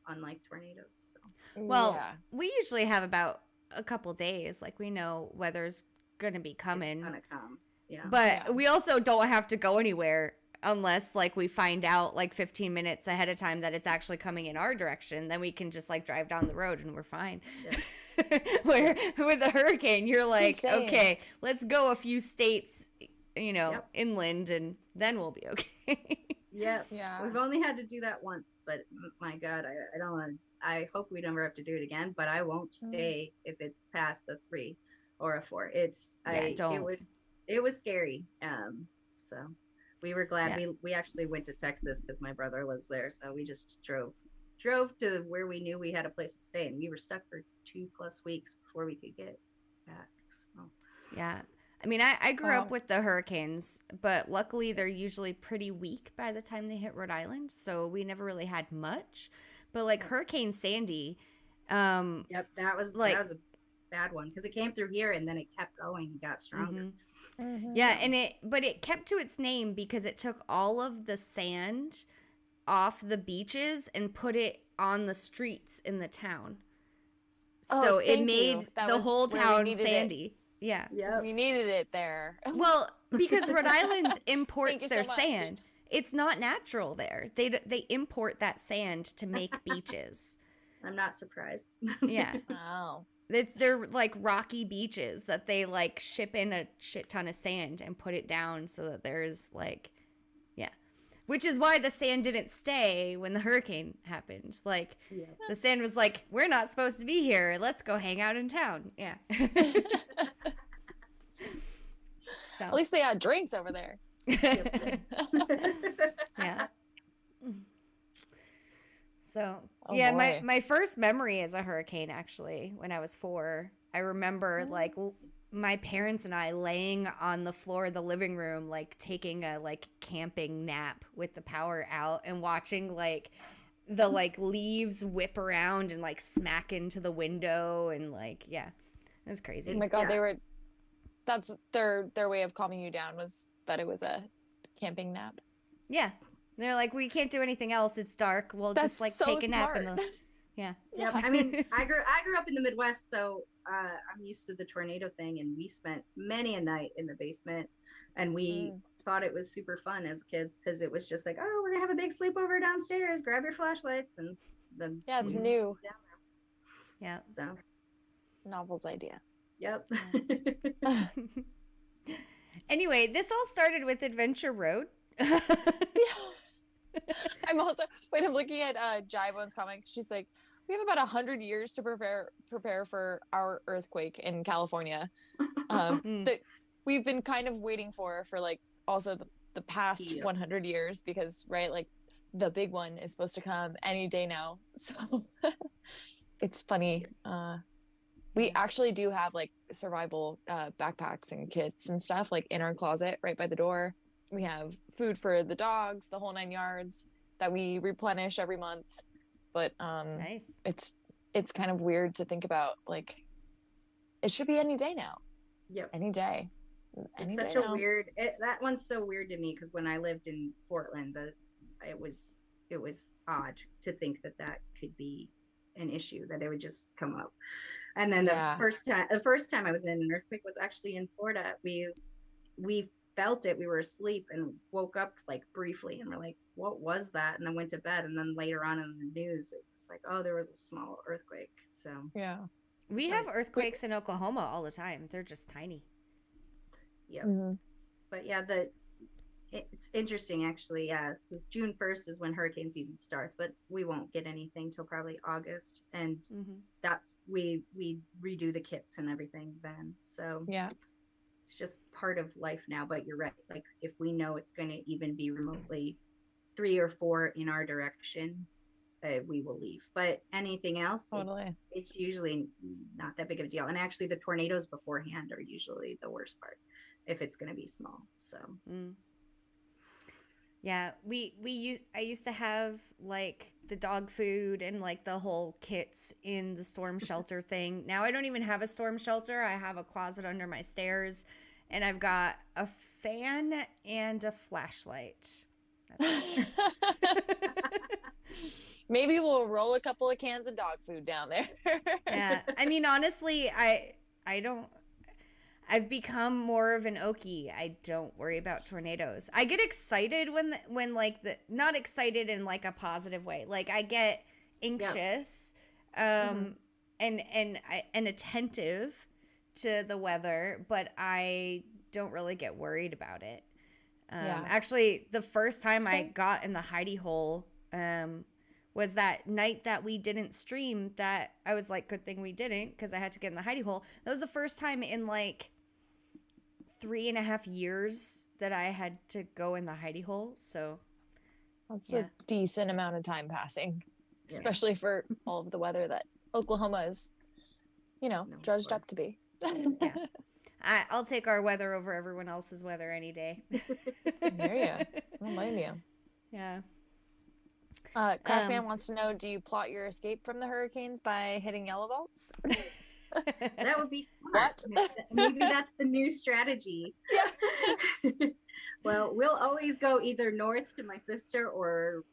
unlike tornadoes. So. Well, yeah. we usually have about a couple days. Like we know weather's gonna be coming. It's gonna come. Yeah. But we also don't have to go anywhere unless like we find out like 15 minutes ahead of time that it's actually coming in our direction. Then we can just like drive down the road and we're fine. Yeah. Where with the hurricane, you're like, okay, let's go a few states, you know, inland, and then we'll be okay. Yeah. We've only had to do that once, but my God, I don't want to. I hope we never have to do it again. But I won't stay if it's past a 3 or a 4. It was scary. So we were glad we actually went to Texas because my brother lives there. So we just drove to where we knew we had a place to stay, and we were stuck for 2+ weeks before we could get back. So yeah. I mean, I grew up with the hurricanes, but luckily they're usually pretty weak by the time they hit Rhode Island, so we never really had much. But like Hurricane Sandy, that was a bad one because it came through here and then it kept going and got stronger. Yeah, and it kept to its name because it took all of the sand off the beaches and put it on the streets in the town. So it made the whole town sandy. Yeah. We needed it there. Well, because Rhode Island imports their sand. It's not natural there. They import that sand to make beaches. I'm not surprised. Yeah. Wow. They're like rocky beaches that they like ship in a shit ton of sand and put it down so that there's like, yeah. Which is why the sand didn't stay when the hurricane happened. Like the sand was like, we're not supposed to be here. Let's go hang out in town. Yeah. So at least they had drinks over there. Yeah. So my first memory is a hurricane actually when I was 4. I remember like my parents and I laying on the floor of the living room like taking a like camping nap with the power out and watching like the like leaves whip around and like smack into the window and like it was crazy. Oh my God, that's their way of calming you down was that it was a camping nap. Yeah. They're like, we can't do anything else. It's dark. We'll just like take a nap in the. Yeah. I mean, I grew up in the Midwest, so I'm used to the tornado thing, and we spent many a night in the basement, and we thought it was super fun as kids because it was just like, oh, we're gonna have a big sleepover downstairs. Grab your flashlights, and then it's new. Yeah. So Novel's idea. Yep. Anyway, this all started with Adventure Road. I'm looking at Jaibone's comment. She's like, we have about 100 years to prepare for our earthquake in California. That we've been kind of waiting for like also the past 100 years because like the big one is supposed to come any day now. So it's funny. We actually do have like survival backpacks and kits and stuff like in our closet right by the door. We have food for the dogs, the whole 9 yards that we replenish every month. But nice. It's kind of weird to think about. Like, it should be any day now. Yep. Any day. It's such a weird. That one's so weird to me because when I lived in Portland, it was odd to think that could be an issue, that it would just come up. And then the first time I was in an earthquake was actually in Florida. We felt it. We were asleep and woke up like briefly and we're like, what was that? And then went to bed. And then later on in the news, it was like, oh, there was a small earthquake. So we have earthquakes in Oklahoma all the time. They're just tiny. Yeah. But it's interesting actually. Yeah, because June 1st is when hurricane season starts, but we won't get anything till probably August, and that's we redo the kits and everything then. So it's just part of life now. But you're right. Like if we know it's going to even be remotely 3 or 4 in our direction, we will leave. But anything else, it's usually not that big of a deal. And actually, the tornadoes beforehand are usually the worst part if it's going to be small. So. Yeah, I used to have like the dog food and like the whole kits in the storm shelter thing. Now I don't even have a storm shelter. I have a closet under my stairs, and I've got a fan and a flashlight. That's it. Maybe we'll roll a couple of cans of dog food down there. Yeah. I mean, honestly, I don't I've become more of an Okie. I don't worry about tornadoes. I get excited when like the not excited in like a positive way. Like I get anxious, and attentive to the weather, but I don't really get worried about it. Actually, the first time I got in the hidey hole, was that night that we didn't stream. That I was like, good thing we didn't, because I had to get in the hidey hole. That was the first time in like 3.5 years that I had to go in the hidey hole. So that's a decent amount of time passing, especially for all of the weather that Oklahoma is, judged up to be. Yeah. I'll take our weather over everyone else's weather any day. There you go. I don't blame you. Yeah. Crashman wants to know, do you plot your escape from the hurricanes by hitting yellow vaults? That would be smart. What? Maybe that's the new strategy. Yeah. Well, we'll always go either north to my sister or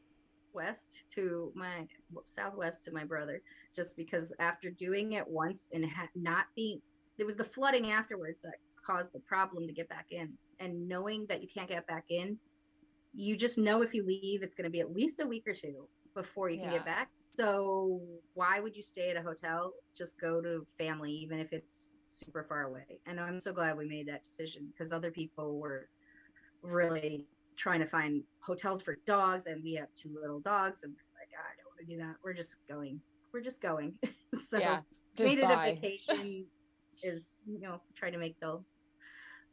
southwest to my brother, just because after doing it once and there was the flooding afterwards that caused the problem to get back in. And knowing that you can't get back in, you just know if you leave, it's going to be at least a week or two before you can get back. So why would you stay at a hotel? Just go to family, even if it's super far away. And I'm so glad we made that decision, because other people were really trying to find hotels for dogs, and we have 2 little dogs, and we're like, I don't want to do that. We're just going. So just made it a vacation. Is try to make the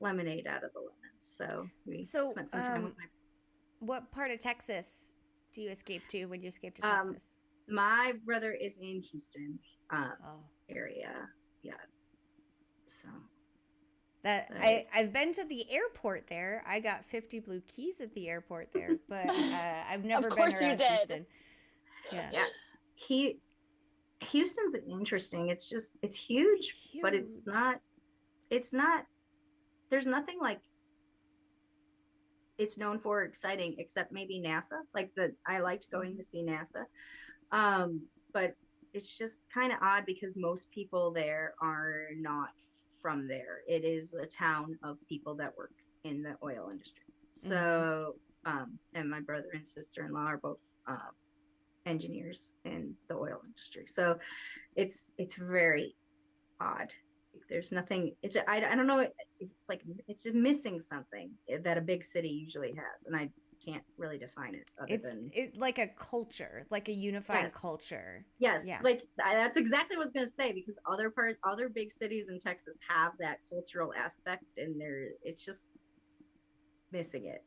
lemonade out of the lemons. So we spent some time with my. What part of Texas do you escape to when you escape to Texas? My brother is in Houston area. Yeah. So that I've been to the airport there. I got 50 blue keys at the airport there, but I've never been around Houston. Yeah. Houston's interesting. It's huge, but it's not, there's nothing like it's known for exciting, except maybe NASA. I liked going to see NASA. But it's just kind of odd because most people there are not from there. It is a town of people that work in the oil industry. So, and my brother and sister-in-law are both, engineers in the oil industry. So it's very odd. There's nothing, I don't know, it's like it's missing something that a big city usually has, and I can't really define it it's like a culture, like a unified culture. Yes. Yeah. Like that's exactly what I was going to say, because other big cities in Texas have that cultural aspect, and it's just missing it.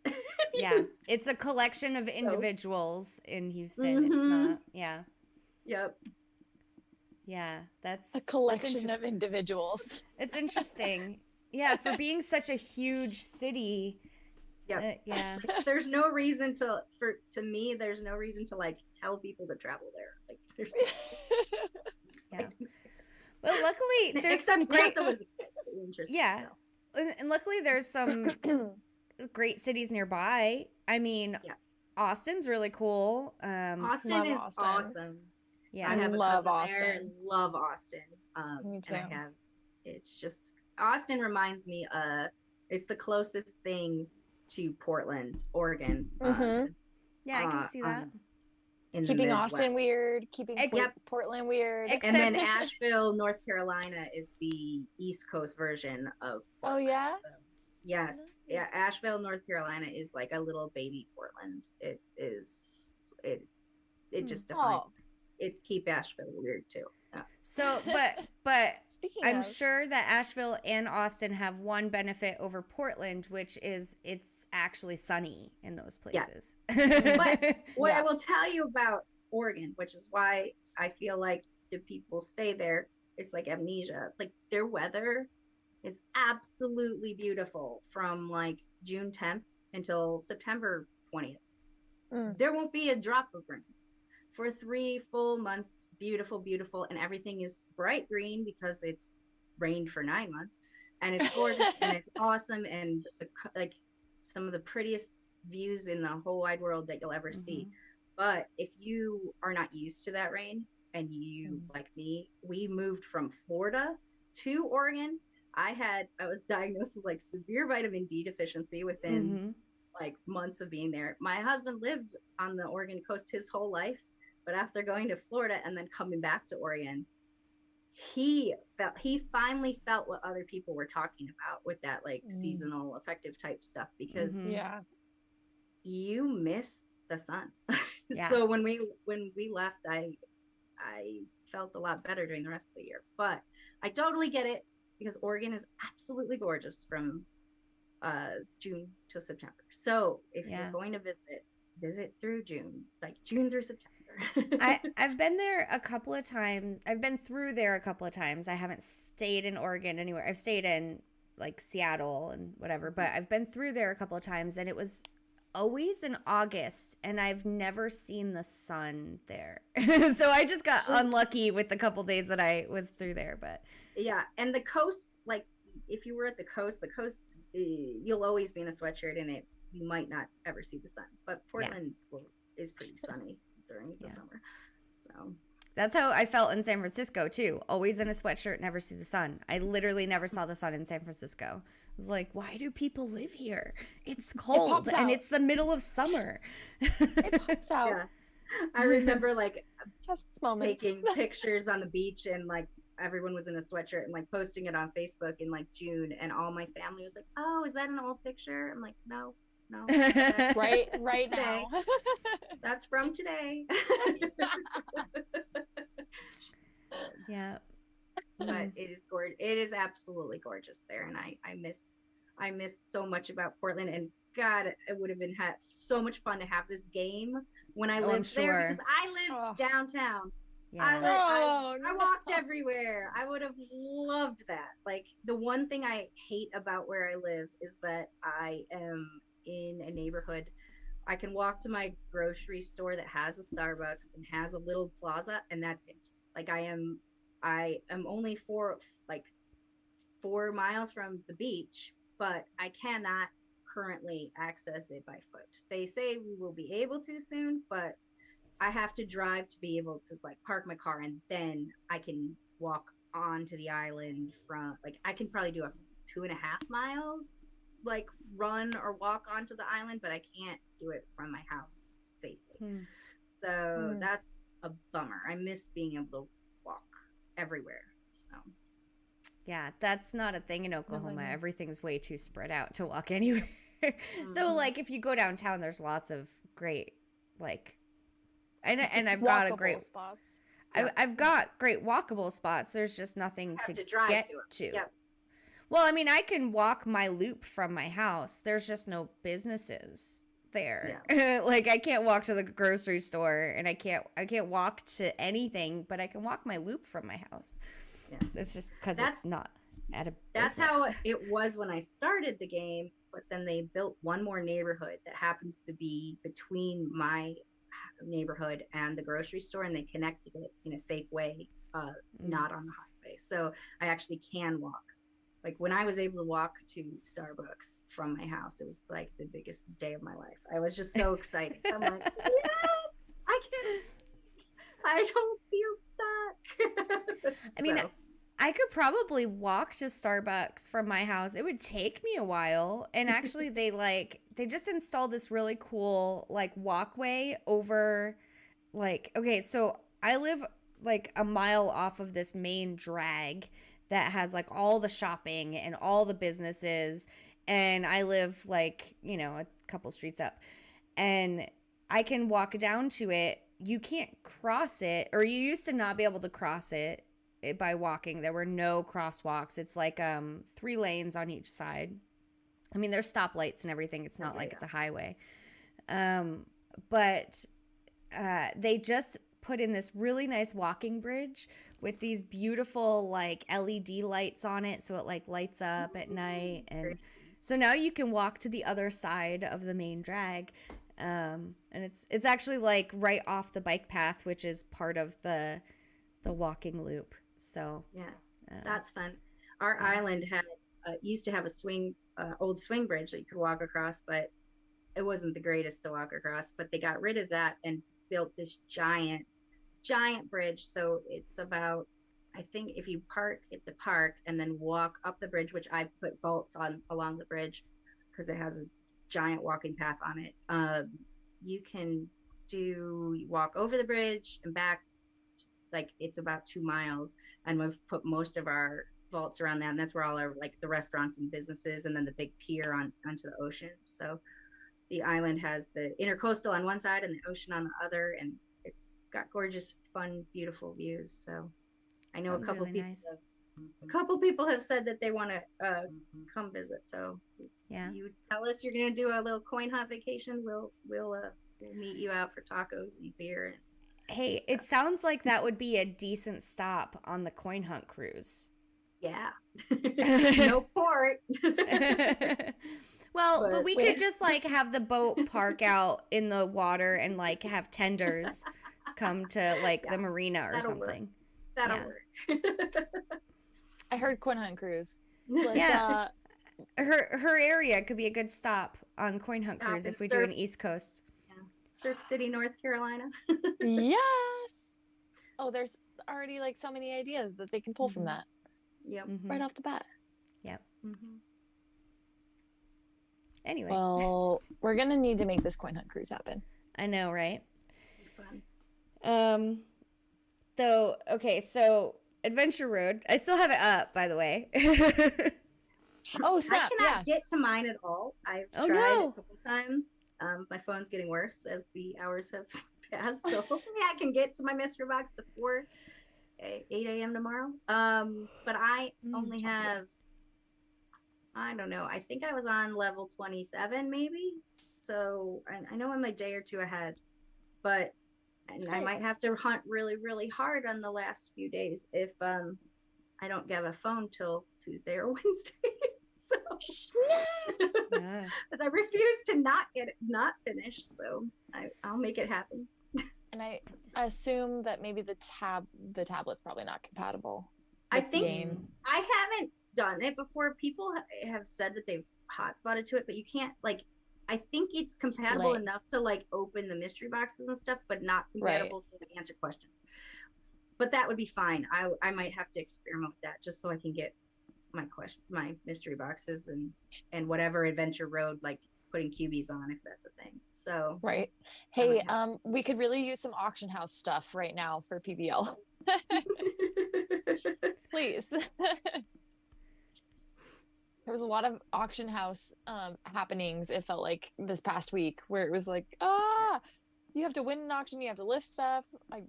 Yeah, it's a collection of individuals in Houston. It's not. Yep. Yeah, that's a collection of individuals. It's interesting. Yeah, for being such a huge city. Yeah. There's no reason to there's no reason to like tell people to travel there. Like there's Well, luckily there's some great interesting. Yeah. And luckily there's some great cities nearby. I mean, Austin's really cool. Austin is awesome. Yeah, I have love Austin. Love Austin. Me too. And it's just, Austin reminds me, it's the closest thing to Portland, Oregon. Yeah, I can see that. Keeping Austin weird, keeping Portland weird. And then Asheville, North Carolina is the East Coast version of Portland. Oh, yeah? So, yes. Yeah, Asheville, North Carolina is like a little baby Portland. It just defines it. Keep Asheville weird too. So, but I'm sure that Asheville and Austin have one benefit over Portland, which is it's actually sunny in those places. Yeah. But what I will tell you about Oregon, which is why I feel like the people stay there, it's like amnesia. Like their weather is absolutely beautiful from like June 10th until September 20th. Mm. There won't be a drop of rain for 3 full months. Beautiful, beautiful. And everything is bright green because it's rained for 9 months, and it's gorgeous and it's awesome. And like some of the prettiest views in the whole wide world that you'll ever see. But if you are not used to that rain, and you, like me, we moved from Florida to Oregon. I was diagnosed with like severe vitamin D deficiency within like months of being there. My husband lived on the Oregon coast his whole life, but after going to Florida and then coming back to Oregon, he finally felt what other people were talking about with that like seasonal affective type stuff, because you miss the sun. So when we left, I felt a lot better during the rest of the year. But I totally get it, because Oregon is absolutely gorgeous from June to September. So if you're going to visit through June, like June through September. I've been there a couple of times. I've been through there a couple of times. I haven't stayed in Oregon anywhere. I've stayed in like Seattle and whatever, but I've been through there a couple of times, and it was always in August, and I've never seen the sun there. So I just got unlucky with the couple days that I was through there. But yeah, and the coast, like if you were at the coast, you'll always be in a sweatshirt, and you might not ever see the sun. But Portland is pretty sunny during the summer. So that's how I felt in San Francisco too. Always in a sweatshirt, never see the sun. I literally never saw the sun in San Francisco. I was like, why do people live here? It's cold and it's the middle of summer. It pops out. Yeah. I remember like taking pictures on the beach, and like everyone was in a sweatshirt, and like posting it on Facebook in like June, and all my family was like, oh, is that an old picture? I'm like, no. right now. That's from today. Yeah. But it is gorgeous. It is absolutely gorgeous there, and I miss so much about Portland. And God, it would have been so much fun to have this game when I lived there, because I lived downtown. Yeah. I walked everywhere. I would have loved that. Like, the one thing I hate about where I live is that I am in a neighborhood. I can walk to my grocery store that has a Starbucks and has a little plaza, and that's it. Like, I am only 4 miles from the beach, but I cannot currently access it by foot. They say we will be able to soon, but I have to drive to be able to like park my car, and then I can walk onto the island from, like, I can probably do a 2.5 miles, like run or walk onto the island, but I can't do it from my house safely. So that's a bummer. I miss being able to walk everywhere. So yeah, that's not a thing in Oklahoma. Everything's way too spread out to walk anywhere. Though, like, if you go downtown, there's lots of great, like, and I've got a great spots. I've got great walkable spots. There's just nothing to get to. Yep. Well, I mean, I can walk my loop from my house. There's just no businesses there. Yeah. Like, I can't walk to the grocery store, and I can't walk to anything, but I can walk my loop from my house. Yeah. It's just because it's not at a That's how it was when I started the game, but then they built one more neighborhood that happens to be between my neighborhood and the grocery store, and they connected it in a safe way, not on the highway. So I actually can walk. Like, when I was able to walk to Starbucks from my house, it was like the biggest day of my life. I was just so excited. I'm like, yes, I don't feel stuck. I mean, I could probably walk to Starbucks from my house. It would take me a while. And actually, they just installed this really cool, like, walkway over, like, okay, so I live, like, a mile off of this main drag that has, like, all the shopping and all the businesses. And I live, like, you know, a couple streets up. And I can walk down to it. You can't cross it, or you used to not be able to cross it by walking. There were no crosswalks. It's like 3 lanes on each side. I mean, there's stoplights and everything. It's not like it's a highway. But they just put in this really nice walking bridge with these beautiful, like, LED lights on it, so it, like, lights up at night. And so now you can walk to the other side of the main drag. And it's actually like right off the bike path, which is part of the walking loop. So yeah, that's fun. Our island had used to have a old swing bridge that you could walk across, but it wasn't the greatest to walk across. But they got rid of that and built this giant bridge. So it's about, I think if you park at the park and then walk up the bridge, which I put vaults on along the bridge because it has a giant walking path on it. You can walk over the bridge and back, like it's about 2 miles, and we've put most of our vaults around that, and that's where all our like the restaurants and businesses, and then the big pier onto the ocean. So the island has the intercoastal on one side and the ocean on the other, and it's got gorgeous, fun, beautiful views. So I know Sounds a couple really people nice. a couple people have said that they want to come visit. So Yeah. you tell us you're going to do a little coin hunt vacation, we'll meet you out for tacos and beer. Hey, it sounds like that would be a decent stop on the coin hunt cruise. Yeah. No port. Well, but we could just like have the boat park out in the water and like have tenders come to like the marina or something. That'll work. I heard coin hunt cruise. Yeah. Her area could be a good stop on coin hunt cruise if we do an East Coast. Yeah. Surf City, North Carolina. Yes. Oh, there's already like so many ideas that they can pull from that. Yep. Right off the bat. Yep. Mm-hmm. Anyway. Well, we're gonna need to make this coin hunt cruise happen. I know, right? Fun. Though, okay, so Adventure Road. I still have it up, by the way. Oh, snap. I cannot get to mine at all. I've tried a couple times. My phone's getting worse as the hours have passed. So hopefully I can get to my mystery box before 8 a.m. tomorrow. But I only have, I don't know, I think I was on level 27 maybe. So I know I'm a day or two ahead, but I might have to hunt really, really hard on the last few days if I don't get a phone till Tuesday or Wednesday. So, as I refuse to not finish, so I'll make it happen. And I assume that maybe the tablet's probably not compatible. I think I haven't done it before. People have said that they've hotspotted to it, but you can't like. I think it's compatible enough to like open the mystery boxes and stuff, but not compatible to like, answer questions. But that would be fine. I might have to experiment with that just so I can get my mystery boxes and whatever Adventure Road, like putting QBs on if that's a thing. So hey, we could really use some auction house stuff right now for PBL. Please. There was a lot of auction house happenings, it felt like, this past week, where it was like, you have to win an auction, you have to lift stuff. I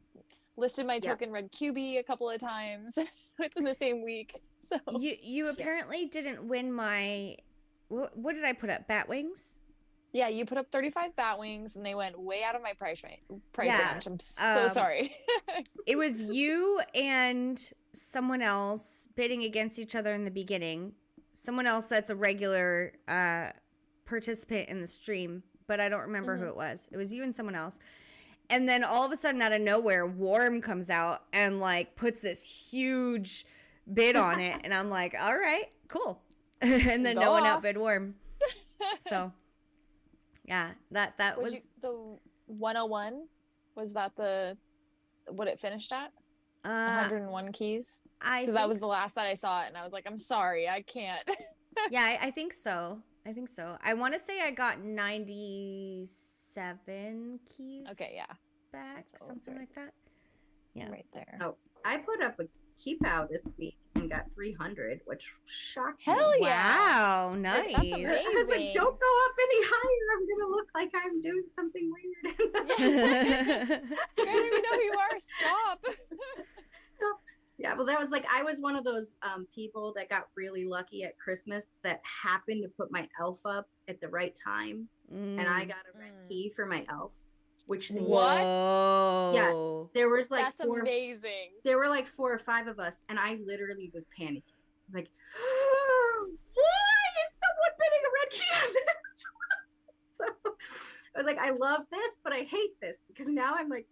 listed my token red QB a couple of times within the same week. So you apparently didn't win my, what did I put up? Bat wings? Yeah, you put up 35 bat wings and they went way out of my price range. I'm so sorry. It was you and someone else bidding against each other in the beginning. Someone else that's a regular participant in the stream, but I don't remember who it was. It was you and someone else. And then all of a sudden, out of nowhere, Worm comes out and like puts this huge bid on it. And I'm like, all right, cool. And then no one outbid Worm. So yeah, that was the 101. Was that what it finished at? 101 keys. Because that was the last that I saw it, and I was like, I'm sorry, I can't. Yeah, I think so. I want to say I got 97 keys. Okay, yeah. Back, something like that. Yeah. Right there. Oh, I put up a keep out this week and got 300, which shocked me. Hell yeah. Wow, nice. That's amazing. I was like, don't go up any higher. I'm going to look like I'm doing something weird. I don't even know who you are. Stop. Yeah, well, that was like, I was one of those people that got really lucky at Christmas that happened to put my elf up at the right time. And I got a red key for my elf, which seemed Whoa. Yeah, there was like that's amazing. There were like 4 or 5 of us, and I literally was panicking. Like, why is someone bidding a red key on this? So was like, I love this, but I hate this because now I'm like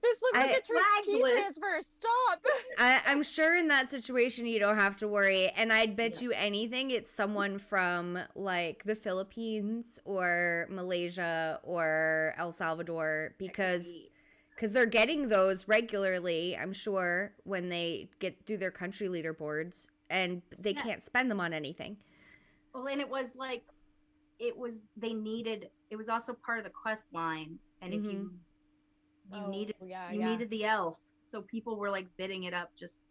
this looks like a key flagless. transfer. Stop. I'm sure in that situation you don't have to worry, and I'd bet you anything it's someone from like the Philippines or Malaysia or El Salvador because they're getting those regularly, I'm sure, when they do their country leaderboards, and they can't spend them on anything. Well, and it was like it was also part of the quest line, and if you needed the elf, so people were like bidding it up just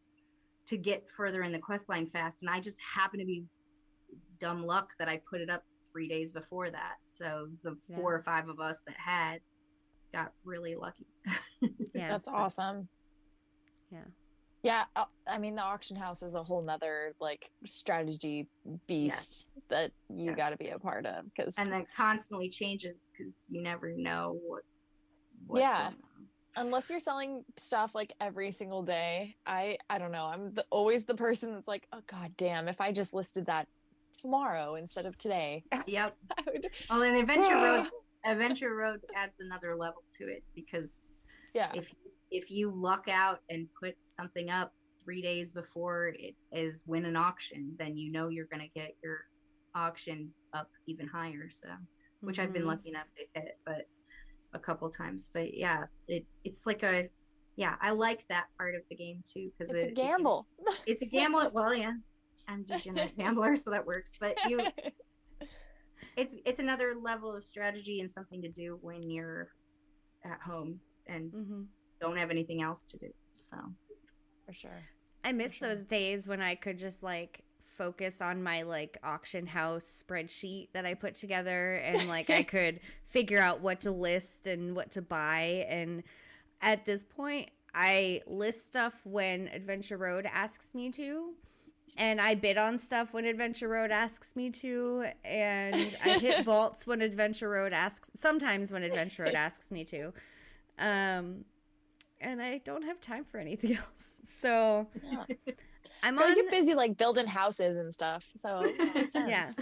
to get further in the quest line fast, and I just happened to be dumb luck that I put it up 3 days before that, so the 4 or 5 of us that got really lucky. Yeah, that's awesome. Yeah, I mean, the auction house is a whole nother like strategy beast that you got to be a part of, and that constantly changes because you never know what's going on. Unless you're selling stuff like every single day. I don't know, I'm always the person that's like, oh god damn, if I just listed that tomorrow instead of today. Yep. Well, and Adventure Road adds another level to it because if you luck out and put something up 3 days before it is win an auction, then you know you're going to get your auction up even higher. So, which I've been lucky enough to hit, but a couple times. But yeah, it's like I like that part of the game too because it's a gamble. It's a gamble. Well, yeah, I'm a degenerate gambler, so that works. But it's another level of strategy and something to do when you're at home and don't have anything else to do. So for sure, I miss those days when I could just like focus on my like auction house spreadsheet that I put together, and like I could figure out what to list and what to buy. And at this point I list stuff when Adventure Road asks me to, and I bid on stuff when Adventure Road asks me to, and I hit vaults when Adventure Road sometimes when Adventure Road asks me to, and I don't have time for anything else. So I get busy like building houses and stuff. So it makes sense.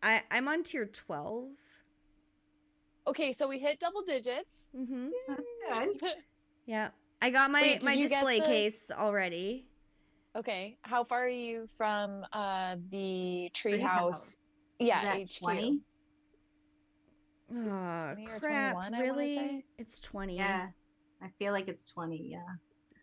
Yeah. I'm on tier 12. Okay, so we hit double digits. That's good. Yeah. I got my display case already. Okay. How far are you from the treehouse? Yeah, HQ. 20? Oh, 20 or crap. 21, I really? say. It's 20. Yeah. I feel like it's 20, yeah.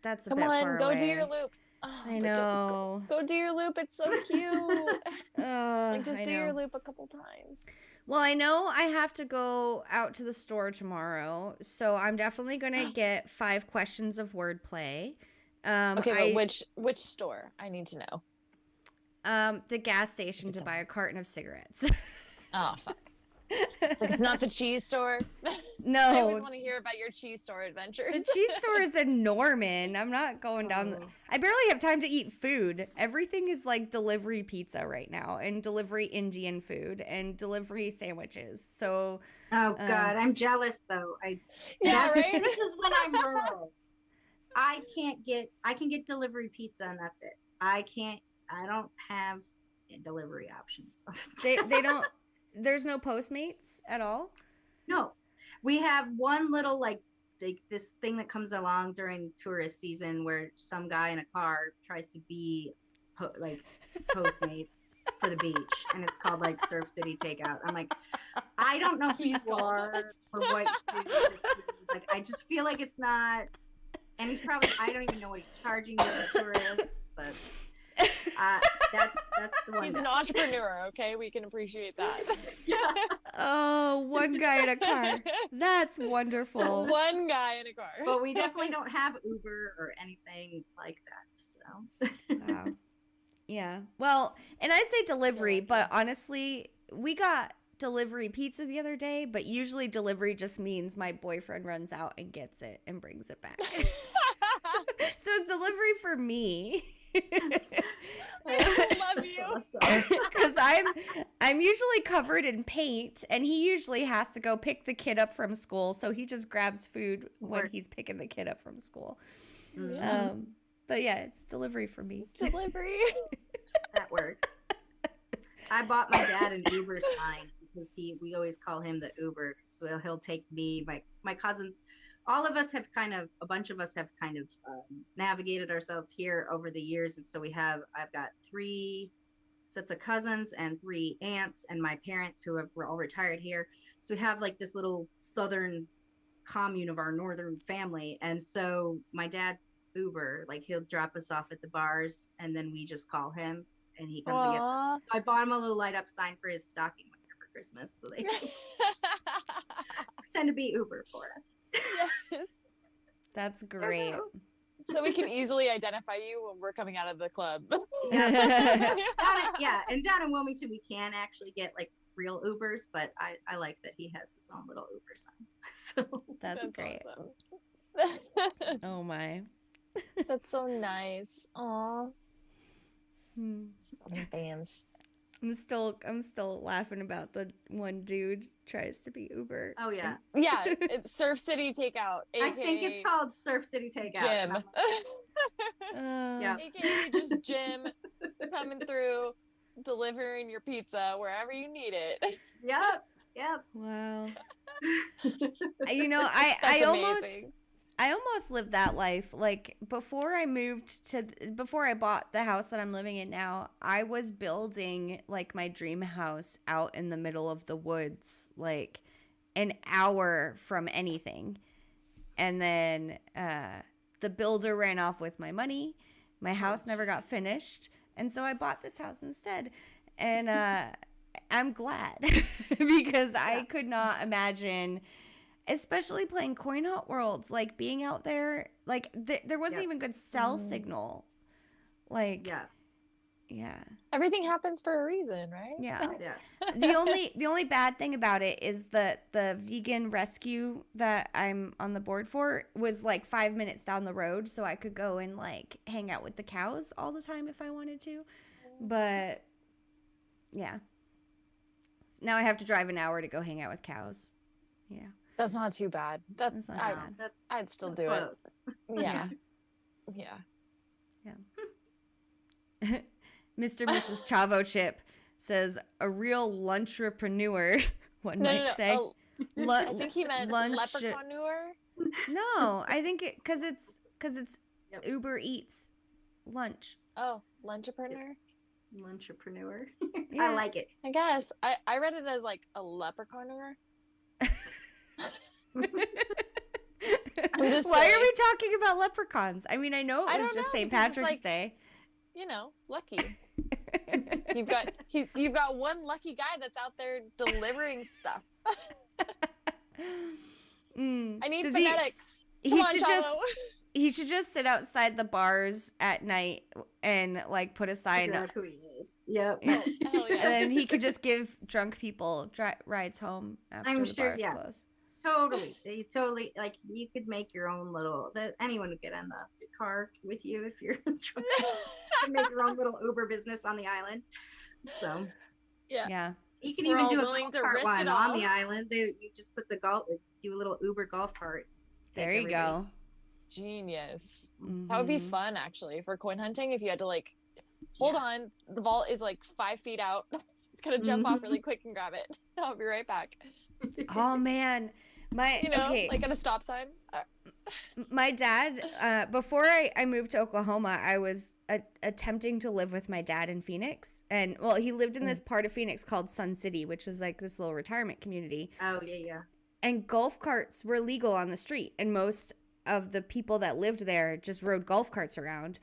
That's a Come bit on, far go away. do your loop. Oh, I know. Go do your loop. It's so cute. Like just do your loop a couple times. Well, I know I have to go out to the store tomorrow, so I'm definitely going to get 5 questions of wordplay. Okay, but which store? I need to know. The gas station to buy a carton of cigarettes. Oh, fuck. It's not the cheese store. No. I always want to hear about your cheese store adventures. The cheese store is in Norman. I'm not going down. I barely have time to eat food. Everything is like delivery pizza right now, and delivery Indian food, and delivery sandwiches. So. Oh God, I'm jealous though. Right. This is when I'm rural. I can get delivery pizza and that's it. I don't have delivery options. They don't. There's no Postmates at all? No. We have one little like this thing that comes along during tourist season where some guy in a car tries to be Postmates for the beach, and it's called like Surf City Takeout. I'm like, I don't know who you are or what you do. Like, I just feel like it's not, and he's probably, I don't even know what he's charging the tourists, but that's the one. He's an entrepreneur, okay? We can appreciate that. Yeah. Oh, one guy in a car. That's wonderful. One guy in a car. But we definitely don't have Uber or anything like that. So. Wow. Yeah. Well, and I say delivery, but honestly, we got delivery pizza the other day, but usually delivery just means my boyfriend runs out and gets it and brings it back. So it's delivery for me. I love you. Because I'm usually covered in paint, and he usually has to go pick the kid up from school, so he just grabs food when he's picking the kid up from school. Mm-hmm. But yeah, it's delivery for me. Delivery. That works. I bought my dad an Uber sign because we always call him the Uber. So he'll take me, my cousins, all of us have a bunch of us have kind of navigated ourselves here over the years. And so I've got 3 sets of cousins and 3 aunts and my parents were all retired here. So we have like this little southern commune of our northern family. And so my dad's Uber, like he'll drop us off at the bars and then we just call him and he comes and gets us. I bought him a little light up sign for his stocking one year for Christmas, so they pretend to be Uber for us. Yes. That's great. So we can easily identify you when we're coming out of the club. Yeah, and down in Wilmington we can actually get like real Ubers, but I like that he has his own little Uber sign. So That's great. Awesome. Oh my. That's so nice. Aw. Some fans. I'm still laughing about the one dude tries to be Uber. Oh yeah. Yeah, it's Surf City Takeout. AKA I think it's called Surf City Takeout. Jim. Yeah. AKA just Jim coming through, delivering your pizza wherever you need it. Yep. Wow. You know, I almost lived that life. Like before I bought the house that I'm living in now, I was building like my dream house out in the middle of the woods, like an hour from anything. And then the builder ran off with my money. My house never got finished. And so I bought this house instead. And I'm glad because I could not imagine, especially playing Coin Hunt Worlds, like being out there, like there wasn't even good cell signal. Like, yeah. Everything happens for a reason, right? Yeah. The only bad thing about it is that the vegan rescue that I'm on the board for was like 5 minutes down the road, so I could go and like hang out with the cows all the time if I wanted to. But yeah. Now I have to drive an hour to go hang out with cows. Yeah. That's not too bad. That's not bad. I'd still do it. Yeah. Mr. and Mrs. Chavo Chip says a real lunchpreneur. One might say. I think he meant leprechauneur. No, I think because it's Uber Eats lunch. Oh, lunchpreneur. Lunchpreneur. Yeah. I like it. I guess I read it as like a leprechauneur. Why are we talking about leprechauns? I mean, I know it was just St. Patrick's Day. You know, lucky. You've got one lucky guy that's out there delivering stuff. I need phonetics. He should just sit outside the bars at night and like put a sign up. Who he is. Yep. Oh, hell yeah. And then he could just give drunk people rides home after the bars close. Totally. Totally. Like you could make your own little. Anyone would get in the car with you if you're drunk. You make your own little Uber business on the island. So. Yeah. You can even do a golf cart one on the island. You just put do a little Uber golf cart. There you go. Genius. That would be fun actually for coin hunting if you had to like hold on, the vault is like 5 feet out. It's gonna jump off really quick and grab it. I'll be right back. Oh man. Like at a stop sign. My dad, before I moved to Oklahoma, I was attempting to live with my dad in Phoenix. And well, he lived in this part of Phoenix called Sun City, which was like this little retirement community. Oh yeah. And golf carts were legal on the street, and most of the people that lived there just rode golf carts around.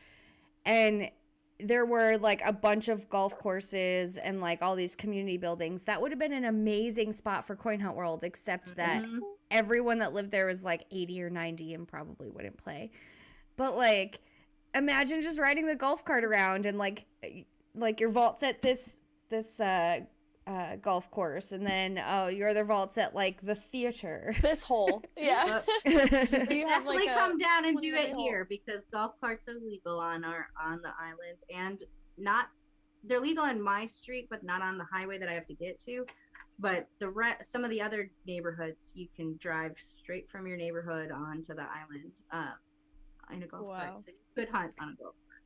And there were like a bunch of golf courses and like all these community buildings. That would have been an amazing spot for Coin Hunt World, except that everyone that lived there was like 80 or 90 and probably wouldn't play. But like, imagine just riding the golf cart around and like your vault's at this golf course, and then your other vault's at like the theater. This hole, yeah. You have definitely come down and do it here because golf carts are legal on the island, and they're legal in my street, but not on the highway that I have to get to. But some of the other neighborhoods, you can drive straight from your neighborhood onto the island in a golf cart. So you could hunt on a golf cart.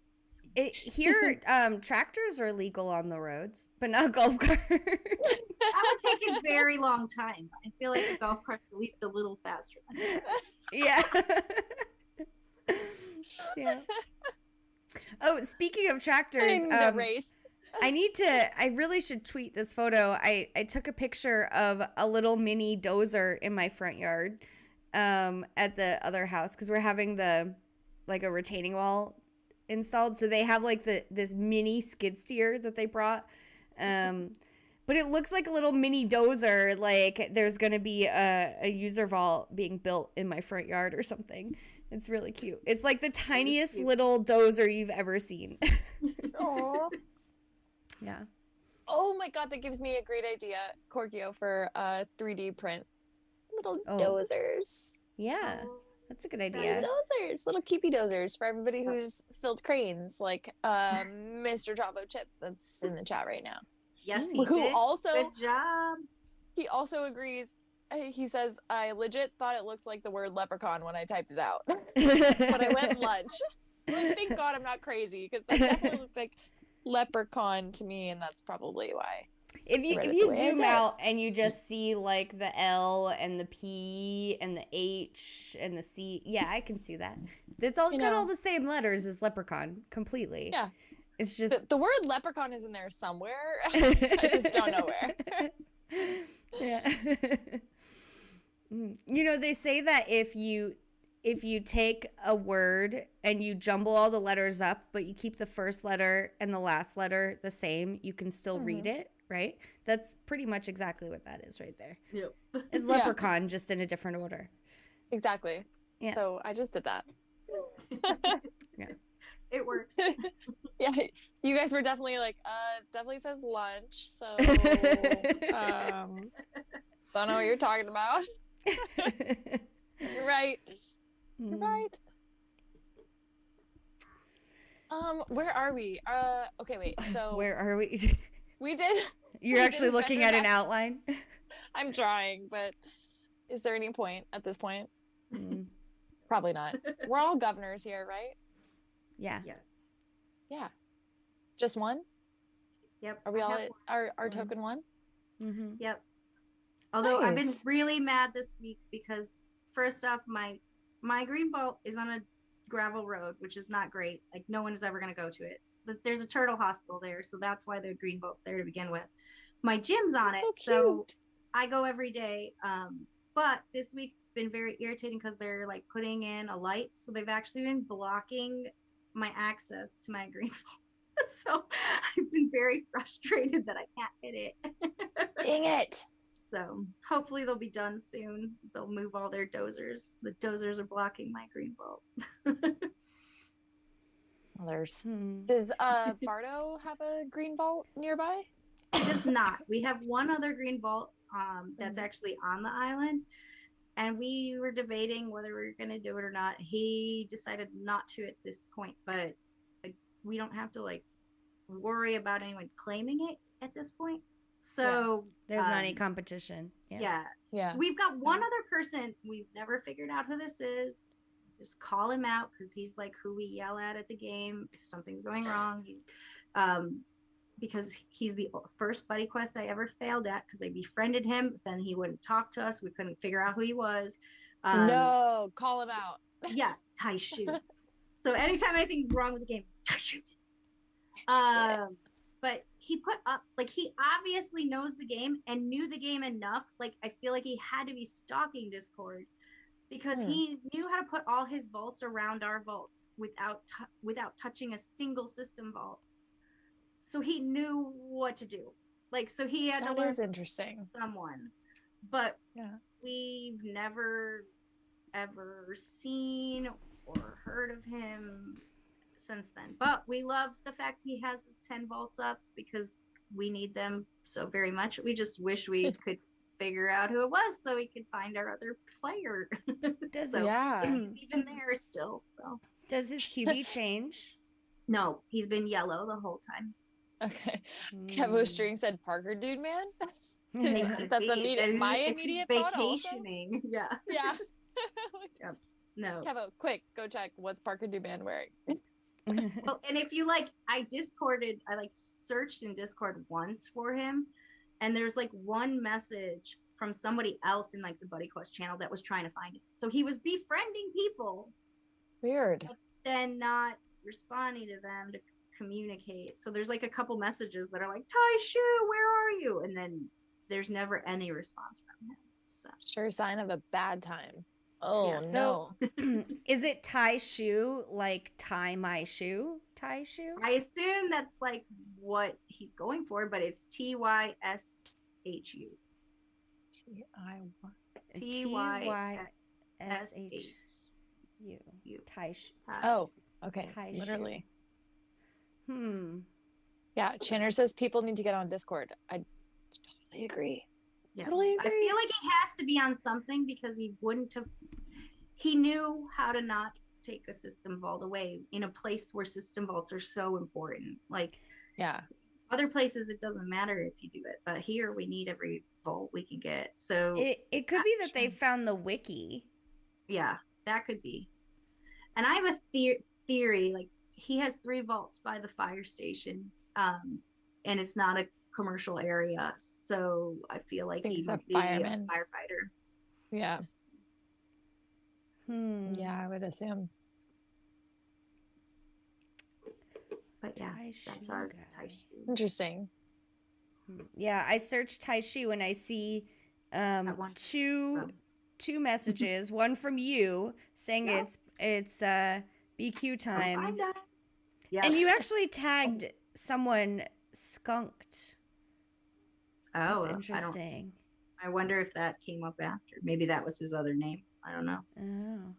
Here, tractors are legal on the roads, but not golf carts. That would take a very long time. I feel like a golf cart's at least a little faster than that. Yeah. Yeah. Oh, speaking of tractors, race. I really should tweet this photo. I took a picture of a little mini dozer in my front yard at the other house because we're having a retaining wall installed. So they have like this mini skid steer that they brought. But it looks like a little mini dozer. Like there's going to be a user vault being built in my front yard or something. It's really cute. It's like the tiniest little dozer you've ever seen. Aww. Yeah. Oh my god, that gives me a great idea, Korkio, for 3D print. Little dozers. Yeah, that's a good idea. Dozers, little keepy dozers for everybody who's filled cranes, like Mr. Chavo Chip that's in the chat right now. Yes, who did. also Good job. He also agrees. He says, I legit thought it looked like the word leprechaun when I typed it out. But I went lunch. Like, thank God I'm not crazy, because that definitely looked like leprechaun to me, and that's probably why. If you zoom out and you just see like the L and the P and the H and the C, yeah, I can see that. It's all got all the same letters as leprechaun, completely. Yeah. It's just the word leprechaun is in there somewhere. I just don't know where. Yeah. You know, they say that if you take a word and you jumble all the letters up, but you keep the first letter and the last letter the same, you can still read it, right? That's pretty much exactly what that is right there. Yep. It's leprechaun, just in a different order. Exactly. Yeah. So I just did that. Yeah. It works. Yeah. You guys were definitely like, definitely says lunch. So, don't know what you're talking about. You're right. You're right. Where are we? Okay, wait. So where are we? We did. You're actually looking at an outline. I'm trying, but is there any point at this point? Probably not. We're all governors here, right? Yeah. Yeah. Just one? Yep. Are we all at our token one? Mm-hmm. Yep. Although I've been Nice. really mad this week because first off, my green vault is on a gravel road, which is not great. Like no one is ever going to go to it. But there's a turtle hospital there, so that's why the green vault's there to begin with. My gym's on That's it, so cute. I go every day. But this week's been very irritating because they're like putting in a light, so they've actually been blocking my access to my green vault. So I've been very frustrated that I can't hit it. Dang it. So hopefully they'll be done soon. They'll move all their dozers. The dozers are blocking my green vault. Others. Does Bardo have a green vault nearby? It does not. We have one other green vault that's actually on the island, and we were debating whether we were going to do it or not. He decided not to at this point, but we don't have to like worry about anyone claiming it at this point. So there's not any competition. Yeah. We've got one other person. We've never figured out who this is. Just call him out because he's like who we yell at the game if something's going wrong. Because he's the first buddy quest I ever failed at because I befriended him, but then he wouldn't talk to us. We couldn't figure out who he was. No, call him out. Yeah, Taishu. So anytime anything's wrong with the game, Taishu. But he put up, like, he obviously knows the game and knew the game enough. Like, I feel like he had to be stalking Discord because he knew how to put all his vaults around our vaults without touching a single system vault. So he knew what to do. Like, so he had to learn interesting. Someone. But we've never, ever seen or heard of him since then. But we love the fact he has his 10 vaults up because we need them so very much. We just wish we could figure out who it was so we could find our other player. He's even there still. So does his QB change? No, he's been yellow the whole time. Okay. Kevo String said Parker dude man. That's my immediate thought also. Vacationing. Yeah. Yeah. Yep. No. Kevo, quick, go check what's Parker dude man wearing. Well, and if you I searched in Discord once for him, and there's one message from somebody else in the Buddy Quest channel that was trying to find him. So he was befriending people, Weird. but then not responding to them to communicate. So there's a couple messages that are like, Tai Shu, where are you? And then there's never any response from him. So Sure sign of a bad time. Oh, Yeah. So no. is it Tai Shu, like tie my shoe? Tai Shu? I assume that's what he's going for, but it's TYSHU. TYSHU. Tai Shu. Oh, okay. Tai Shu. Literally. Yeah, Channer says people need to get on Discord. I totally agree. Yeah. Totally agree. I feel like he has to be on something because he knew how to not take a system vault away in a place where system vaults are so important. Yeah. Other places it doesn't matter if you do it, but here we need every vault we can get. So it could be that they found the wiki. Yeah, that could be. And I have a theory, he has 3 vaults by the fire station, and it's not a commercial area, so I feel like he might be a firefighter. Yeah. Yeah, I would assume. But yeah, that's our Tai Shu. Interesting. Yeah, I searched Tai Shu and I see two messages. One from you saying it's BQ time. Yeah. And you actually tagged someone skunked. Oh, that's interesting. I wonder if that came up after. Maybe that was his other name. I don't know. Oh,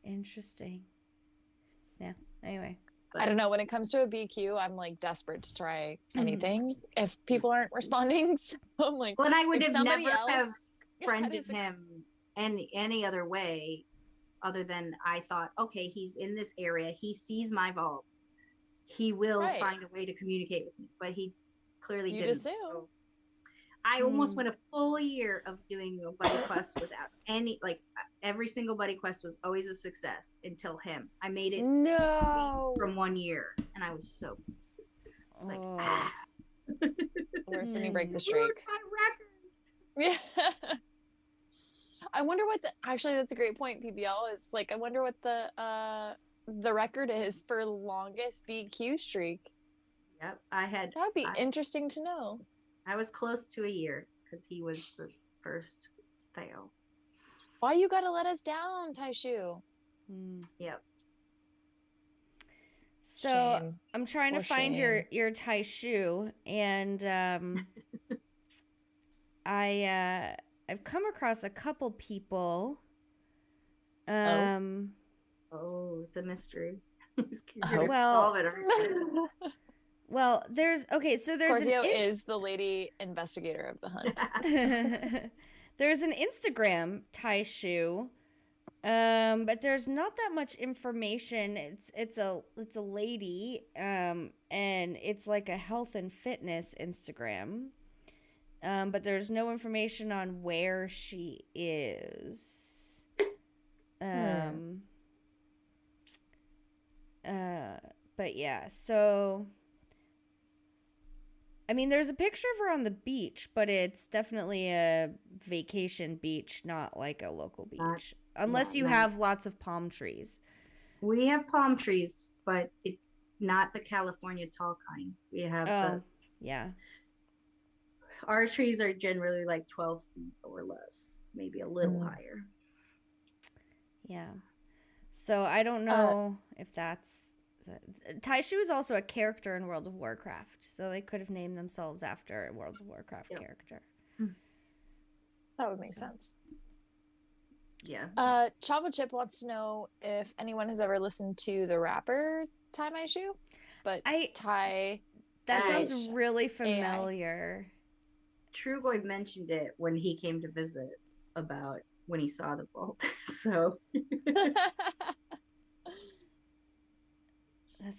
interesting. Yeah. Anyway, I don't know. When it comes to a BQ, I'm desperate to try anything if people aren't responding. So I'm well, and I would have never have friended him any other way other than I thought, okay, he's in this area. He sees my vaults. He will find a way to communicate with me, but he clearly didn't. Assume. So I almost went a full year of doing a buddy quest without any, every single buddy quest was always a success until him. I made it from 1 year, and I was so pissed. It's Worse when you break the streak. My record. Yeah. I wonder what actually that's a great point, PBL, is I wonder what the record is for longest BQ streak. Yep, that would be interesting to know. I was close to a year because he was the first fail. Why you gotta let us down, Tai Shu? Yep. So Shame. I'm trying to find your Tai Shu, and I've come across a couple people. Oh, it's a mystery. Well, well, there's Korkio is the lady investigator of the hunt. There's an Instagram Tai Shu, but there's not that much information. It's a lady, and it's a health and fitness Instagram, but there's no information on where she is. But yeah, so I mean, there's a picture of her on the beach, but it's definitely a vacation beach, not a local beach. Unless you have lots of palm trees. We have palm trees, but not the California tall kind. We have our trees are generally 12 feet or less, maybe a little higher. Yeah. So I don't know if that's... Tai Shu is also a character in World of Warcraft, so they could have named themselves after a World of Warcraft character. That would make sense. Yeah. Chavo Chip wants to know if anyone has ever listened to the rapper Tai My Shoe, but Tai. That sounds really familiar. Trugoy mentioned it when he came to visit about when he saw the vault. So.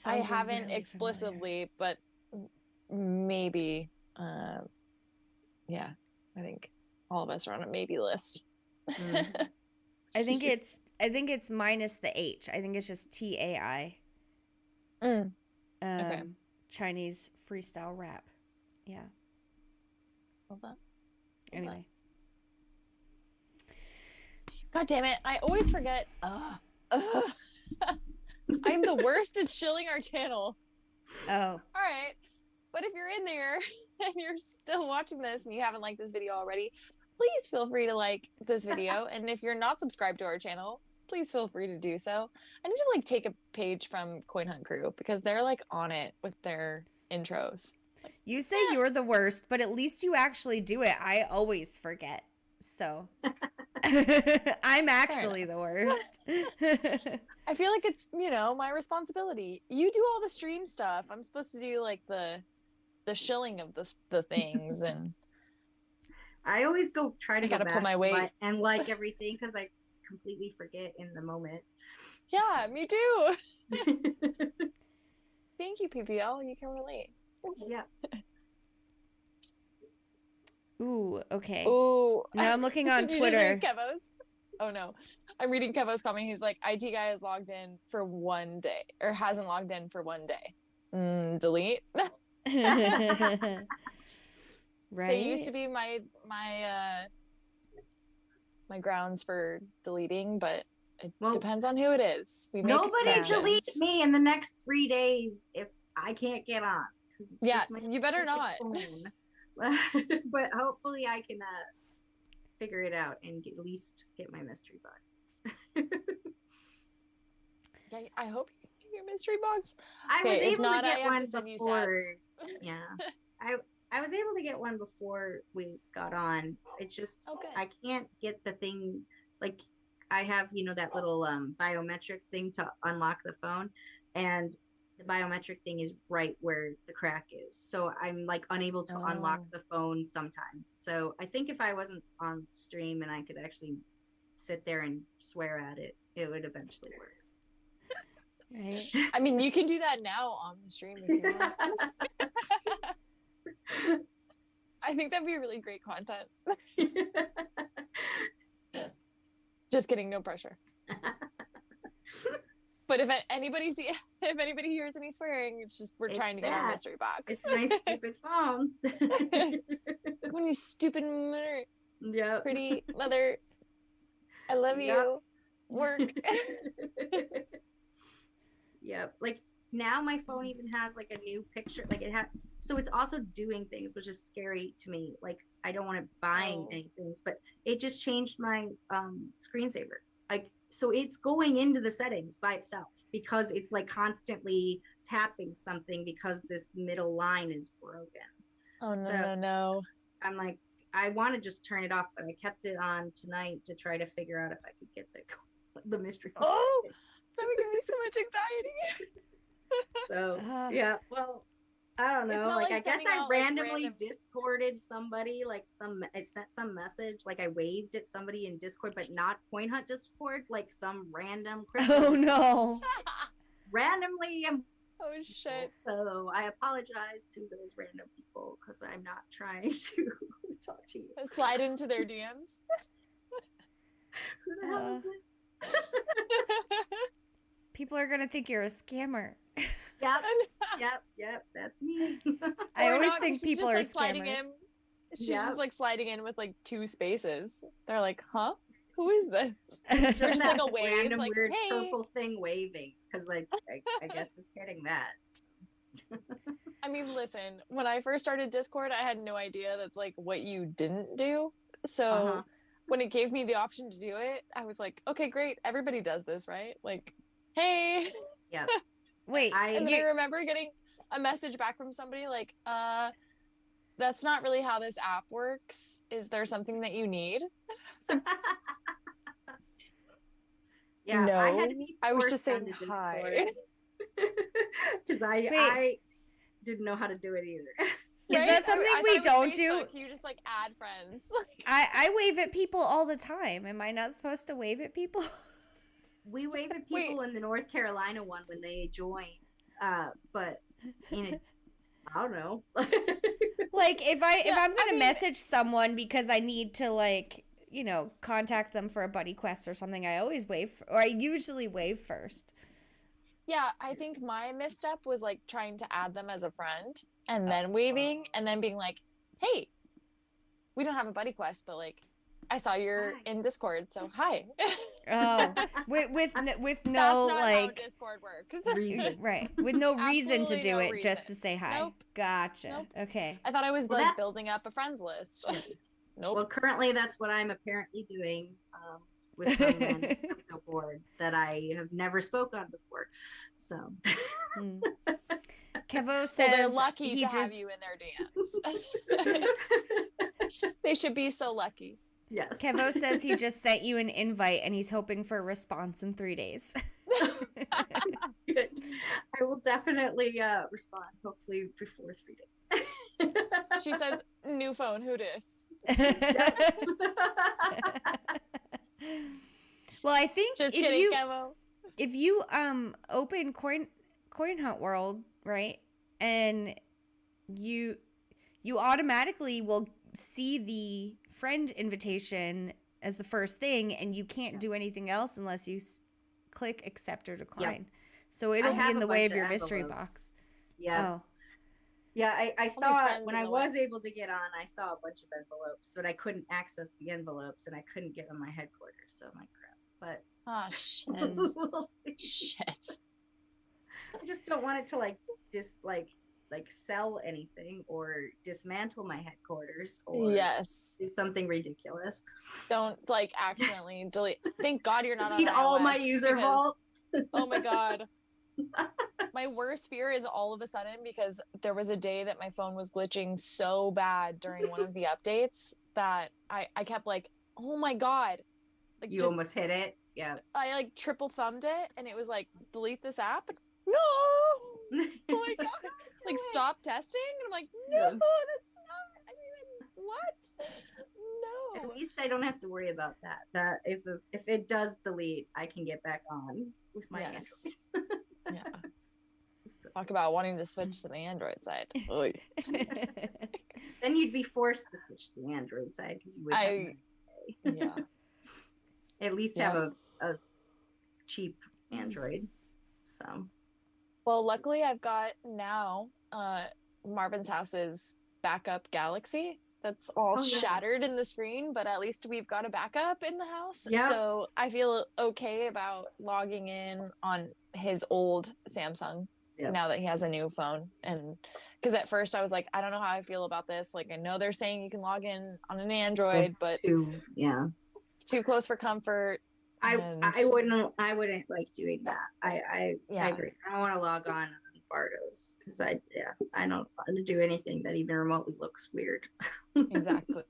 I haven't really explicitly, but maybe, yeah, I think all of us are on a maybe list. I think it's minus the H. I think it's just TAI. Okay. Chinese freestyle rap. Yeah. Hold on. Anyway. God damn it. I always forget. I'm the worst at shilling our channel. Oh. All right. But if you're in there and you're still watching this and you haven't liked this video already, please feel free to like this video. And if you're not subscribed to our channel, please feel free to do so. I need to like take a page from Coin Hunt Crew because they're like on it with their intros. Like, You say you're the worst, but at least you actually do it. I always forget. So I'm actually the worst. I feel like it's, my responsibility. You do all the stream stuff. I'm supposed to do like the shilling of the things, and I always try to gotta go pull back my weight and like everything because I completely forget in the moment. Yeah, me too. Thank you, PBL. You can relate. Yeah. Ooh, okay. Ooh. Now I'm looking on Did you just Twitter. read Kevo's? Oh no. I'm reading Kevo's comment. He's like, IT guy is logged in for 1 day, or hasn't logged in for 1 day. Delete. Right? They used to be my grounds for deleting, but it depends on who it is. We make nobody delete exceptions. me in the next 3 days if I can't get on. Yeah, you better not. But hopefully I can figure it out and at least get my mystery box. Yeah, I hope you can get your mystery box. I was able to get one before. Yeah, I was able to get one before we got on. It just I can't get the thing. Like I have, that little biometric thing to unlock the phone, and the biometric thing is right where the crack is. So I'm like unable to unlock the phone sometimes. So I think if I wasn't on stream and I could actually sit there and swear at it, it would eventually work. Right. I mean, you can do that now on the stream if you want. I think that'd be really great content. Just kidding, no pressure. But if anybody hears any swearing, it's just we're trying to get our mystery box. It's my stupid phone. Come on, you stupid mother. Yeah. Pretty mother. I love you. Work. Yep. Like now my phone even has like a new picture. Like so it's also doing things, which is scary to me. Like I don't want it buying any things, but it just changed my screensaver. Like so it's going into the settings by itself because it's like constantly tapping something because this middle line is broken. Oh no, no. I'm like, I want to just turn it off, but I kept it on tonight to try to figure out if I could get the mystery. Oh, that would give me so much anxiety. So yeah, well, I don't know. Like I guess I randomly discorded somebody. Like it sent some message. Like I waved at somebody in Discord, but not Coin Hunt Discord. Like some random. Oh no! Randomly. Oh shit! So I apologize to those random people because I'm not trying to talk to you. Slide into their DMs. Who the hell is this? People are gonna think you're a scammer. Yep, that's me. I always think people are scammers. She's just like sliding in with like 2 spaces. They're like, huh? Who is this? It's just like a wave, random like, weird hey. purple thing waving because like I guess it's hitting that. I mean, listen, when I first started Discord, I had no idea that's like what you didn't do. So when it gave me the option to do it, I was like, okay, great. Everybody does this, right? Like, hey. Yeah. Wait. And then I remember getting a message back from somebody like, that's not really how this app works. Is there something that you need? Yeah, no, I was just saying hi. Because I didn't know how to do it either. Is that something we don't do? You just like add friends. I wave at people all the time. Am I not supposed to wave at people? We wave at people in the North Carolina one when they join, but I don't know. Like if I'm gonna message someone because I need to like contact them for a buddy quest or something, I always wave, or I usually wave first. Yeah, I think my misstep was like trying to add them as a friend and then waving and then being like, hey, we don't have a buddy quest, but like I saw you're in Discord, so hi. Oh, with That's no not like how Discord works. Reason. right, with no reason to Absolutely do no it, reason. just to say hi. Nope. Gotcha. Nope. Okay. I thought I was Well, like that's- building up a friends list. Nope. Well, currently that's what I'm apparently doing with some random crypto board that I have never spoke on before. So Kevo says Well, they're lucky he to just have you in their DMs. They should be so lucky. yes. Kevo says he just sent you an invite and he's hoping for a response in 3 days. Good. I will definitely respond, hopefully before 3 days. She says, new phone, who dis? Well, I think Just if kidding, you Kevo. if you open coin hunt world, right, and you automatically will see the friend invitation as the first thing, and you can't do anything else unless you click accept or decline. So it'll be have in a the way bunch of your of mystery envelopes. box. Yeah. Oh, Yeah, I these saw friends when in I the was able to get on, I saw a bunch of envelopes, but I couldn't access the envelopes and I couldn't get on my headquarters. So I'm like, crap. But Oh, shit. we'll see. Shit. I just don't want it to like sell anything or dismantle my headquarters or Yes. do something ridiculous. Don't like accidentally delete. Thank God you're not on Need all my iOS, user because- vaults. Oh my God. My worst fear is all of a sudden, because there was a day that my phone was glitching so bad during one of the updates that I kept like, oh my God. Like You almost hit it. Yeah. I like triple thumbed it and it was like, delete this app. No. Oh my God. Like stop testing. And I'm like, no, Yeah. that's not. I didn't even, what? At No. least I don't have to worry about that. That if it does delete, I can get back on with my Yes. Android. Yeah. So Talk about wanting to switch to the Android side. Oy. then you'd be forced to switch to the Android side because you would have Yeah. at least have a cheap Android. So Well, luckily I've got now Marvin's house's backup Galaxy that's all Oh, yeah. shattered in the screen, but at least we've got a backup in the house. Yep. So I feel okay about logging in on his old Samsung Yep. now that he has a new phone. And because at first I was like, I don't know how I feel about this. Like, I know they're saying you can log in on an Android, but it's too close for comfort. I And- wouldn't like doing that. I agree. I don't want to log on Bardo's because I don't want to do anything that even remotely looks weird. Exactly.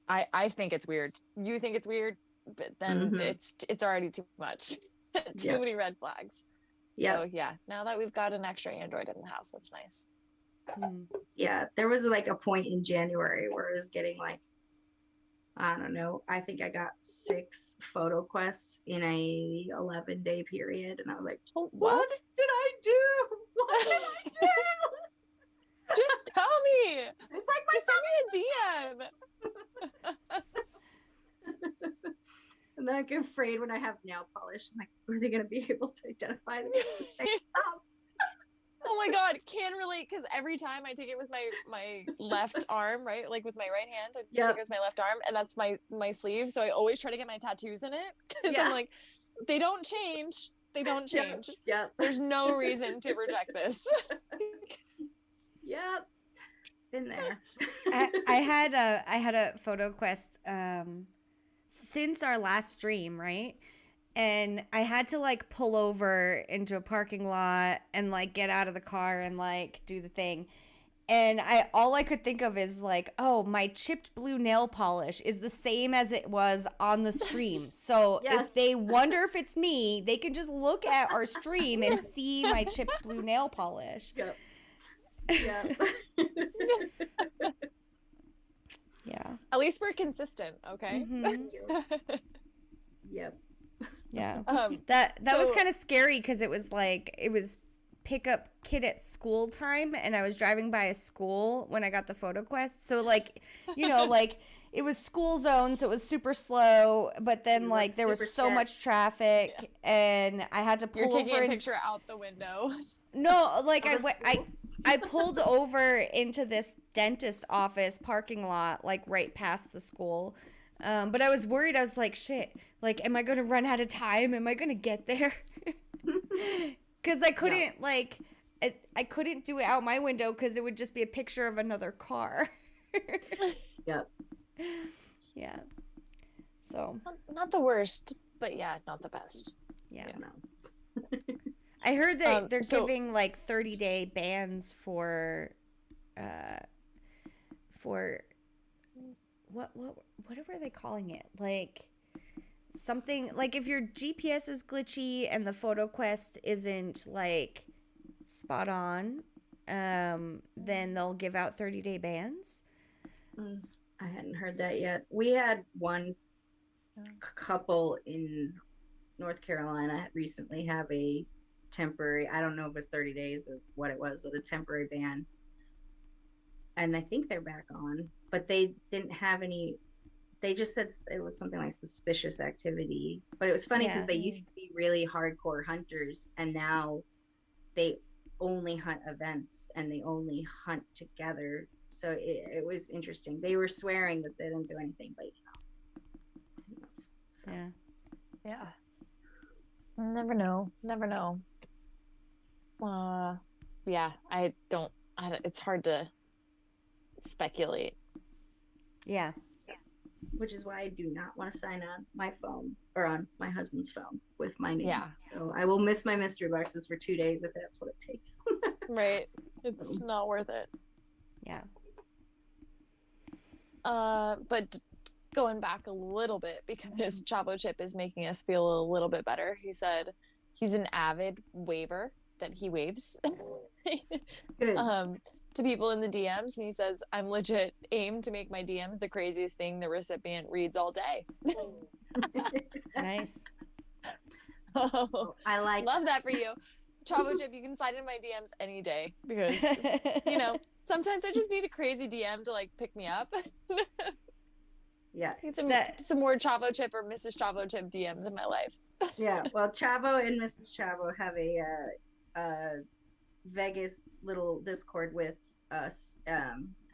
I think it's weird. You think it's weird, but then Mhm. it's already too much. Too many red flags. Yeah. So yeah, now that we've got an extra Android in the house, that's nice. Yeah, there was like a point in January where I was getting like, I don't know, I think I got 6 photo quests in a 11-day period, and I was like, Oh, what did I do? What did I do? Just tell me. It's like Just send me a DM. and then I get afraid when I have nail polish. I'm like, are they going to be able to identify me? Oh my God, can relate, because every time I take it with my left arm, right? Like with my right hand, I take it with my left arm, and that's my sleeve. So I always try to get my tattoos in it because I'm like, they don't change. They don't change. Yeah. There's no reason to reject this. Yep. Been there. I had a photo quest since our last stream, right? And I had to like pull over into a parking lot and like get out of the car and like do the thing. And all I could think of is like, oh, my chipped blue nail polish is the same as it was on the stream. So if they wonder if it's me, they can just look at our stream and see my chipped blue nail polish. Yep. Yeah. Yeah. At least we're consistent, okay? Mm-hmm. Yep. Yeah. That That was kind of scary because it was pick up kid at school time, and I was driving by a school when I got the photo quest. So like, you know, like it was school zone, so it was super slow, but then like there was so much traffic and I had to pull over. You're taking a picture out the window. No, like I pulled over into this dentist office parking lot, like right past the school. But I was worried. I was like, shit, like, am I going to run out of time? Am I going to get there? Because I couldn't, I couldn't do it out my window because it would just be a picture of another car. Yep. Yeah. So. Not the worst, but yeah, not the best. Yeah. No. I heard that they're giving like 30-day bans for what were they calling it? Like something like if your GPS is glitchy and the photo quest isn't like spot on, then they'll give out 30-day bans. I hadn't heard that yet. We had one couple in North Carolina recently have a temporary, I don't know if it's 30 days or what it was, but a temporary ban. And I think they're back on, but they didn't have any, they just said it was something like suspicious activity. But it was funny because they used to be really hardcore hunters and now they only hunt events and they only hunt together. So it was interesting. They were swearing that they didn't do anything, but who knows? So. Yeah. Never know. Yeah, it's hard to speculate. Yeah. Which is why I do not want to sign on my phone or on my husband's phone with my name. Yeah. So I will miss my mystery boxes for 2 days if that's what it takes. Right. It's not worth it. Yeah. But going back a little bit because Chavo Chip is making us feel a little bit better. He said he's an avid waver, that he waves Good. to people in the DMs, and he says, I'm legit aimed to make my DMs the craziest thing the recipient reads all day. Nice. Oh, I love that for you. Chavo Chip, you can slide in my DMs any day because, sometimes I just need a crazy DM to like pick me up. Yeah. Need some more Chavo Chip or Mrs. Chavo Chip DMs in my life. Yeah. Well, Chavo and Mrs. Chavo have a Vegas little Discord with us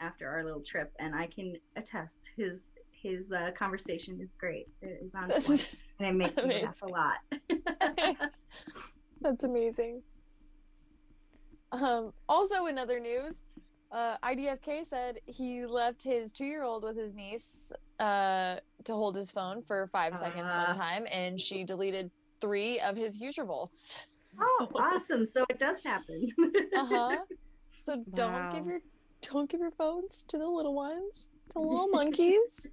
after our little trip, and I can attest his conversation is great. It is on point, and it makes me laugh a lot. That's amazing. Also, in other news, IDFK said he left his 2-year-old with his niece to hold his phone for 5 seconds one time, and she deleted 3 of his user vaults. Oh, awesome! So it does happen. So don't give your phones to the little ones, the little monkeys.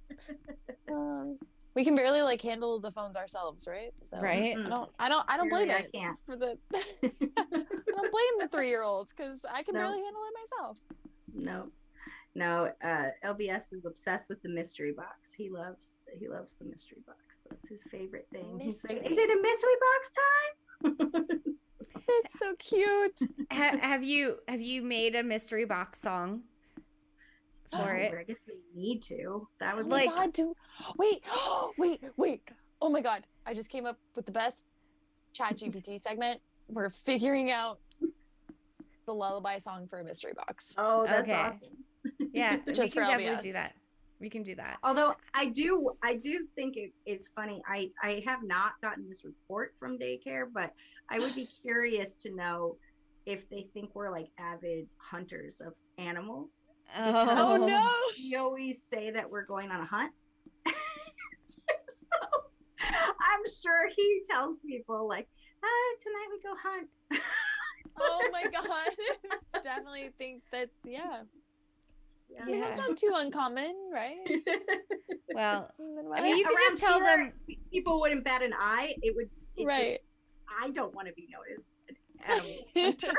We can barely like handle the phones ourselves, right? So right. I don't blame it. I can't. For the. I don't blame the 3-year-olds because I can barely handle it myself. No. LBS is obsessed with the mystery box. He loves the mystery box. That's his favorite thing. He's like, is it a mystery box time? It's so cute. Have you made a mystery box song for it? I guess we need to. That would like, wait. Oh my god! I just came up with the best ChatGPT segment. We're figuring out the lullaby song for a mystery box. Oh, that's awesome. Yeah, Just we can for definitely LBS. do that. We can do that. Although I do think it's funny. I have not gotten this report from daycare, but I would be curious to know if they think we're like avid hunters of animals. Oh no! We always say that we're going on a hunt. So I'm sure he tells people like, tonight we go hunt. Oh my god! It's definitely think that I mean, that's not too uncommon, right? Well, I mean, you can just tell them. People wouldn't bat an eye. Right. I don't want to be known as an animal hunter.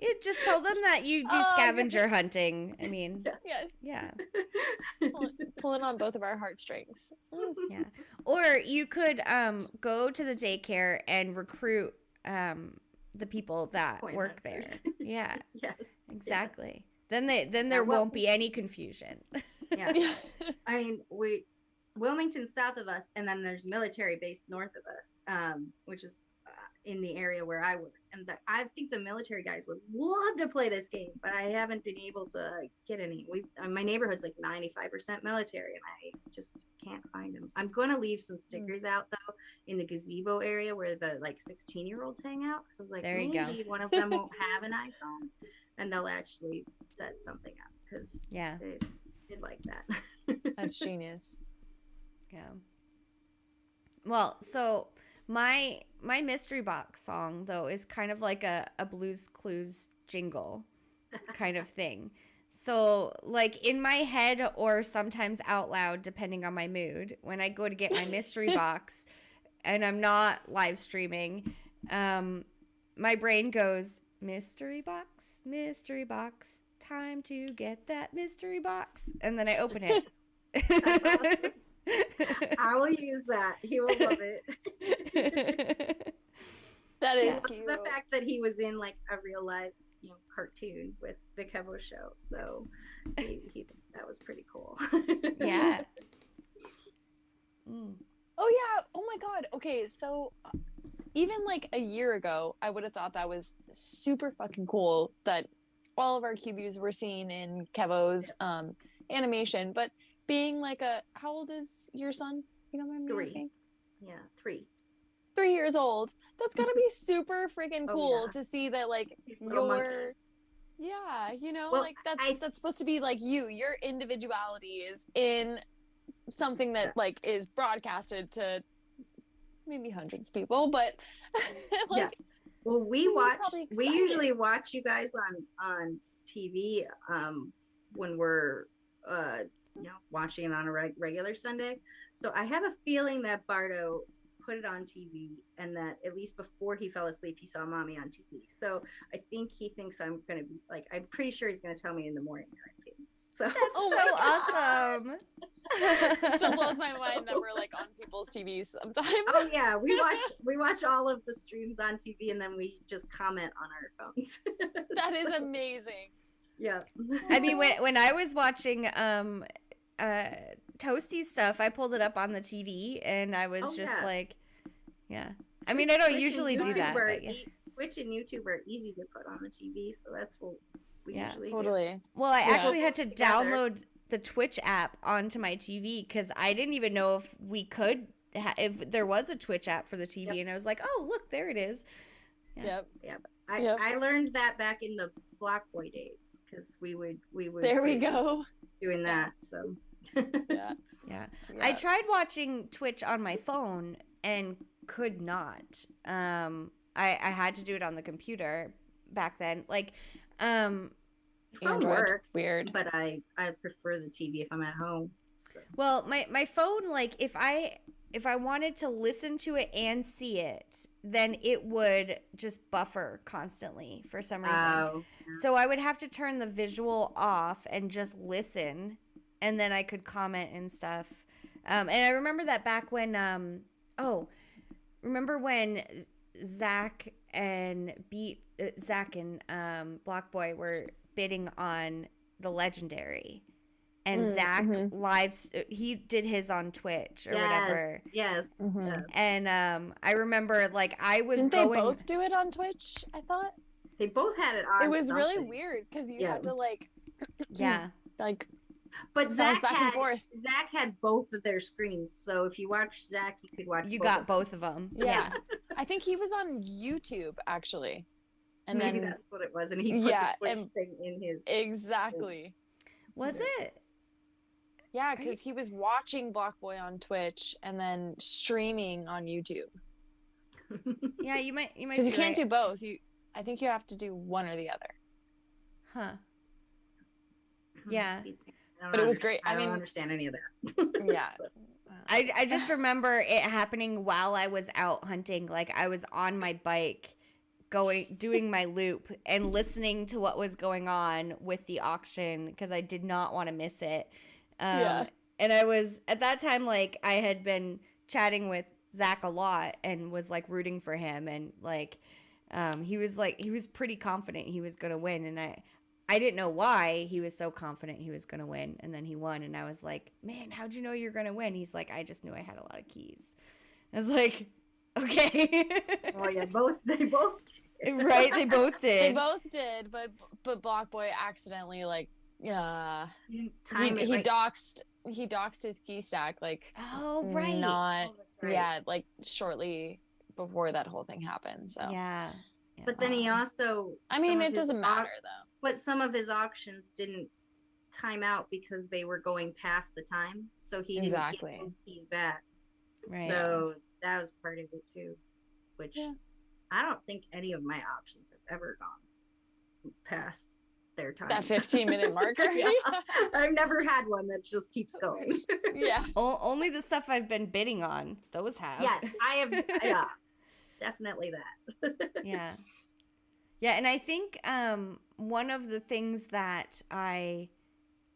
You just tell them that you do scavenger hunting. I mean, yes. Yeah. Pulling on both of our heartstrings. Yeah. Or you could go to the daycare and recruit the people that work there. Yeah. Yes. Exactly. Then there won't be any confusion. Yeah. I mean, Wilmington's south of us, and then there's military base north of us, which is in the area where I work. And I think the military guys would love to play this game, but I haven't been able to get any. My neighborhood's like 95% military, and I just can't find them. I'm going to leave some stickers out though in the gazebo area where the like 16-year-olds hang out. So I was like, There you maybe go. one of them won't have an iPhone, and they'll actually set something up because they'd like that. That's genius. Yeah. Well, so my mystery box song though is kind of like a Blues Clues jingle kind of thing. So like in my head or sometimes out loud depending on my mood, when I go to get my mystery box and I'm not live streaming, my brain goes, mystery box, time to get that mystery box, and then I open it. I will use that. He will love it. That is cute. The fact that he was in like a real life, cartoon with the Kevo show, so that was pretty cool. Yeah. Oh yeah. Oh my God. Okay, so even like a year ago, I would have thought that was super fucking cool that all of our QBs were seen in Kevo's animation, but being like how old is your son? You know what I'm asking? Yeah, 3. 3 years old. That's gotta be super freaking cool to see that like your Well, like that's supposed to be like your individuality is in something that like is broadcasted to maybe hundreds of people, but like well, we usually watch you guys on TV when we're watching it on a regular Sunday. So I have a feeling that Bardo put it on TV, and that at least before he fell asleep, he saw mommy on TV. So I think he thinks I'm going to be like, I'm pretty sure he's going to tell me in the morning how it feels. So That's so awesome. Still blows my mind that we're like on people's TVs sometimes. Oh yeah, we watch all of the streams on TV, and then we just comment on our phones. That is amazing. Yeah. I mean, when I was watching Toasty's stuff, I pulled it up on the TV and I was like, yeah. I mean, I don't usually do that. But yeah. Twitch and YouTube are easy to put on the TV, so that's what we usually do. Well, I actually had to download the Twitch app onto my TV because I didn't even know if we could, if there was a Twitch app for the TV, and I was like, oh, look, there it is. Yeah. Yep. I learned that back in the Block Boy days because we would. There we go. Doing that, so. Yeah. I tried watching Twitch on my phone and could not. I had to do it on the computer back then. Like, phone works weird, but I prefer the TV if I'm at home. So. Well, my phone, like if I wanted to listen to it and see it, then it would just buffer constantly for some reason. Oh. So I would have to turn the visual off and just listen, and then I could comment and stuff. And I remember that back when, remember when Zach and Block Boy were bidding on the Legendary, and Zach he did his on Twitch or whatever. Yes. Mm-hmm. And I remember like I was Didn't they both do it on Twitch? I thought they both had it on. It was really weird because you had to like like. But Zach back and forth. Zach had both of their screens, so if you watch Zach, you could watch. You got both of them. Yeah. I think he was on YouTube actually, and maybe then that's what it was, and he put the Twitch thing in his. Exactly. Was it? Yeah, because he was watching Block Boy on Twitch and then streaming on YouTube. Yeah, you might because you can't do both. I think you have to do one or the other. Huh. Yeah. But it was great. I don't understand any of that. Yeah. So. I just remember it happening while I was out hunting. Like I was on my bike doing my loop and listening to what was going on with the auction because I did not want to miss it. And I was at that time, like I had been chatting with Zach a lot and was like rooting for him. And like, he was pretty confident he was going to win. And I didn't know why he was so confident he was going to win. And then he won. And I was like, man, how'd you know you're going to win? He's like, I just knew I had a lot of keys. I was like, okay. Oh yeah, they both Right, they both did. They both did, but Block Boy accidentally like he doxed his key stack like right. Not yeah, like shortly before that whole thing happened. So yeah. But then he also I mean it doesn't matter though. But some of his auctions didn't time out because they were going past the time. So he didn't get those keys back. Right. So that was part of it too. Which I don't think any of my auctions have ever gone past their time. That 15-minute marker. Yeah. I've never had one that just keeps going. Yeah. Only the stuff I've been bidding on. Those have. Yes, I have. Yeah, definitely that. Yeah. Yeah, and I think one of the things that I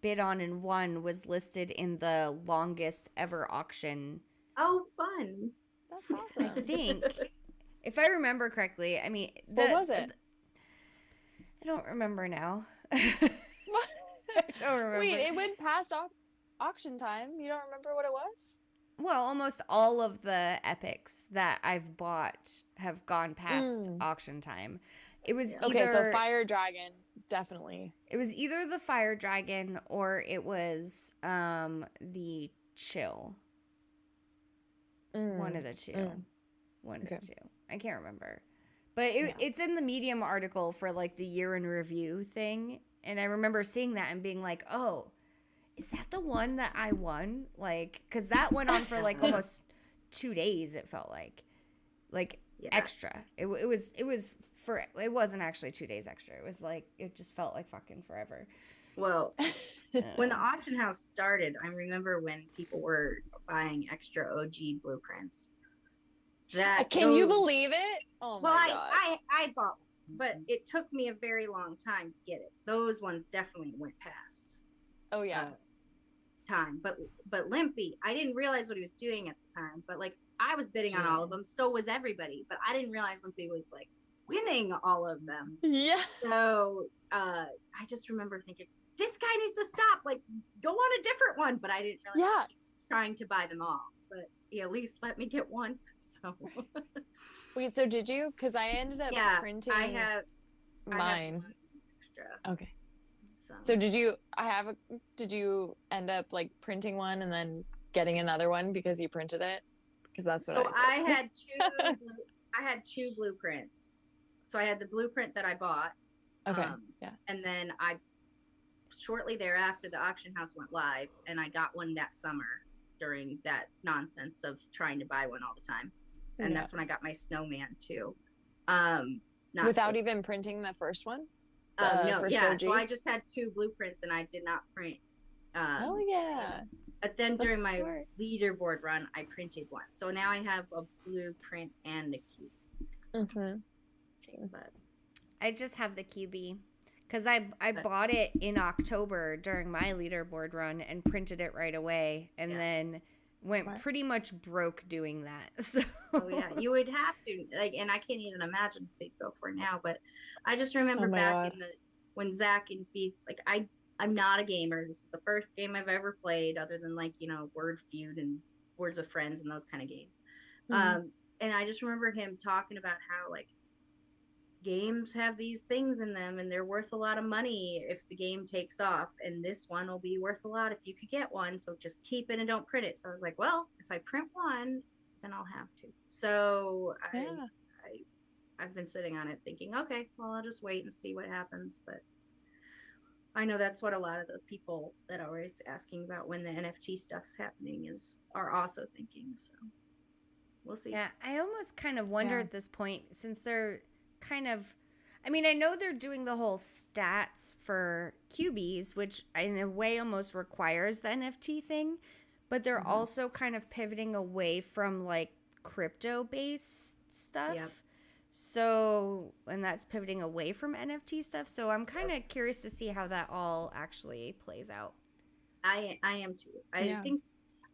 bid on and won was listed in the longest ever auction. Oh, fun. That's awesome. I think, if I remember correctly, I mean... What was it? I don't remember now. I don't remember. Wait, it went past auction time. You don't remember what it was? Well, almost all of the epics that I've bought have gone past auction time. It was either... so Fire Dragon, definitely. It was either the Fire Dragon or it was the Chill. One of the two. One of the two. I can't remember. But it's in the Medium article for like the year in review thing. And I remember seeing that and being like, oh, is that the one that I won? Like, because that went on for like almost 2 days, it felt like. Like, extra. It wasn't actually 2 days extra. It was like, it just felt like fucking forever. Well, when the auction house started, I remember when people were buying extra OG blueprints. Can you believe it? Oh my God. I bought one, but it took me a very long time to get it. Those ones definitely went past. Oh yeah. Time, but Limpy, I didn't realize what he was doing at the time. But like I was bidding on all of them, so was everybody. But I didn't realize Limpy was like winning all of them. Yeah. So I just remember thinking, this guy needs to stop. Like, go on a different one. But I didn't realize he was trying to buy them all. But he at least let me get one. So. Wait, so did you? Because I ended up printing I have mine. Extra. Okay. So did you end up like printing one and then getting another one because you printed it? Because that's what I did. I had two blueprints. So I had the blueprint that I bought. Okay. And then shortly thereafter, the auction house went live, and I got one that summer during that nonsense of trying to buy one all the time. And that's when I got my snowman too. Without even printing the first one? No, so I just had two blueprints and I did not print. Oh yeah. But then during my leaderboard run, I printed one. So now I have a blueprint and a cube. But I just have the QB because I bought it in October during my leaderboard run and printed it right away, and then went pretty much broke doing that. So you would have to and I can't even imagine what they'd go for now. But I just remember back in when Zach and Beats, like I'm not a gamer. This is the first game I've ever played, other than Word Feud and Words with Friends and those kind of games. And I just remember him talking about how games have these things in them and they're worth a lot of money if the game takes off, and this one will be worth a lot if you could get one, so just keep it and don't print it. So I was like, well, if I print one, then I'll have to. So I've been sitting on it thinking, okay, well, I'll just wait and see what happens. But I know that's what a lot of the people that are always asking about when the NFT stuff's happening are also thinking. So we'll see. Yeah, I almost kind of wonder at this point, since they're kind of, I mean, I know they're doing the whole stats for QBs, which in a way almost requires the NFT thing, but they're also kind of pivoting away from crypto based stuff. Yep. So, and that's pivoting away from NFT stuff. So I'm kind of curious to see how that all actually plays out. I am too. I think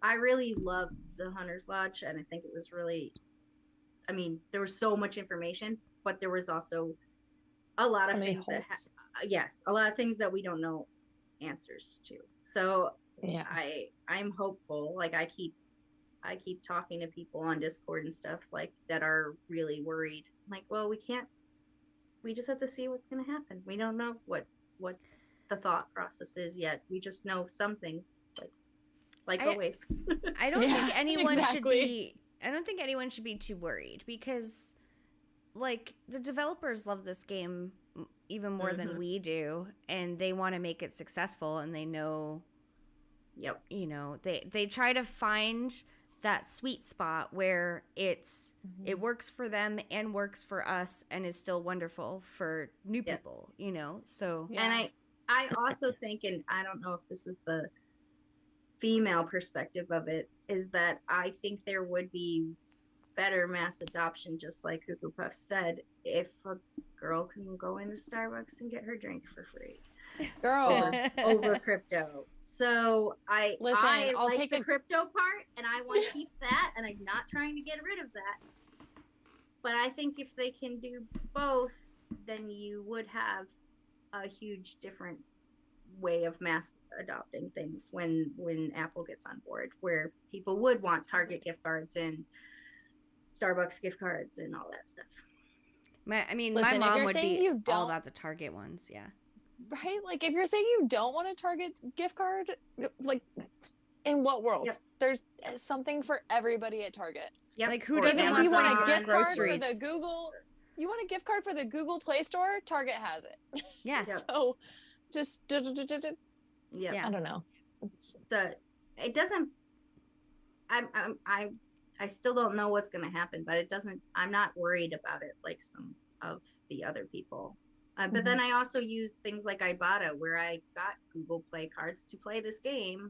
I really loved the Hunter's Lodge, and I think it was really, I mean, there was so much information, but there was also a lot So of many things that holes. yes, a lot of things that we don't know answers to. So Yeah. I'm hopeful. Like I keep talking to people on Discord and stuff like that are really worried. I'm like, well, we just have to see what's going to happen. We don't know what the thought process is yet. We just know some things, like always. I don't think anyone should exactly. be. I don't think anyone should be too worried because, like, the developers love this game even more than we do, and they want to make it successful, and they know. Yep. You know, they try to find that sweet spot where it works for them and works for us and is still wonderful for new people, you know. So and I also think, and I don't know if this is the female perspective of it, is that I think there would be better mass adoption, just like Cuckoo Puff said, if a girl can go into Starbucks and get her drink for free. Girl. over crypto. So I I'll like take the crypto part, and I want to keep that, and I'm not trying to get rid of that. But I think if they can do both, then you would have a huge different way of mass adopting things when Apple gets on board, where people would want Target gift cards and Starbucks gift cards and all that stuff. my Listen, mom would be all about the Target ones, yeah. Right? Like, if you're saying you don't want a Target gift card, like, in what world? Yep. There's something for everybody at Target. Yep. Like, who Or doesn't Even if want you want a something gift card for groceries? the Google, you want a gift card for the Google Play Store, Target has it. Yes. Yep. So, just, Yeah. I don't know. It doesn't. I still don't know what's going to happen, but it doesn't. I'm not worried about it like some of the other people. But then I also use things like Ibotta, where I got Google Play cards to play this game,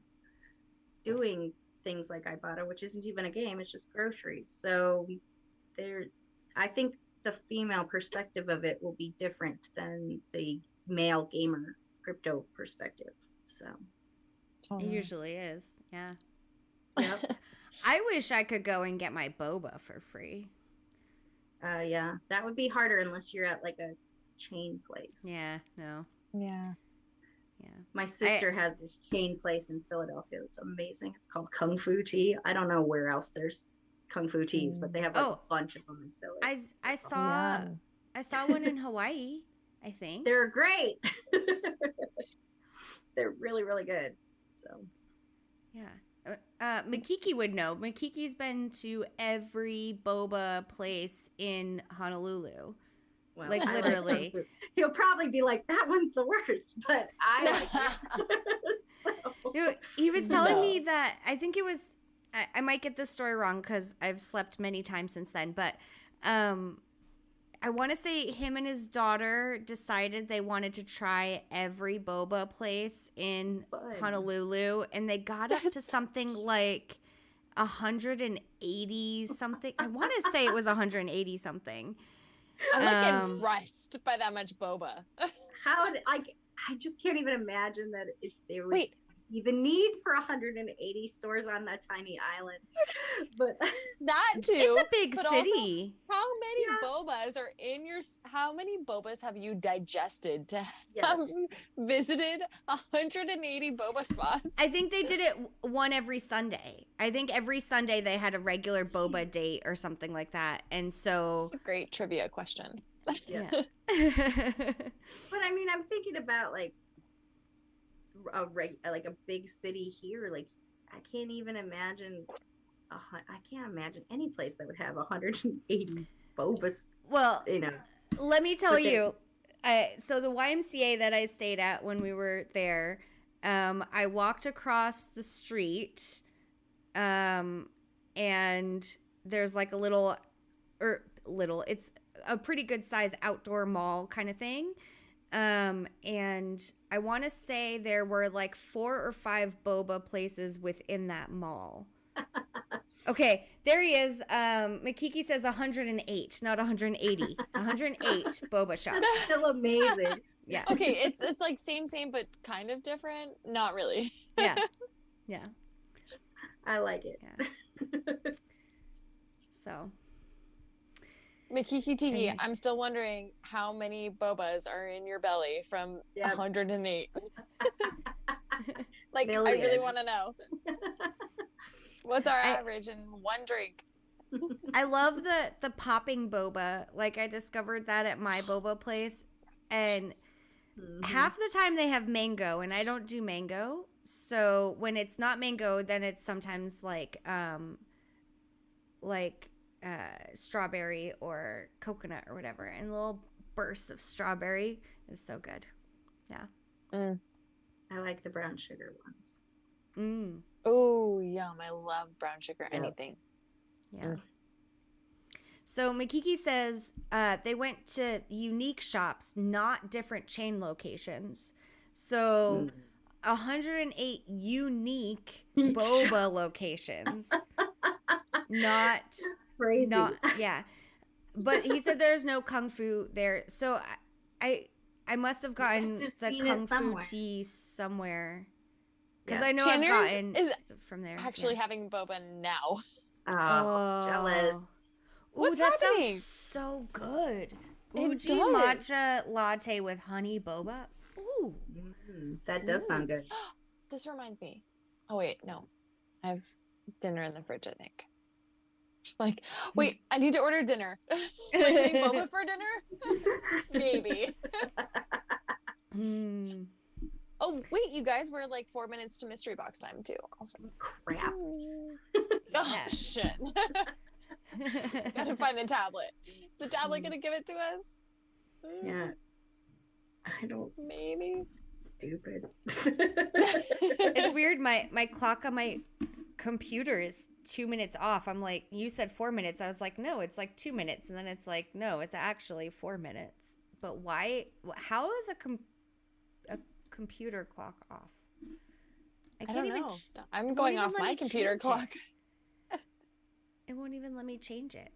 doing things like Ibotta, which isn't even a game; it's just groceries. So I think the female perspective of it will be different than the male gamer crypto perspective. So It usually is, yeah. Yep. I wish I could go and get my boba for free. Yeah, that would be harder unless you're at like a chain place. Yeah, no. Yeah. My sister has this chain place in Philadelphia. It's amazing. It's called Kung Fu Tea. I don't know where else there's Kung Fu teas, but they have like a bunch of them in Philly. I saw one in Hawaii, I think. They're great. They're really, really good. So yeah. Makiki would know. Makiki's been to every boba place in Honolulu. Well, like literally. He'll probably be like, that one's the worst, but I like it. He was telling me that, I think it was, I might get this story wrong because I've slept many times since then, but I want to say him and his daughter decided they wanted to try every boba place in Honolulu, and they got up to something like 180 something. I want to say it was 180 something. I'm like impressed by that much boba. I just can't even imagine that if there would be the need for 180 stores on a tiny island. But that too. It's a big city. Also, how many bobas are in your? How many bobas have you digested to have visited 180 boba spots? I think they did it one every Sunday. I think every Sunday they had a regular boba date or something like that, and so. That's a great trivia question. Yeah. But I mean, I'm thinking about like a big city here. Like, I can't even imagine. I can't imagine any place that would have 180 bobas. Well, you know. Let me tell you. So the YMCA that I stayed at when we were there, I walked across the street, and there's like a little. It's a pretty good size outdoor mall kind of thing. And I want to say there were like 4 or 5 boba places within that mall. Okay, there he is. Makiki says 108, not 180. 108 boba shops. That's still amazing. Yeah. Okay, it's like same, but kind of different. Not really. Yeah. I like it. Yeah. So. Makiki Tiki, I'm still wondering how many bobas are in your belly from 108. Like, I really want to know. What's our average in one drink? I love the popping boba. Like, I discovered that at my boba place, and half the time they have mango, and I don't do mango. So when it's not mango, then it's sometimes like strawberry or coconut or whatever, and little bursts of strawberry is so good. Yeah. I like the brown sugar ones. Oh, yum. I love brown sugar anything. Yeah. So Makiki says they went to unique shops, not different chain locations. So 108 unique boba locations. Not crazy. Yeah. But he said there's no kung fu there. So I must have gotten the kung fu tea somewhere. Because I know Tanner's I've gotten is from there. Actually having boba now. Oh, jealous. Ooh, that sounds so good. Uji matcha latte with honey boba. Ooh. That does sound good. This reminds me. Oh, wait, no. I have dinner in the fridge, I think. Like, wait, I need to order dinner. Like, need boba for dinner? Maybe. Oh, wait, you guys, we're like 4 minutes to mystery box time, too. Also. Crap. Oh, shit. Gotta find the tablet. The tablet gonna give it to us? Yeah. I don't. Maybe. Stupid. It's weird. My clock on my computer is 2 minutes off. I'm like, you said 4 minutes. I was like, no, it's like 2 minutes. And then it's like, no, it's actually 4 minutes. But why? How is a computer clock off? I don't know. I'm going off my computer clock. It won't even let me change it.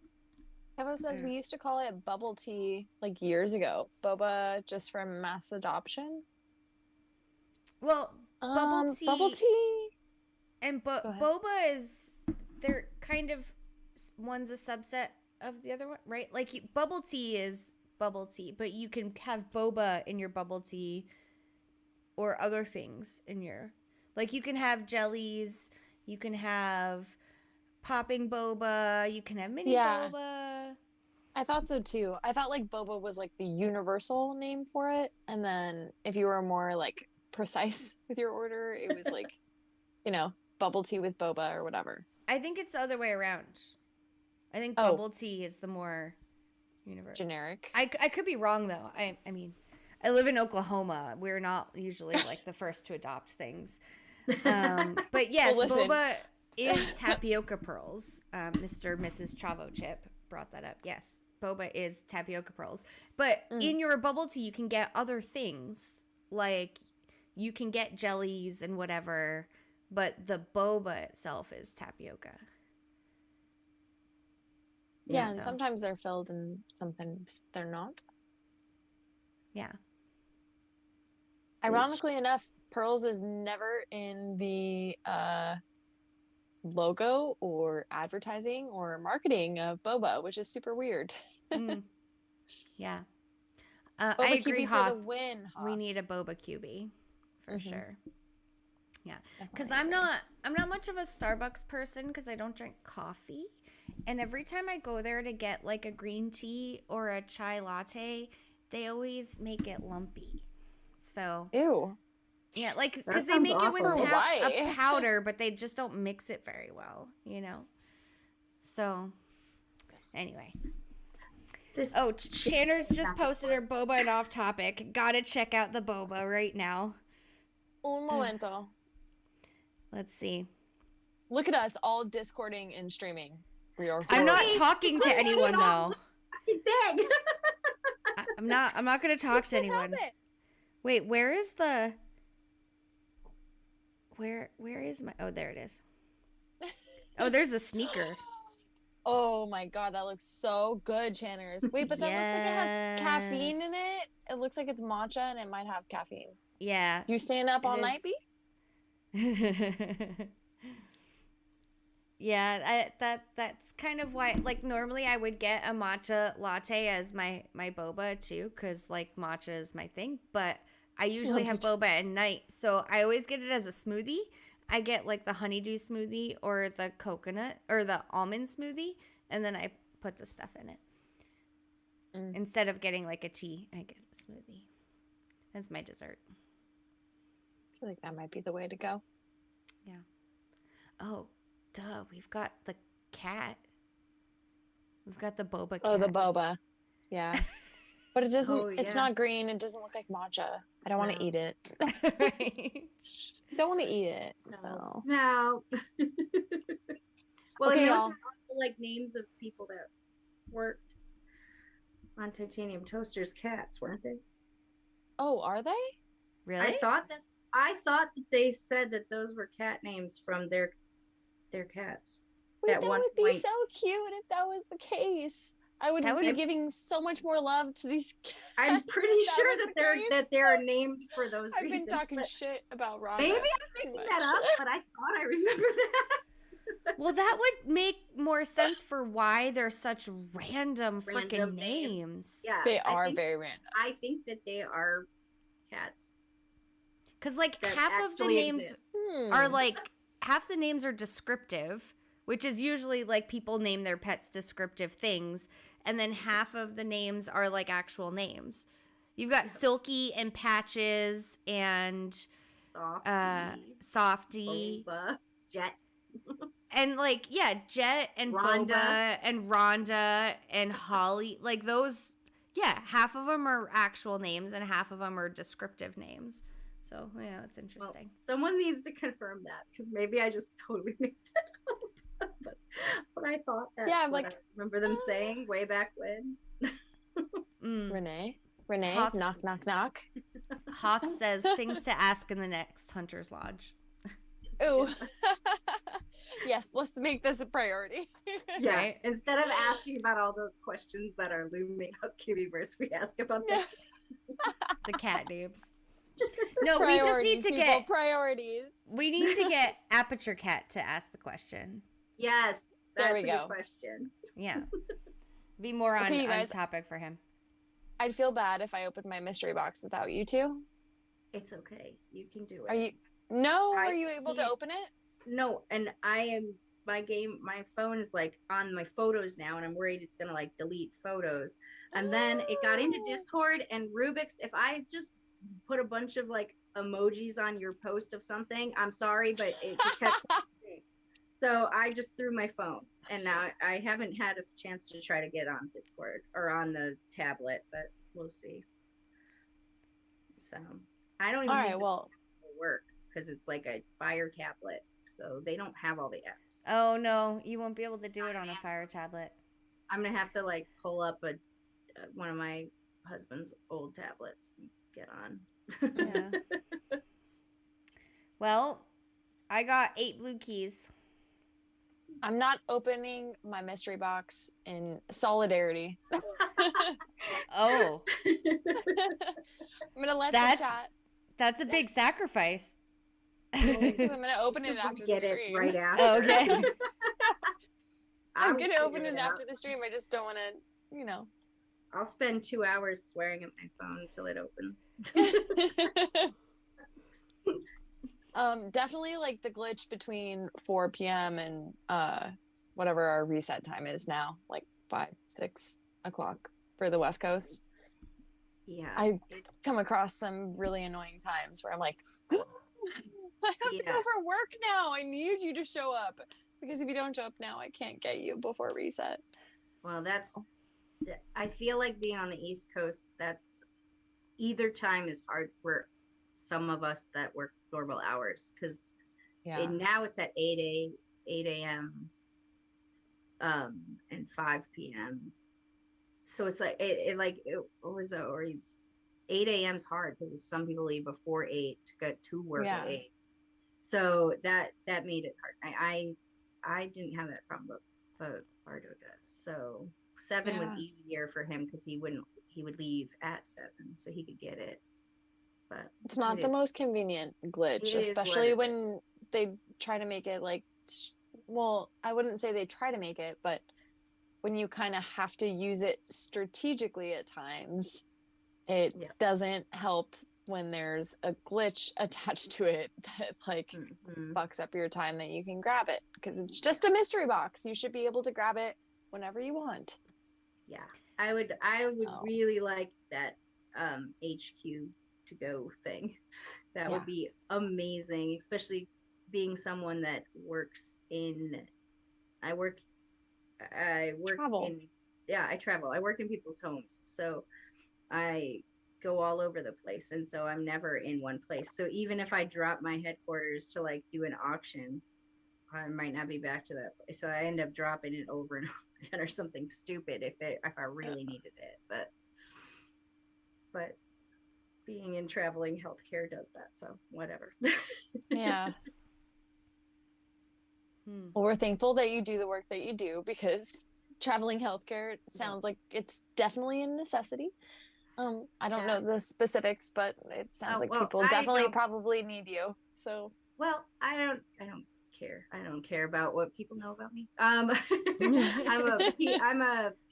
Kevo says we used to call it bubble tea like years ago. Boba just from mass adoption. Well, bubble tea and boba is, they're kind of, one's a subset of the other one, right? Like bubble tea is bubble tea, but you can have boba in your bubble tea or other things in your, like you can have jellies, you can have popping boba, you can have mini boba. I thought so too. I thought like boba was like the universal name for it, and then if you were more like precise with your order, it was like, you know, bubble tea with boba or whatever. I think it's the other way around. I think bubble tea is the more universal. Generic. I could be wrong though. I mean, I live in Oklahoma. We're not usually like the first to adopt things. But yes, boba is tapioca pearls. Mr. and Mrs. Chavo Chip brought that up. Yes, boba is tapioca pearls. But in your bubble tea, you can get other things. Like you can get jellies and whatever, but the boba itself is tapioca. Yeah, and sometimes they're filled and sometimes they're not. Yeah. Ironically enough, pearls is never in the logo or advertising or marketing of boba, which is super weird. Yeah. Boba I agree, for the win, Hoff. We need a boba QB for sure. Yeah, because I'm not much of a Starbucks person because I don't drink coffee, and every time I go there to get like a green tea or a chai latte, they always make it lumpy. So ew. Yeah, like because they make it with a powder, but they just don't mix it very well, you know. So anyway. Channer's just posted her boba and off topic. Gotta check out the boba right now. Un momento. Let's see. Look at us all discording and streaming. I'm not talking to anyone though. Dang. I'm not gonna talk to anyone. Wait, where is the? Where is my? Oh, there it is. Oh, there's a sneaker. Oh my god, that looks so good, Channers. Wait, but that looks like it has caffeine in it. It looks like it's matcha and it might have caffeine. Yeah. You staying up all night, B? Yeah, that's kind of why, like, normally I would get a matcha latte as my boba too, because like matcha is my thing, but I usually have boba at night, so I always get it as a smoothie. I get like the honeydew smoothie or the coconut or the almond smoothie, and then I put the stuff in it. Instead of getting like a tea, I get a smoothie. That's my dessert. I feel like that might be the way to go. Yeah. Oh, duh. We've got the cat. We've got the boba cat. Oh, the boba. Yeah. But it doesn't, Oh, it's yeah. not green. It doesn't look like matcha. I don't want to eat it. Right. I don't want to eat it. No. So. No. Well, Okay, and those y'all. are all like names of people that worked on titanium toasters, cats, weren't they? Oh, are they? Really? I thought that they said that those were cat names from their cats. Wait, At that one would be point- so cute if that was the case. I would That would be be- giving so much more love to these cats. I'm pretty if sure was that the case. they're named for those I've reasons. been talking but shit about Rhonda. maybe I'm too making much. that up, but I thought I remember that. Well, that would make more sense for why they're such random freaking Random names. Yeah, They I are think- very random. I think that they are cats. Because like that half of the actually names exist. are like, half the names are descriptive, which is usually like people name their pets descriptive things. And then half of the names are like actual names. You've got Silky and Patches and Softy. Boba, Jet. And like, yeah, Jet and Rhonda. Boba and Rhonda and Holly. Like those, yeah, half of them are actual names and half of them are descriptive names. So, yeah, that's interesting. Well, someone needs to confirm that because maybe I just totally made that up. but I thought that. Yeah, what like- I remember them saying way back when. Renee, Hoth- knock, knock, knock. Hoth says things to ask in the next Hunter's Lodge. Ooh. Yes, let's make this a priority. Yeah. Right. Instead of asking about all the questions that are looming up Cubiverse, we ask about the The cat names. No, we just need to get priorities. we need to get Aperture Cat to ask the question. Yes, that's There we a go. good question. Yeah. Be more on, Okay, you on guys. topic for him. I'd feel bad if I opened my mystery box without you two. It's okay. You can do it. Are you? No, I are you able to can't- open it? No, and I am my phone is like on my photos now, and I'm worried it's gonna like delete photos. And then it got into Oh. Discord and Rubik's. If I just put a bunch of like emojis on your post of something, I'm sorry, but it just kept so I just threw my phone, and now I haven't had a chance to try to get on Discord or on the tablet, but we'll see. So I don't even All think right. the Well, will work because it's like a Fire tablet, so they don't have all the apps. Oh no, you won't be able to do it on a Fire tablet. I'm gonna have to like pull up a one of my husband's old tablets and get on. Yeah. Well, I got 8 blue keys. I'm not opening my mystery box in solidarity. Oh, I'm gonna let That's- the chat. that's a big sacrifice. Because I'm gonna open it after the Get it stream. right after. Oh, okay. I'm I'll gonna open figure it out. after the stream. I just don't want to, you know. I'll spend 2 hours swearing at my phone until it opens. Definitely like the glitch between 4 p.m. and whatever our reset time is now, like 5-6 o'clock for the West Coast. Yeah. I've come across some really annoying times where I'm like, I have to go Yeah. for work now. I need you to show up because if you don't show up now, I can't get you before reset. Well, I feel like being on the East Coast, that's either time is hard for some of us that work normal hours because Yeah. now it's at 8 a.m. And 5 p.m. So it's like what was it? Or he's 8 a.m. is hard because if some people leave before 8 to get to work Yeah. at 8. So that made it hard. I didn't have that problem, but Bardo does. So 7 was Yeah. easier for him because he would leave at 7 so he could get it. But It's not it the is- most convenient glitch, It is what especially it when they try to make it like well, I wouldn't say they try to make it, but when you kind of have to use it strategically at times, it doesn't help when there's a glitch attached to it that like fucks up your time that you can grab it, because it's just a mystery box. You should be able to grab it whenever you want. Yeah, I would really like that HQ to go thing. That would be amazing, especially being someone that works in I work Travel. I travel. I work in people's homes. So I go all over the place, and so I'm never in one place. So even if I drop my headquarters to like do an auction, I might not be back to that place. So I end up dropping it over and over again or something stupid if I really needed it. But being in traveling healthcare does that. So whatever. Yeah. Well, we're thankful that you do the work that you do, because traveling healthcare sounds like it's definitely a necessity. I don't know the specifics, but it sounds like people definitely probably need you. So, well, I don't care. I don't care about what people know about me. I'm a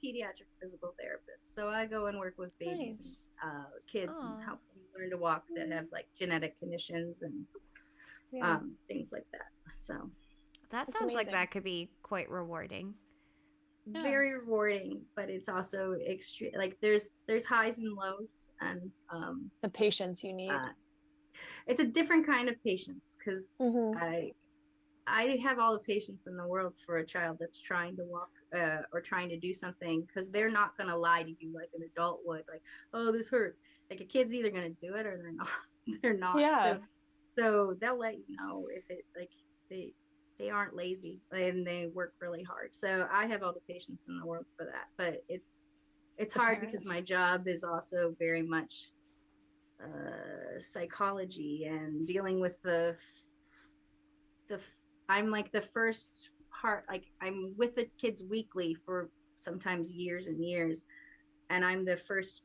pediatric physical therapist, so I go and work with babies and kids and help them learn to walk that have like genetic conditions and things like that. So that sounds like that could be quite rewarding. Very rewarding, but it's also extreme. Like there's highs and lows, and the patience you need. It's a different kind of patience, because I have all the patience in the world for a child that's trying to walk or trying to do something, because they're not going to lie to you like an adult would. Like, oh, this hurts. Like a kid's either going to do it or they're not. They're not. Yeah. So they'll let you know if it like they aren't lazy and they work really hard. So I have all the patience in the world for that. But it's hard because my job is also very much psychology and dealing with the I'm like the first part, like I'm with the kids weekly for sometimes years and years, and I'm the first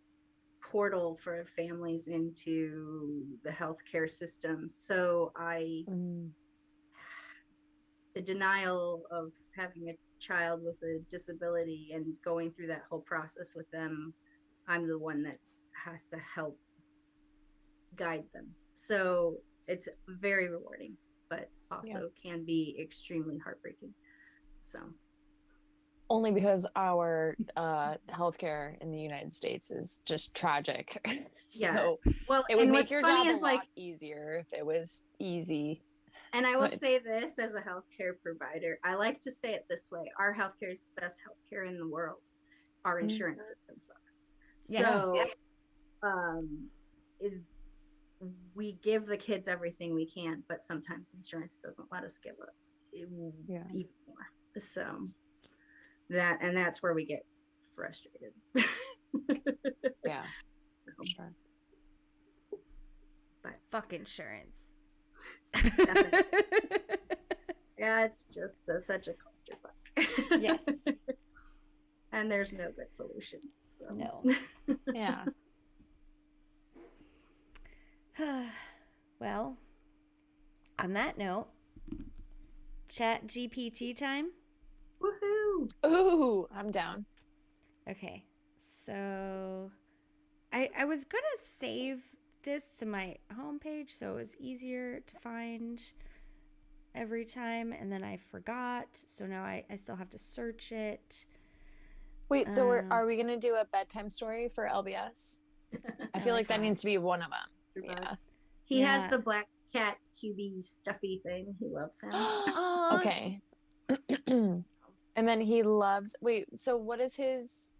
portal for families into the healthcare system. So the denial of having a child with a disability and going through that whole process with them, I'm the one that has to help guide them. So it's very rewarding, but also can be extremely heartbreaking. So only because our healthcare in the United States is just tragic. So well, it would make your job a lot easier if it was easy. And I will say this as a healthcare provider, I like to say it this way: our healthcare is the best healthcare in the world. Our insurance system sucks. So we give the kids everything we can, but sometimes insurance doesn't let us give it even more. So that's where we get frustrated. Yeah, for sure. But fuck insurance. Yeah, it's just such a clusterfuck. Yes. And there's no good solutions. So. No. Yeah. Well, on that note, chat GPT time. Woohoo! Ooh, I'm down. Okay, so I was gonna save this to my homepage so it was easier to find every time, and then I forgot, so now I still have to search it. Wait, so are we gonna do a bedtime story for LBS? I feel like that needs to be one of them. Yeah. He has the black cat QB stuffy thing. He loves him. Okay. And then he loves, so what is his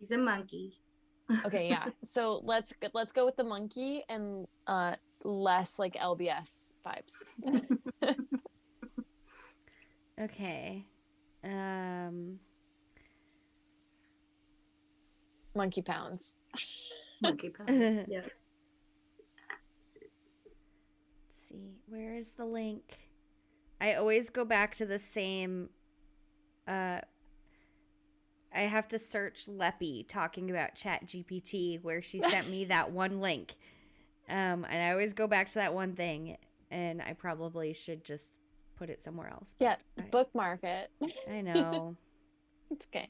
he's a monkey. Okay, yeah. So let's go with the monkey and less like LBS vibes. Okay. Monkey pounds. Monkey pounds. Yeah. Let's see. Where is the link? I always go back to the same I have to search Leppy talking about Chat GPT where she sent me that one link. And I always go back to that one thing, and I probably should just put it somewhere else. Yeah, bookmark it. I know. It's okay.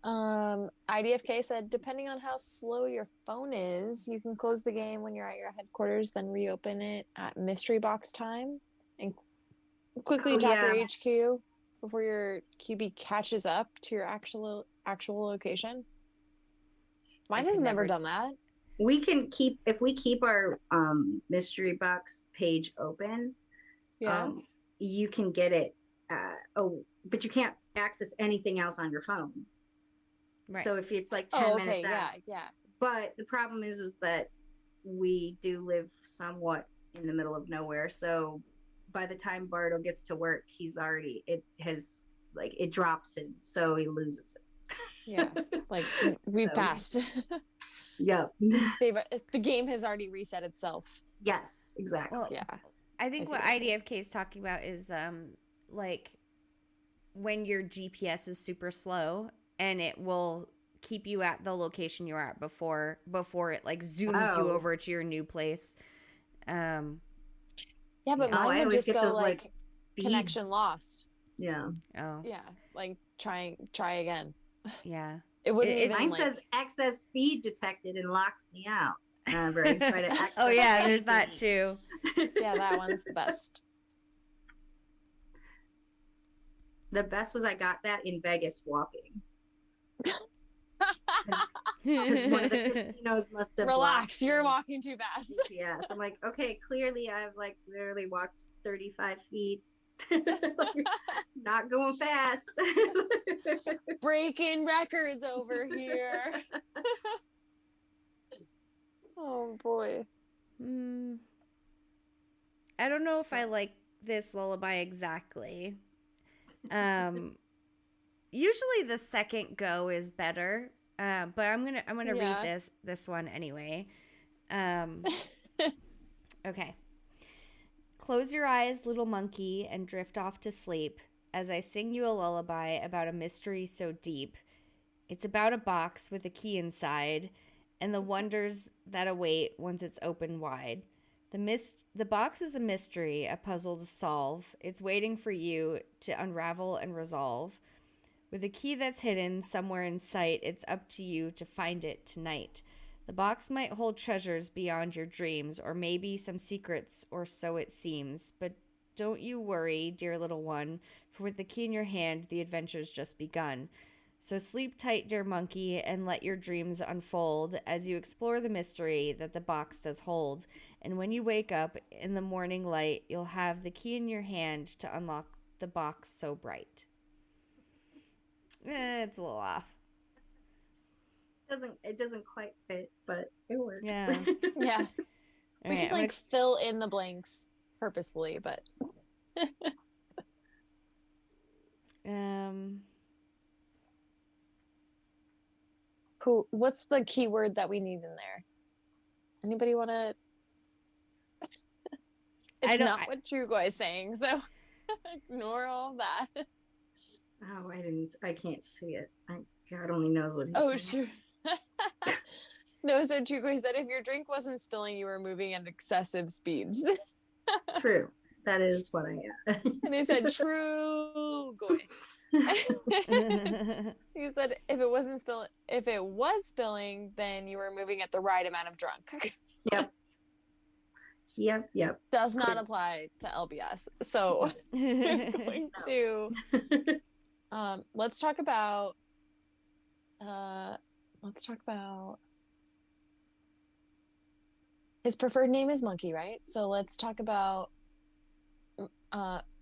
IDFK said, depending on how slow your phone is, you can close the game when you're at your headquarters, then reopen it at mystery box time and quickly tap your HQ before your QB catches up to your actual location. Mine has never done that. We can keep, if we keep our mystery box page open, you can get it. But you can't access anything else on your phone. Right. So if it's like 10 minutes out. Yeah. But the problem is that we do live somewhat in the middle of nowhere. So by the time Bardo gets to work, it drops him. So he loses it. Yeah. Like we've passed. Yeah. The game has already reset itself. Yes, exactly. Well, yeah. I think what IDFK is talking about is like when your GPS is super slow and it will keep you at the location you're at before it like zooms you over to your new place. Yeah, but mine would just go like connection lost. Yeah. Oh. Yeah, like try again. Yeah. It wouldn't even mine says excess speed detected and locks me out. Whenever I try to access oh yeah, there's that too. Yeah, that one's the best. The best was I got that in Vegas walking. Because one of the casinos must have relax. You're walking too fast. Yeah, so I'm like, okay, clearly I've like literally walked 35 feet. Not going fast. Breaking records over here. Oh boy. I don't know if I like this lullaby exactly. Usually the second go is better, but I'm gonna read this one anyway. Okay. Close your eyes, little monkey, and drift off to sleep as I sing you a lullaby about a mystery so deep. It's about a box with a key inside and the wonders that await once it's open wide. The box is a mystery, a puzzle to solve. It's waiting for you to unravel and resolve. With a key that's hidden somewhere in sight, it's up to you to find it tonight. The box might hold treasures beyond your dreams, or maybe some secrets, or so it seems. But don't you worry, dear little one, for with the key in your hand, the adventure's just begun. So sleep tight, dear monkey, and let your dreams unfold as you explore the mystery that the box does hold. And when you wake up in the morning light, you'll have the key in your hand to unlock the box so bright. It's a little off. It doesn't quite fit, but it works. Yeah. Yeah. We can fill in the blanks purposefully, but what's the keyword that we need in there? Anybody want to? It's not what Trugoy is saying, so ignore all that. Oh, I can't see it. God only knows what he's saying. Oh, sure. No, so Trugoy said if your drink wasn't spilling, you were moving at excessive speeds. True. That is what I am. And he said, Trugoy. He said if it was spilling, then you were moving at the right amount of drunk. Yep. Does not apply to LBS. So we're going to let's talk about his preferred name is Monkey, right? So let's talk about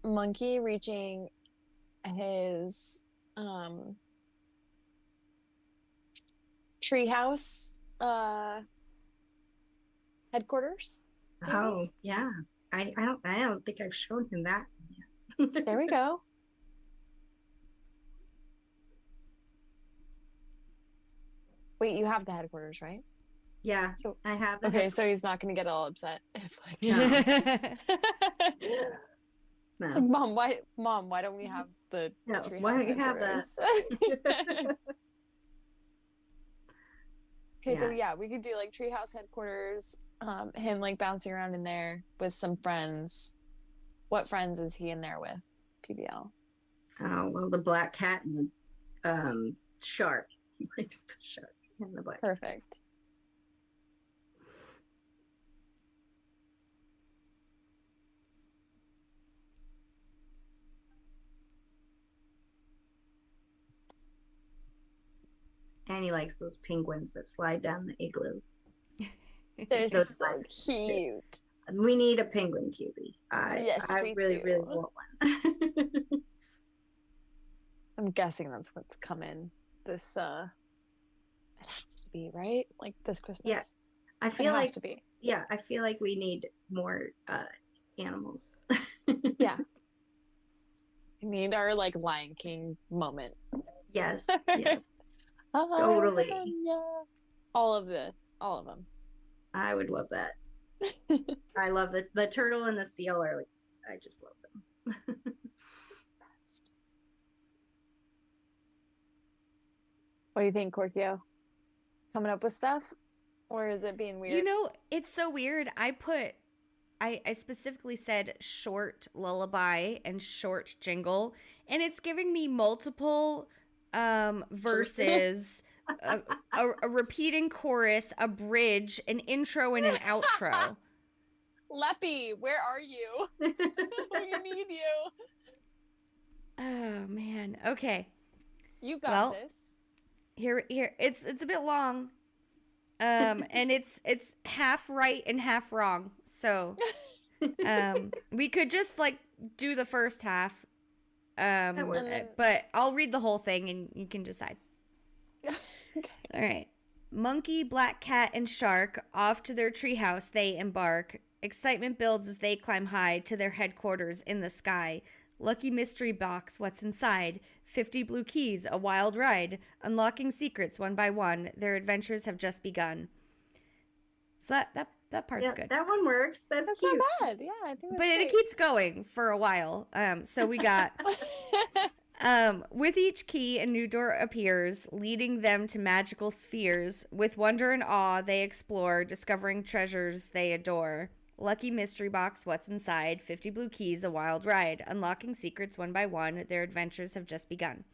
Monkey reaching his treehouse headquarters. Maybe? Oh yeah, I don't think I've shown him that yet. There we go. Wait, you have the headquarters, right? Yeah, so I have. Okay, so he's not going to get all upset if like. No. Like, Mom, why don't we have the treehouse? Why don't you have that? Okay, so yeah, we could do like treehouse headquarters. Him like bouncing around in there with some friends. What friends is he in there with? PBL. Oh, well, the black cat and the shark. He likes the shark and the black. Perfect. And he likes those penguins that slide down the igloo. They're Those so are- cute. We need a penguin cutie. Yes, I we really, do. really want one. I'm guessing that's what's coming this it has to be, right? Like this Christmas. Yeah. I It feel has like to be. yeah, I feel like we need more animals. Yeah. We need our like Lion King moment. Yes, yes. Oh, Totally. yeah. All of them. I would love that. I love the turtle and the seal are like, I just love them. What do you think, Korkio? Coming up with stuff? Or is it being weird? You know, it's so weird. I specifically said short lullaby and short jingle, and it's giving me multiple verses, a repeating chorus, a bridge, an intro, and an outro. Leppy, where are you? We need you. Oh man. Okay. You got Well, this. Here it's a bit long. And it's half right and half wrong. So we could just like do the first half. But I'll read the whole thing and you can decide. Okay. All right. Monkey, black cat, and shark off to their treehouse they embark. Excitement builds as they climb high to their headquarters in the sky. Lucky mystery box, what's inside? 50 blue keys, a wild ride. Unlocking secrets one by one. Their adventures have just begun. So that part's good. That one works. That's not cute. bad. Yeah, I think that's But it keeps going for a while. So we got with each key a new door appears, leading them to magical spheres. With wonder and awe they explore, discovering treasures they adore. Lucky mystery box, what's inside? 50 blue keys, a wild ride. Unlocking secrets one by one, their adventures have just begun.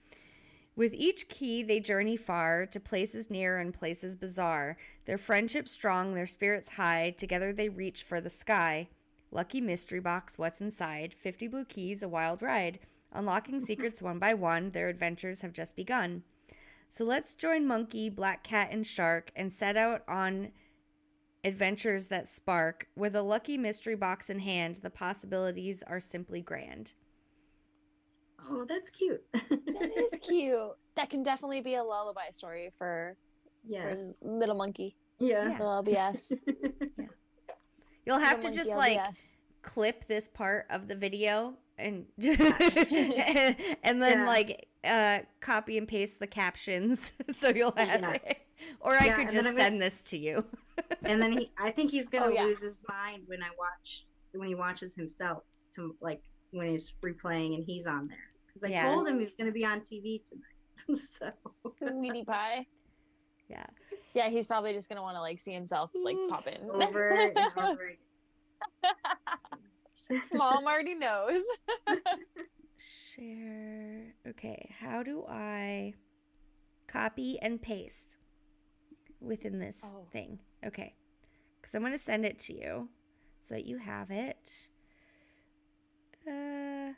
With each key they journey far, to places near and places bizarre. Their friendship strong, their spirits high, together they reach for the sky. Lucky mystery box, what's inside? 50 blue keys, a wild ride. Unlocking secrets one by one, their adventures have just begun. So let's join Monkey, Black Cat, and Shark and set out on adventures that spark. With a lucky mystery box in hand, the possibilities are simply grand. Oh, that's cute. That is cute. That can definitely be a lullaby story for Little Monkey. Yeah. Little LBS. Yeah. You'll have to Little just Monkey like LBS. clip this part of the video and and then like copy and paste the captions so you'll have it. Or I could just send this to you. And then I think he's gonna Oh, yeah. lose his mind when he watches himself to like when he's replaying and he's on there. Because I told him he was gonna be on TV tonight. So Sweetie pie. Yeah. Yeah, he's probably just gonna want to like see himself like pop in. over and over again. Mom already knows. Share. Okay, how do I copy and paste within this thing? Okay, because I'm going to send it to you so that you have it.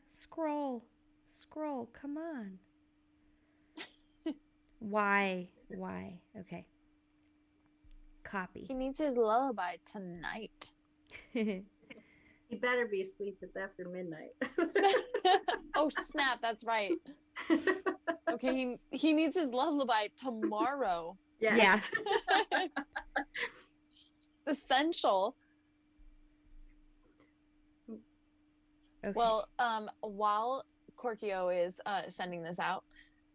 Scroll, come on. Why? Okay. Copy. He needs his lullaby tonight. He better be asleep. It's after midnight. Oh snap! That's right. Okay, he needs his lullaby tomorrow. Yes. Yeah. Essential. Okay. Well, while Korkio is sending this out,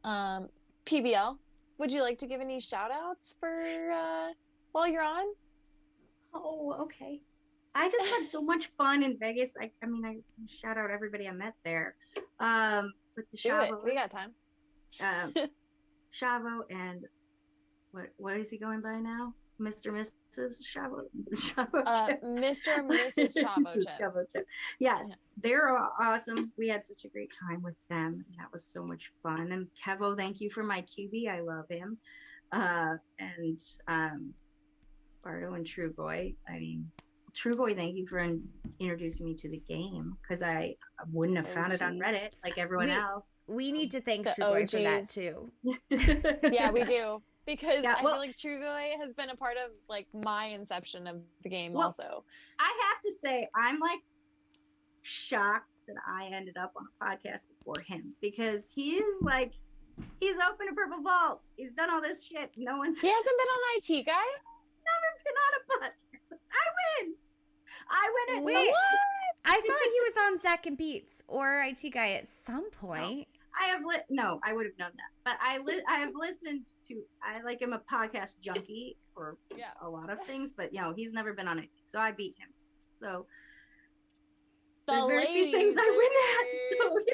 PBL, would you like to give any shout outs for while you're on? Oh, okay. I just had so much fun in Vegas. I mean, I shout out everybody I met there. With the Chavo. We got time. Chavo and what is he going by now? Mr. Mrs. Chavo. Mr. and Mrs. Chavo Chip. Yes, Yeah. they're awesome. We had such a great time with them. That was so much fun. And Kevo, thank you for my QB. I love him. And Bardo and True Boy. I mean, True Boy, thank you for introducing me to the game, because I wouldn't have found it on Reddit like everyone else. We need to thank The True Boy OGs. for that too. Yeah, we do. Because Yeah, I feel like True Boy has been a part of like my inception of the game also. I have to say, I'm like shocked that I ended up on a podcast before him, because he's opened a purple vault. He's done all this shit. No one's He hasn't been on IT Guy? never been on a podcast. I win at Wait, I thought he was on Zach and Beats or IT Guy at some point. No, I would have known that. But I have listened to, I like am a podcast junkie for a lot of things, but he's never been on it. So I beat him. So The there's very few ladies. things I win at. So yay.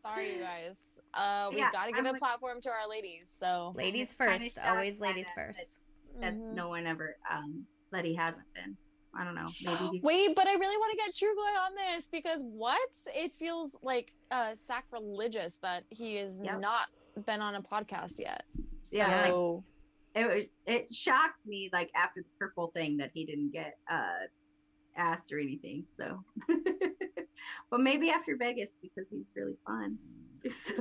Sorry, you guys. We've Yeah, got to give I'm a platform to our ladies. So Ladies kinda first, shocked always by ladies that, first. That Mhm. no one ever that he hasn't been. I don't know. Maybe Wait, but I really want to get True Boy on this, because it feels like sacrilegious that he has not been on a podcast yet. So Yeah, it shocked me, like after the purple thing, that he didn't get asked or anything. So but maybe after Vegas, because he's really fun. So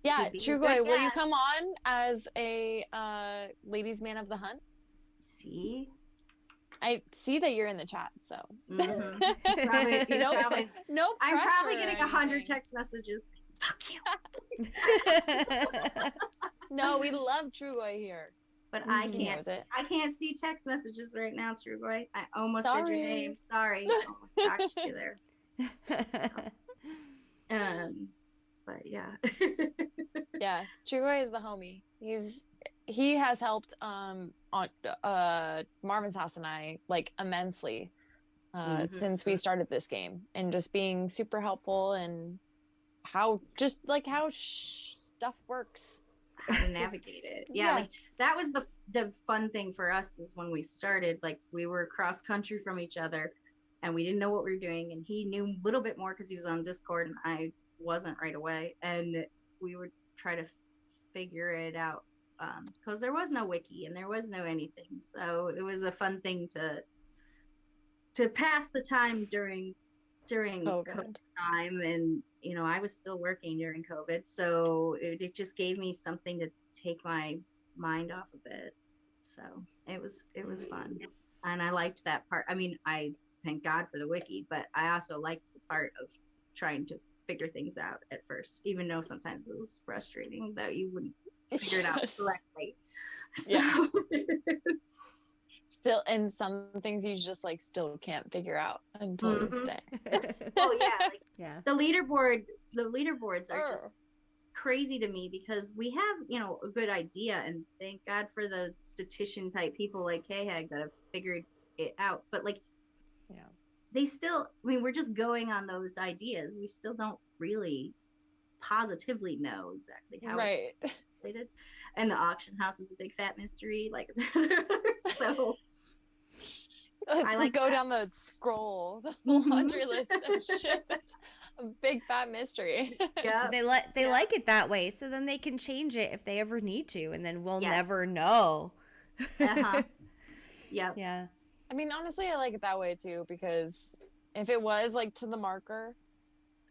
yeah, he'd be a True good Boy, will you guest. come on as a ladies man of the hunt? See? I see that you're in the chat, so Mhm. no, Probably- no I'm pressure probably or getting 100 anything. text messages. Fuck you. No, we love True Boy here. But He knows it. I can't see text messages right now, True Boy. I almost said your Sorry. name. Sorry. I almost doxed you there. But yeah. Yeah, True Boy is the homie. He has helped on Marvin's house and I like immensely since we started this game, and just being super helpful, and how stuff works. How to navigate it. Yeah, like that was the fun thing for us, is when we started, like we were cross country from each other and we didn't know what we were doing, and he knew a little bit more because he was on Discord and I wasn't right away, and we would try to figure it out because there was no wiki and there was no anything, so it was a fun thing to pass the time during COVID time. And I was still working during COVID, so it just gave me something to take my mind off of it. So it was fun, and I liked that part. I mean, I thank God for the wiki, but I also liked the part of trying to figure things out at first, even though sometimes it was frustrating that you wouldn't figure it out correctly. So Still, and some things you just like still can't figure out until this day. Well, yeah, Yeah. the leaderboards are just crazy to me, because we have a good idea, and thank God for the statistician type people like K-Hag that have figured it out, but like they still, I mean, we're just going on those ideas. We still don't really positively know exactly how it's related. And the auction house is a big fat mystery, like so I like go down the scroll, the laundry list of shit. That's a big fat mystery. Yeah, They like it that way, so then they can change it if they ever need to, and then we'll never know. Yep. Yeah. I mean, honestly, I like it that way too, because if it was like to the marker,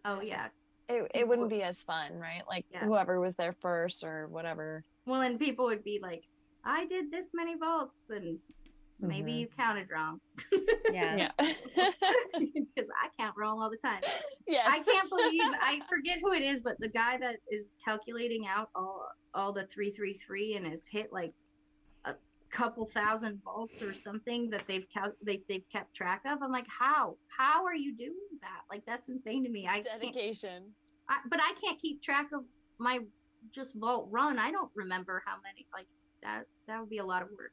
oh yeah, it wouldn't be as fun, right? Like whoever was there first or whatever. Well, and people would be like, I did this many vaults, and maybe you counted wrong. Yeah. Because I count wrong all the time. Yes. I can't believe, I forget who it is, but the guy that is calculating out all the 333 and has hit like a couple thousand vaults or something that they've kept track of. I'm like, how are you doing that? Like, that's insane to me. Dedication. But I can't keep track of my just vault run. I don't remember how many, like that would be a lot of work.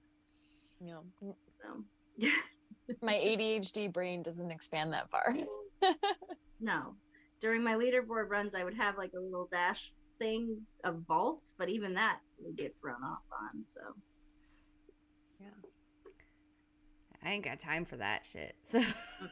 Yeah. So. My ADHD brain doesn't expand that far. No. During my leaderboard runs, I would have like a little dash thing of vaults, but even that would get thrown off on. So I ain't got time for that shit. So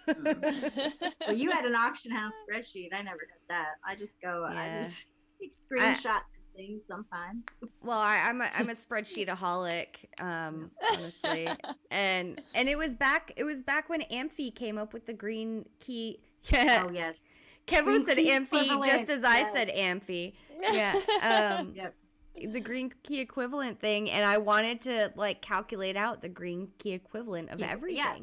Well, you had an auction house spreadsheet. I never did that. I just go. Yeah. I just take screenshots of things sometimes. well, I'm a spreadsheetaholic, honestly. And it was back when Amphi came up with the green key. Yeah. Oh yes. Kevo said key Amphi equivalent, just as I yes. said Amphi. Yeah. Yep. The green key equivalent thing, and I wanted to like calculate out the green key equivalent of everything. Yeah.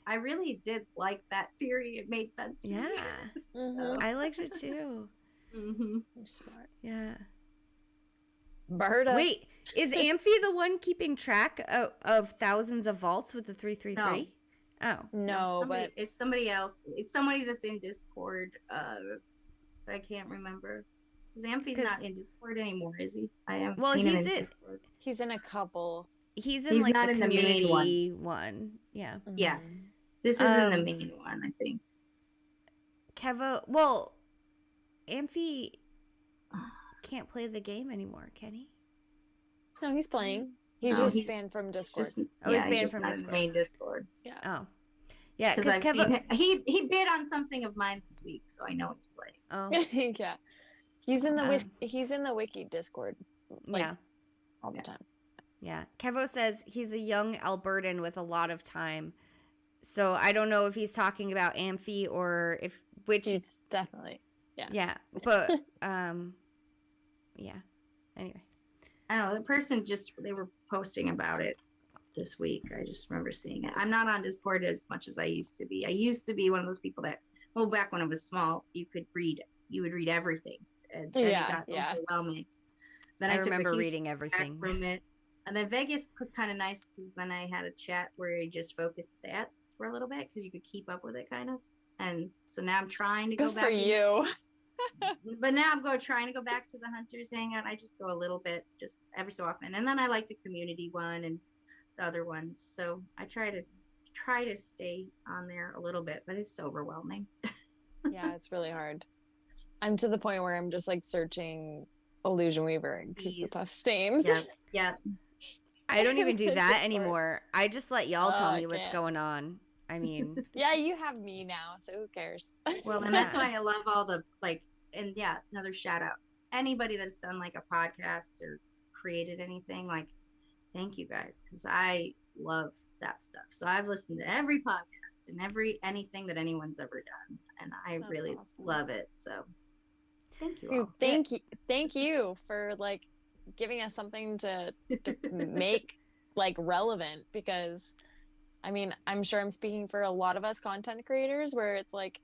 I really did like that theory. It made sense to me. Yeah. I liked it too. Smart. Yeah. Berta. Wait, is Amphi the one keeping track of thousands of vaults with the 333? Oh. No, but it's somebody else. It's somebody that's in Discord. But I can't remember. Because Amphi's not in Discord anymore, is he? I am. Well, he's in a couple. He's in like not the in the community main one. Yeah. Yeah. This is in the main one, I think. Kevo, well, Amphi can't play the game anymore, can he? No, he's playing. He's banned from Discord. He's banned just from not in Discord. the main Discord. Yeah. Oh. Yeah, because I've seen he bid on something of mine this week, so I know he's playing. Oh. Yeah. He's in the wiki Discord. Like, all the time. Yeah. Kevo says he's a young Albertan with a lot of time. So I don't know if he's talking about Amphi or It's definitely. Yeah. Yeah. But yeah. Anyway. I don't know, the person they were posting about it this week. I just remember seeing it. I'm not on Discord as much as I used to be. I used to be one of those people that, well, back when I was small, you would read everything. And it got overwhelming. Then I took remember reading everything from it. And then Vegas was kind of nice because then I had a chat where I just focused that for a little bit because you could keep up with it kind of. And so now I'm trying to go back. Good for you. But now I'm trying to go back to the Hunters Hangout. I just go a little bit, just every so often. And then I like the community one and the other ones. So I try to stay on there a little bit, but it's overwhelming. Yeah, it's really hard. I'm to the point where I'm just like searching Illusion Weaver and Cuckoo Puff's names. Yeah. I don't even do that anymore. I just let y'all tell me what's going on. I mean, yeah, you have me now, so who cares? Well, and that's why I love all the and yeah, another shout out. Anybody that's done like a podcast or created anything, like, thank you guys, because I love that stuff. So I've listened to every podcast and anything that anyone's ever done, and I really love it. So thank you all. Thank you for like giving us something to make like relevant, because I mean, I'm sure I'm speaking for a lot of us content creators where it's like,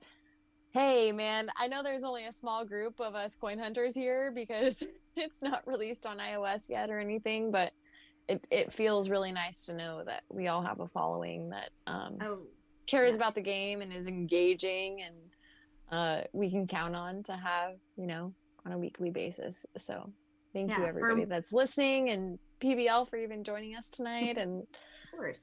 hey man, I know there's only a small group of us coin hunters here because it's not released on iOS yet or anything, but it feels really nice to know that we all have a following that cares about the game and is engaging, and we can count on to have, on a weekly basis. So thank you everybody that's listening, and PBL for even joining us tonight. And of course.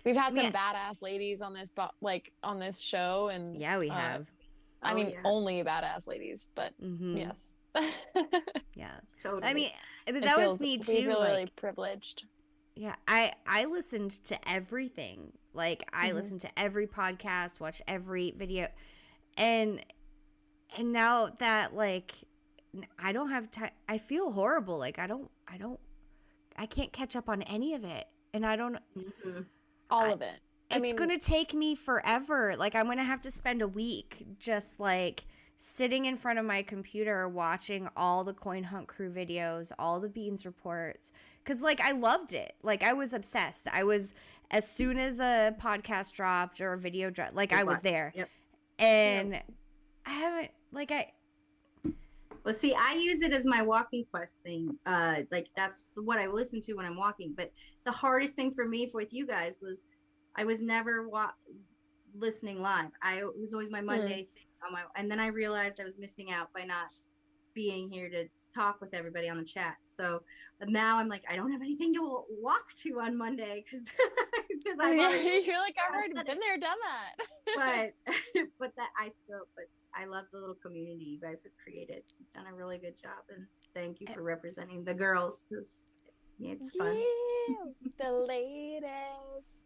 We've had some badass ladies on this show, and we have. I mean, only badass ladies, but yes. Yeah, totally. I mean, but that was me too. We feel really privileged. Yeah, I listened to everything. Like I listened to every podcast, watched every video, and now that like I don't have time, I feel horrible. Like I can't catch up on any of it, and I don't. All of it. It's going to take me forever. Like, I'm going to have to spend a week just, like, sitting in front of my computer watching all the Coin Hunt Crew videos, all the Beans reports. Because, like, I loved it. Like, I was obsessed. As soon as a podcast dropped or a video dropped, like, I was there. Yep. And I haven't, like, Well, see, I use it as my walking quest thing. Like that's what I listen to when I'm walking. But the hardest thing for me with you guys was I was never listening live. It was always my Monday thing and then I realized I was missing out by not being here to talk with everybody on the chat. So now I'm like, I don't have anything to walk to on Monday because you're like, I've already been there, done that. but I love the little community you guys have created. You've done a really good job, and thank you for representing the girls, because Yeah, it's fun. The latest.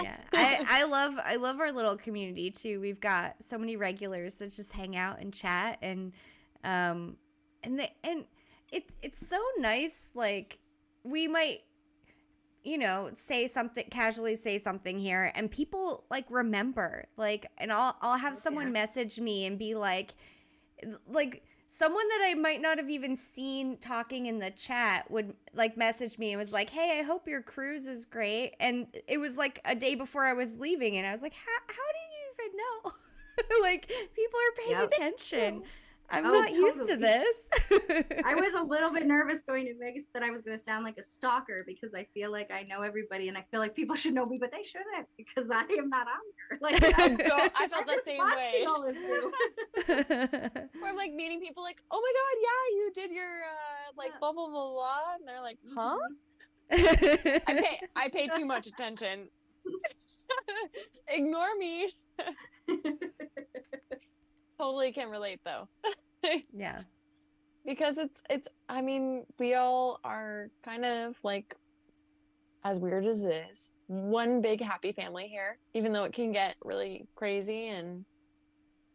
Yeah, I love our little community too. We've got so many regulars that just hang out and chat, and it's so nice. Like, we might, say something casually, say something here, and people like remember, like, and I'll have someone message me and be like someone that I might not have even seen talking in the chat would like message me and was like, "Hey, I hope your cruise is great." And it was like a day before I was leaving, and I was like, "How do you even know?" Like, people are paying attention. I'm not used to this. I was a little bit nervous going to Vegas that I was going to sound like a stalker, because I feel like I know everybody and I feel like people should know me, but they shouldn't, because I am not on there. Like, I felt the same way. Or I'm like meeting people like, "Oh my God, yeah, you did your blah blah blah blah," and they're like, "Huh?" I pay too much attention. Ignore me. Totally can relate though. Yeah. Because it's I mean, we all are kind of like, as weird as it is, one big happy family here, even though it can get really crazy, and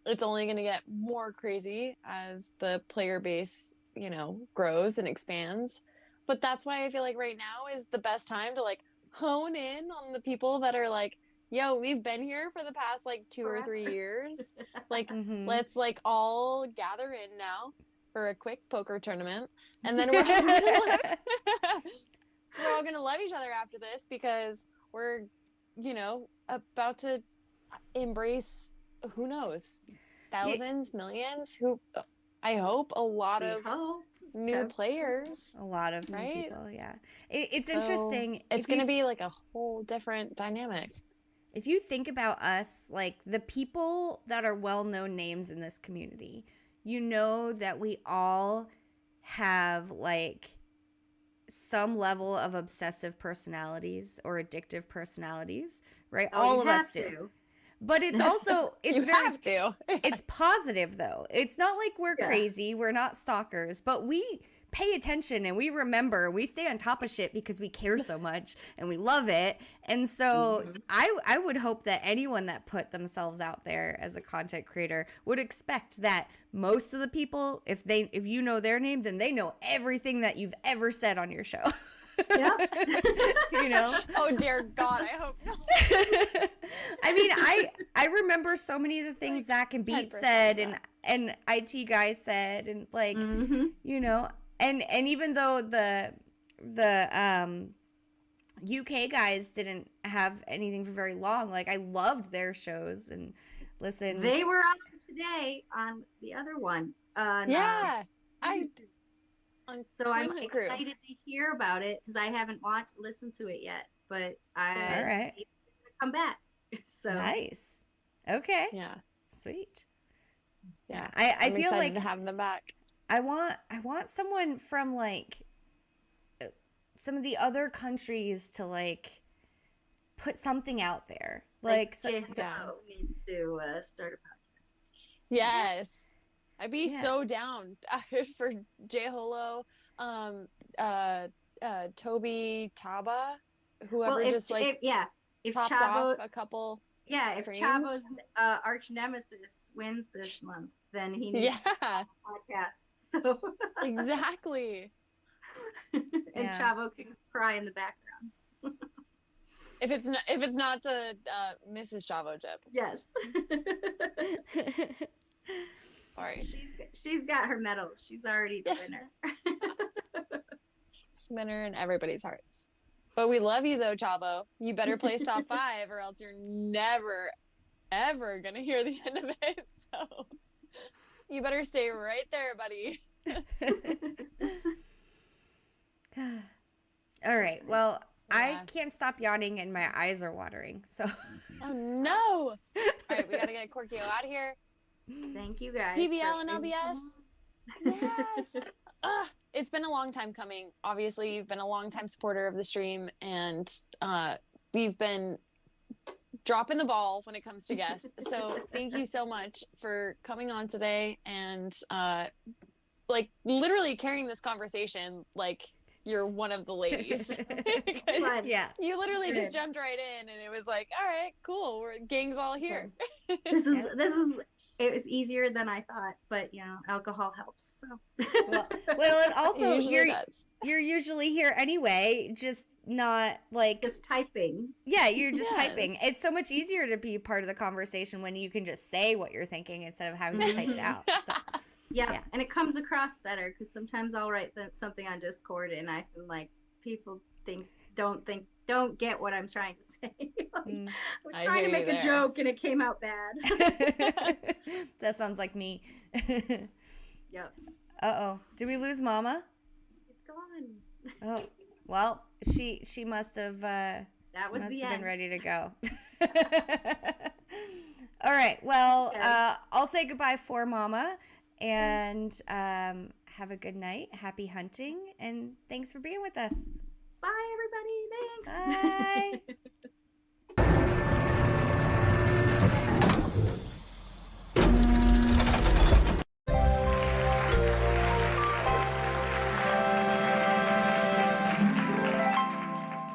it's only going to get more crazy as the player base, grows and expands. But that's why I feel like right now is the best time to like hone in on the people that are like, "Yo, we've been here for the past like 2 or 3 years. Like, let's like all gather in now for a quick poker tournament, and then we're all gonna love each other after this, because we're, about to embrace, who knows, thousands, millions, who I hope a lot of new players, a lot of new right? people. Yeah, it's interesting. It's gonna be like a whole different dynamic. If you think about us, like the people that are well-known names in this community, that we all have like some level of obsessive personalities or addictive personalities, right? All of us do. But it's also, it's it's positive though. It's not like we're crazy. We're not stalkers, but we pay attention and we remember, we stay on top of shit because we care so much and we love it. And so I would hope that anyone that put themselves out there as a content creator would expect that most of the people, if you know their name, then they know everything that you've ever said on your show. Yeah. Oh dear God, I hope not. I mean, I remember so many of the things like Zach and Beat said and IT guy said, and like, and even though the UK guys didn't have anything for very long, like I loved their shows and listened. They were on today on the other one. So I'm excited to hear about it, because I haven't listened to it yet, but all right, come back. So nice. Okay. Yeah. Sweet. Yeah. I feel like to have them back. I want someone from like some of the other countries to like put something out there. Like needs to start a podcast. Yes. I'd be so down for J-Holo, Toby, Taba, whoever, if topped Chavo, off a couple. Yeah, if Chavo's arch nemesis wins this month, then he needs a podcast. Exactly. And Chavo can cry in the background. If it's not the Mrs. Chavo Jip. Yes. Sorry. She's got her medal. She's already the winner. Winner in everybody's hearts. But we love you though, Chavo. You better place top 5 or else you're never, ever gonna hear the end of it. So you better stay right there, buddy. All right. Well, I can't stop yawning and my eyes are watering. So. Oh no! All right, we gotta get Korkio out of here. Thank you guys. PBLandLBS. Yes. It's been a long time coming. Obviously, you've been a long time supporter of the stream, and we've been dropping the ball when it comes to guests. So thank you so much for coming on today and like literally carrying this conversation like you're one of the ladies. But Yeah. You literally just Good. jumped right in, and it was like, all right, cool, we're gang's all here. this is Yep. it was easier than I thought, but you know, alcohol helps. So Well, and also It usually does. you're usually here anyway, just not like just typing. yeah, you're just typing. Yes. It's so much easier to be part of the conversation when you can just say what you're thinking instead of having to type it out. So, Yeah, Yeah. and it comes across better because sometimes I'll write something on Discord and I feel like people don't get what I'm trying to say. Like, mm. I was I trying hear to you make a there. joke and it came out bad. That sounds like me. Yep, Uh-oh. Did we lose Mama? it's gone. Oh. Well, she must have That she was must the have been end. ready to go. All right. Well, Okay. I'll say goodbye for Mama and have a good night. Happy hunting and thanks for being with us. Bye, everybody. Thanks. Bye.